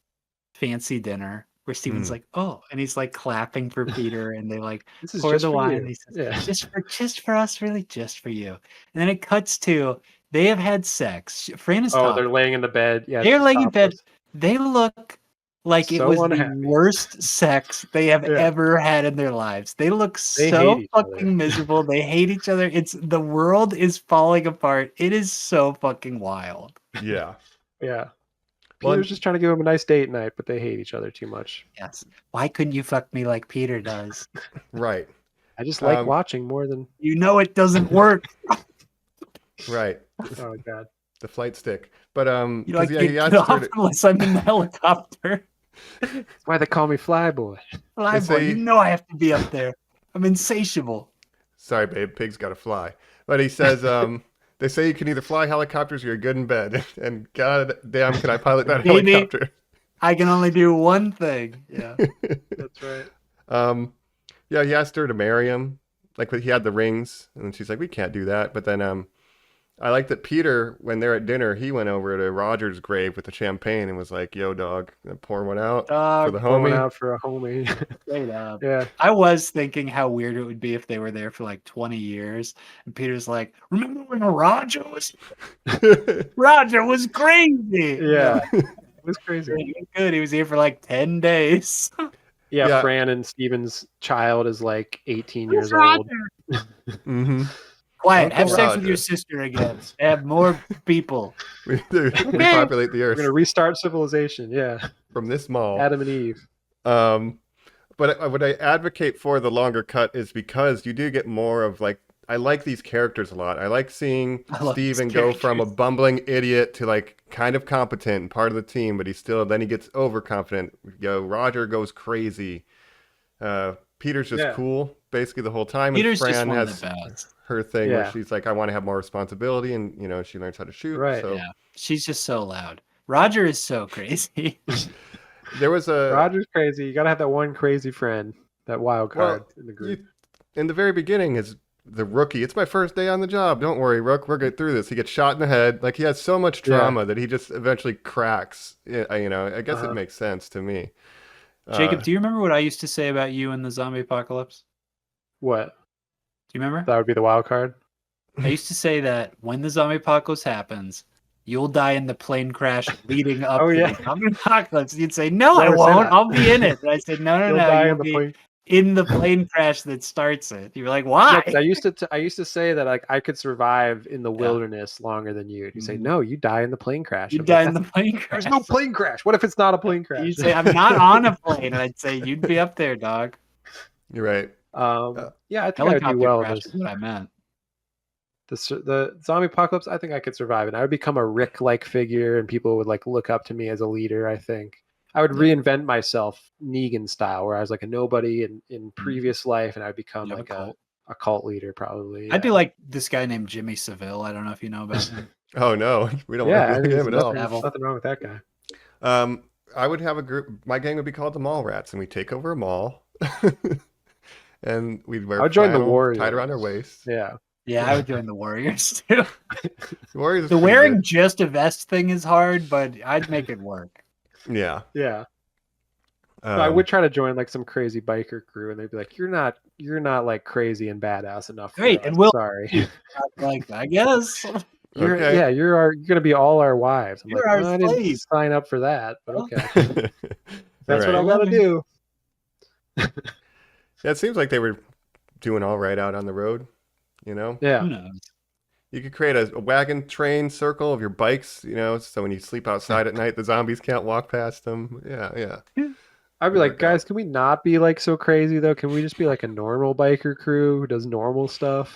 fancy dinner where Steven's like, "Oh," and he's like clapping for Peter, and they like This is pour just the for wine. you. And he says, just for us, really, just for you. And then it cuts to they have had sex. Fran is they're laying in the bed. Yeah, they're laying in bed. topless. They look like it So was unhappy. the worst sex they have ever had in their lives. They look so hate each other. fucking miserable. They hate each other. The world is falling apart. It is so fucking wild. Yeah. Yeah. Well, Peter's just trying to give him a nice date night, but they hate each other too much. Yes. Why couldn't you fuck me like Peter does? Right. I just like watching more than. You know it doesn't work. Right. Oh god. The flight stick. But You know, I 'cause, can't he get asked her off to- unless I'm in the helicopter. That's why they call me Flyboy. Fly boy, say- you know I have to be up there. I'm insatiable. Sorry, babe, pig's got to fly. But he says, they say you can either fly helicopters or you're good in bed. And god damn, can I pilot that Baby. helicopter? I can only do one thing. Yeah. That's right. Yeah, he asked her to marry him. Like, he had the rings, and she's like, "We can't do that." But then, I like that Peter, when they're at dinner, he went over to Roger's grave with the champagne and was like, "Yo, dog, pour one out for the Going homie." out for a homie. Straight up. Yeah. I was thinking how weird it would be if they were there for like 20 years. And Peter's like, "Remember when Roger was crazy." Yeah. It was crazy. He was good. He was here for like 10 days. Yeah, Fran and Steven's child is like 18 years old. Mm-hmm. Quiet. Uncle Have sex with Roger. your sister again. Have more people. We repopulate the We're earth gonna restart civilization. Yeah. from this mall. Adam and Eve. But what I advocate for the longer cut is because you do get more of like, I like these characters a lot. I like seeing I love Steven these go from a characters. bumbling idiot to like kind of competent and part of the team, but then he gets overconfident. Roger goes crazy. Peter's just cool basically the whole time. Peter's and just Fran one of has the best. her thing where Yeah. she's like, I want to have more responsibility, and she learns how to shoot. Right. So Yeah. She's just so loud. Roger is so crazy. there was a Roger's crazy. You gotta have that one crazy friend, that wild card in the group. in the very beginning is the rookie. It's my first day on the job. Don't worry, Rook. We're good through this. He gets shot in the head. Like, he has so much trauma that he just eventually cracks. I guess it makes sense to me. Jacob, do you remember what I used to say about you in the zombie apocalypse? What? Do you remember? That would be the wild card. I used to say that when the zombie apocalypse happens, you'll die in the plane crash leading up Oh, to yeah. the zombie apocalypse. You'd say, no, I Never say won't. that. I'll be in it. And I said, no, You'll no, die you'll in the be plane. in the plane crash that starts it. You're like, Yeah, why? 'cause I used to say that like I could survive in the wilderness longer than you. You say, Mhm. no, you die in the plane crash. You I'm die like, in the plane crash. there's no plane crash. What if it's not a plane crash? You'd say, I'm not on a plane. And I'd say, you'd be up there, dog. You're right. Yeah, I think I would do Helicopter well in crash this. is what I meant. The zombie apocalypse, I think I could survive, and I would become a Rick-like figure, and people would like look up to me as a leader. I think I would reinvent myself Negan style, where I was like a nobody in previous life, and I'd become You have like a cult. a cult leader, probably. I'd be yeah. like this guy named Jimmy Seville. I don't know if you know about him. Oh no, we don't Yeah, I like think him there's at all. nothing wrong with that guy. I would have a group. My gang would be called the Mall Rats, and we take over a mall, and we'd wear I would join the flannel Warriors. tied around our waist. Yeah, Yeah, I would join the Warriors too. Warriors. is The pretty wearing good. just a vest thing is hard, but I'd make it work. Yeah. yeah. No, I Um, would try to join like some crazy biker crew, and they'd be like, "You're not like crazy and badass enough." For Great, us. and we'll- sorry. Like, I guess. Okay. You're gonna be all our wives. I'm You're like, our I didn't slave. sign up for that, but Well, okay. That's what I All right. gotta do. Yeah, it seems like they were doing all right out on the road. You know, Yeah. Who knows? you could create a wagon train circle of your bikes. You know, so when you sleep outside at night, the zombies can't walk past them. Yeah, yeah. I'd be like, Work guys, out. can we not be like so crazy though? Can we just be like a normal biker crew who does normal stuff?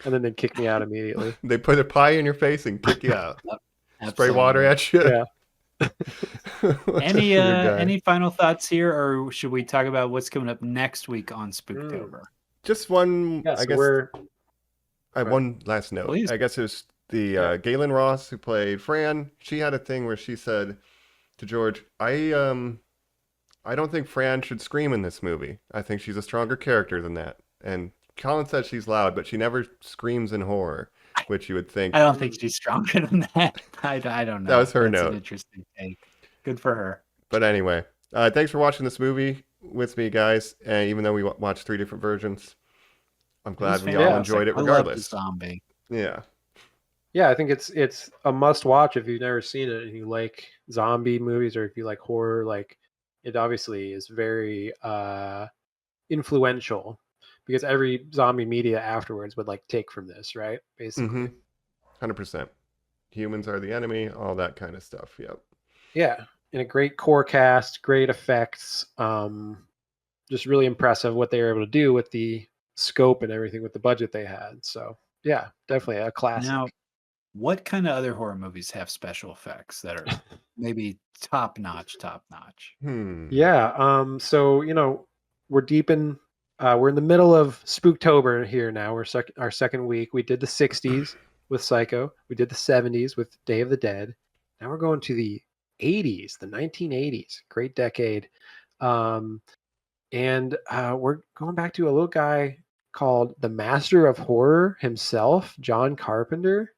And then they'd kick me out immediately. They put a pie in your face and kick you out. Spray Absolutely. water at you. Yeah. Any final thoughts here, or should we talk about what's coming up next week on Spooktober? Just one. Yeah, I so guess I have one last note. Please. I guess it was the Galen Ross who played Fran. She had a thing where she said to George, I don't think Fran should scream in this movie. I think she's a stronger character than that. And Colin said she's loud, but she never screams in horror, which you would think. I don't think she's stronger than that. I don't know. That was her That's note. An interesting take. Good for her. But anyway, thanks for watching this movie with me, guys. And even though we watched 3 different versions, I'm glad we all enjoyed it I love regardless. the zombie. Yeah. Yeah, I think it's a must watch if you've never seen it and you like zombie movies or if you like horror. Like, it obviously is very influential because every zombie media afterwards would like take from this, right? Basically. 100%. Humans are the enemy, all that kind of stuff. Yep. Yeah, and a great core cast, great effects. Just really impressive what they were able to do with the scope and everything with the budget they had. So yeah, definitely a classic. Now, what kind of other horror movies have special effects that are maybe top notch? Yeah. So we're deep in. We're in the middle of Spooktober here now. We're our second week. We did the '60s with Psycho. We did the '70s with Day of the Dead. Now we're going to the '80s, the 1980s. Great decade. And we're going back to a little guy called the Master of Horror himself, John Carpenter.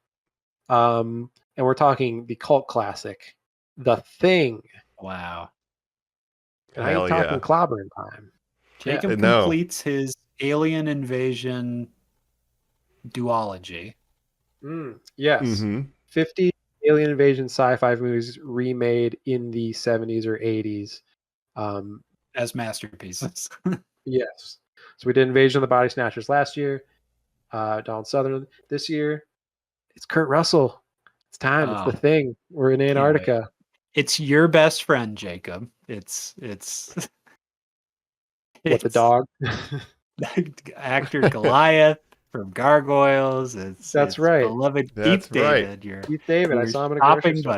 And we're talking the cult classic, The Thing. Wow. And I ain't talking clobbering time. Jacob completes his alien invasion duology. Yes. 50 alien invasion sci-fi movies remade in the 70s or 80s. As masterpieces. Yes. So we did Invasion of the Body Snatchers last year. Donald Sutherland. This year, it's Kurt Russell. It's time. It's The Thing. We're in Antarctica. It's your best friend, Jacob. It's What, the dog? Actor Goliath from Gargoyles. That's right. Beloved That's Keith right. David. Keith David. I saw him in a shopping grocery store.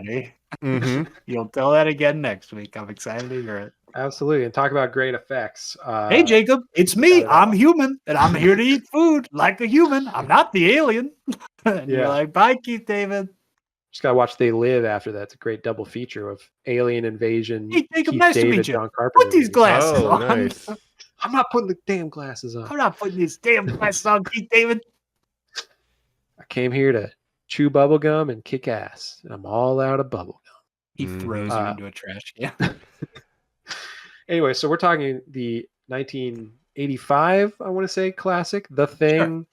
buddy. You'll tell that again next week. I'm excited to hear it. Absolutely. And talk about great effects. Hey, Jacob, it's me. I'm human, and I'm here to eat food like a human. I'm not the alien. And you're like, bye, Keith David. Just got to watch They Live after that. It's a great double feature of Alien Invasion. Hey, Jacob, Keith nice to David, meet you. John Carpenter Put these movies. glasses Oh, on. nice. I'm not putting the damn glasses on. I'm not putting these damn glasses on, Keith David. I came here to chew bubble gum and kick ass. And I'm all out of bubble gum. He throws you into a trash can. Anyway, so we're talking the 1985, I want to say, classic, The Thing.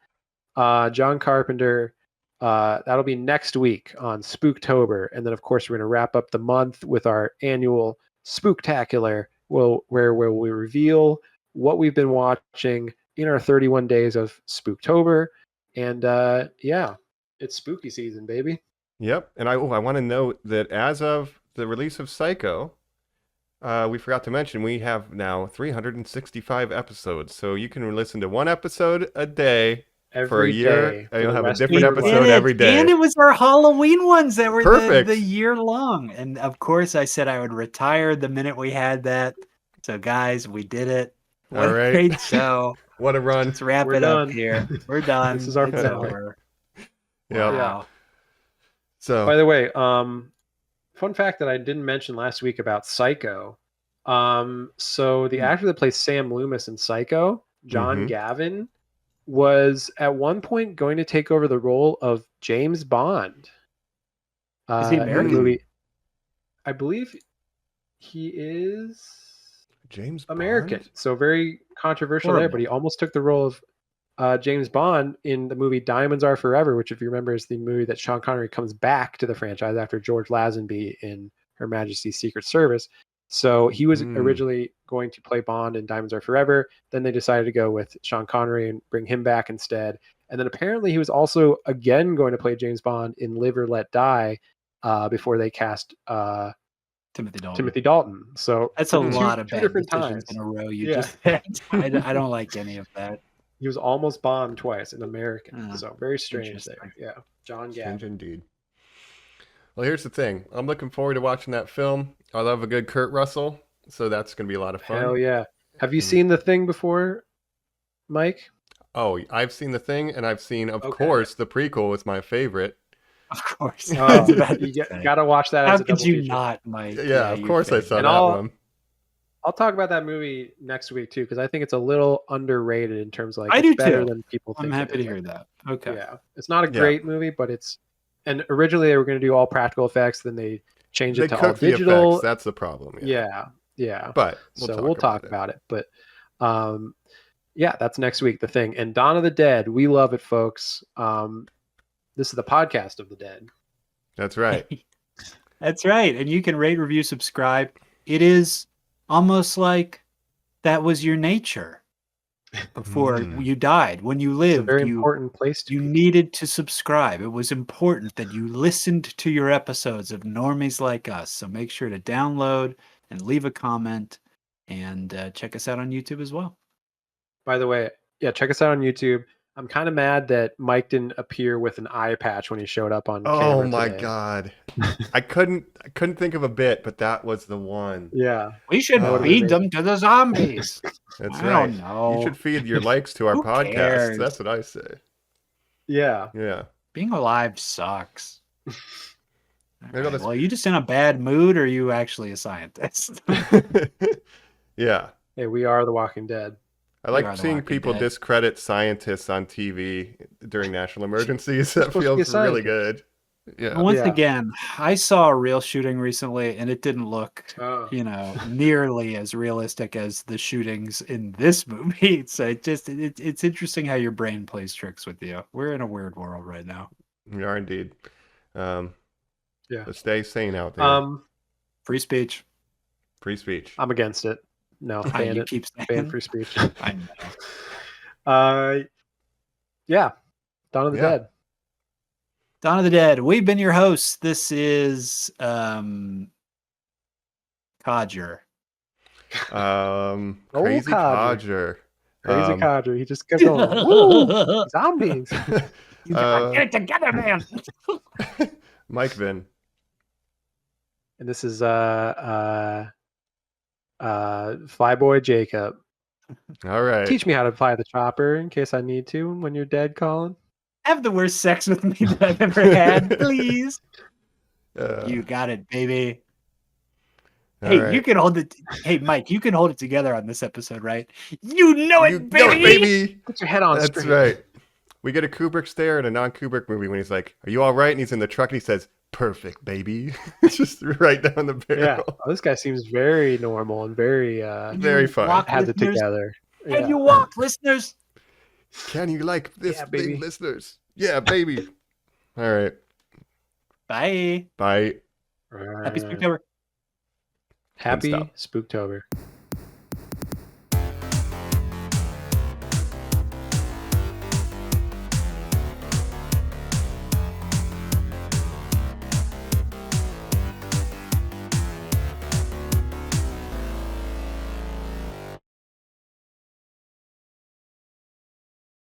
John Carpenter. That'll be next week on Spooktober. And then, of course, we're going to wrap up the month with our annual Spooktacular, where we reveal what we've been watching in our 31 days of Spooktober. And yeah, it's spooky season, baby. Yep. And I want to note that as of the release of Psycho, we forgot to mention we have now 365 episodes. So you can listen to one episode a day for a year. And you'll have a different episode every day. And it was our Halloween ones that were Perfect. the year long. And of course, I said I would retire the minute we had that. So, guys, we did it. What All right. a great show. What a run. Let's wrap We're it done. up here. We're done. This is our It's finale. over. Yeah. Wow. So By the way, fun fact that I didn't mention last week about Psycho. So the actor that plays Sam Loomis in Psycho, John Mhm. Gavin, was at one point going to take over the role of James Bond. Is he in the American? movie. I believe he is James American. Bond? So very controversial there, Horrible. but he almost took the role of James Bond in the movie Diamonds Are Forever, which, if you remember, is the movie that Sean Connery comes back to the franchise after George Lazenby in Her Majesty's Secret Service. So he was originally going to play Bond in Diamonds Are Forever. Then they decided to go with Sean Connery and bring him back instead. And then apparently he was also again going to play James Bond in Live or Let Die before they cast Timothy Dalton. So That's a two- lot of two bad different decisions times. in a row. You Yeah. just I don't like any of that. He was almost Bond twice, an American. Oh, So very strange there. interesting. Yeah. John Strange Gavin. indeed. Well, here's the thing. I'm looking forward to watching that film. I love a good Kurt Russell, so that's going to be a lot of fun. Hell yeah. Have you seen The Thing before, Mike? Oh, I've seen The Thing, and I've seen, of Okay. course, the prequel was my favorite. Of course. Oh, I was about to you say. got to watch that How as a could double you feature. not, Mike? Yeah, of your course I favorite. saw And that I'll- one. I'll talk about that movie next week too, because I think it's a little underrated in terms of like I it's do better too. than people think. I'm it happy to is. hear that. Okay. Yeah, it's not a Yeah. great movie, but it's. And originally they were going to do all practical effects, then they changed They it to all cook the digital. effects. That's the problem. Yeah. But We'll talk about it. But yeah, that's next week. The Thing and Dawn of the Dead. We love it, folks. This is the podcast of the dead. That's right. That's right. And you can rate, review, subscribe. It is almost like that was your nature before you died. When you It's a lived, very you important place to you be. needed to subscribe. It was important that you listened to your episodes of Normies Like Us. So make sure to download and leave a comment and check us out on YouTube as well. By the way, yeah, check us out on YouTube. I'm kind of mad that Mike didn't appear with an eye patch when he showed up on Oh camera my today. god. I couldn't think of a bit, but that was the one. Yeah. We should Oh, feed them to the zombies. That's I right. don't know. You should feed your likes to our Who podcast. cares? That's what I say. Yeah. Yeah. Being alive sucks. Maybe I'll just- Well, are you just in a bad mood or are you actually a scientist? Yeah. Hey, we are the Walking Dead. I You are like the seeing Walking people Dead. discredit scientists on TV during national emergencies. That supposed to be a feels really scientist. good. Yeah. Once Yeah. again, I saw a real shooting recently and it didn't look, Oh. nearly as realistic as the shootings in this movie. So it's interesting how your brain plays tricks with you. We're in a weird world right now. We are indeed. Yeah. But stay sane out there. Free speech. Free speech. I'm against it. No, Ah, ban you it. keep Ban saying. free speech. I know. Yeah. Dawn of the Yeah. Dead. Dawn of the Dead. We've been your hosts. This is Codger. Crazy Codger. Codger. Crazy Codger. He just kept going. Woo! Zombies. Get it together, man. Mike Vin. And this is Flyboy Jacob. All right. Teach me how to fly the chopper in case I need to when you're dead, Colin. Have the worst sex with me that I've ever had, please. Uh, You got it, baby. all Hey, right. you can hold it. Hey, Mike, you can hold it together on this episode, right? You know it, You baby. know it, baby. Put your head on That's straight. right. We get a Kubrick stare in a non-Kubrick movie when he's like, "Are you all right?" And he's in the truck and he says, "Perfect, baby." Just right down the Yeah. barrel. Oh, this guy seems very normal and very Very fun. Walk, has it listeners. together. Can Yeah. you walk, listeners? Can you like this Yeah, thing, baby. listeners? Yeah, baby. All right. Bye. Bye. Happy Spooktober. Happy stop. Spooktober.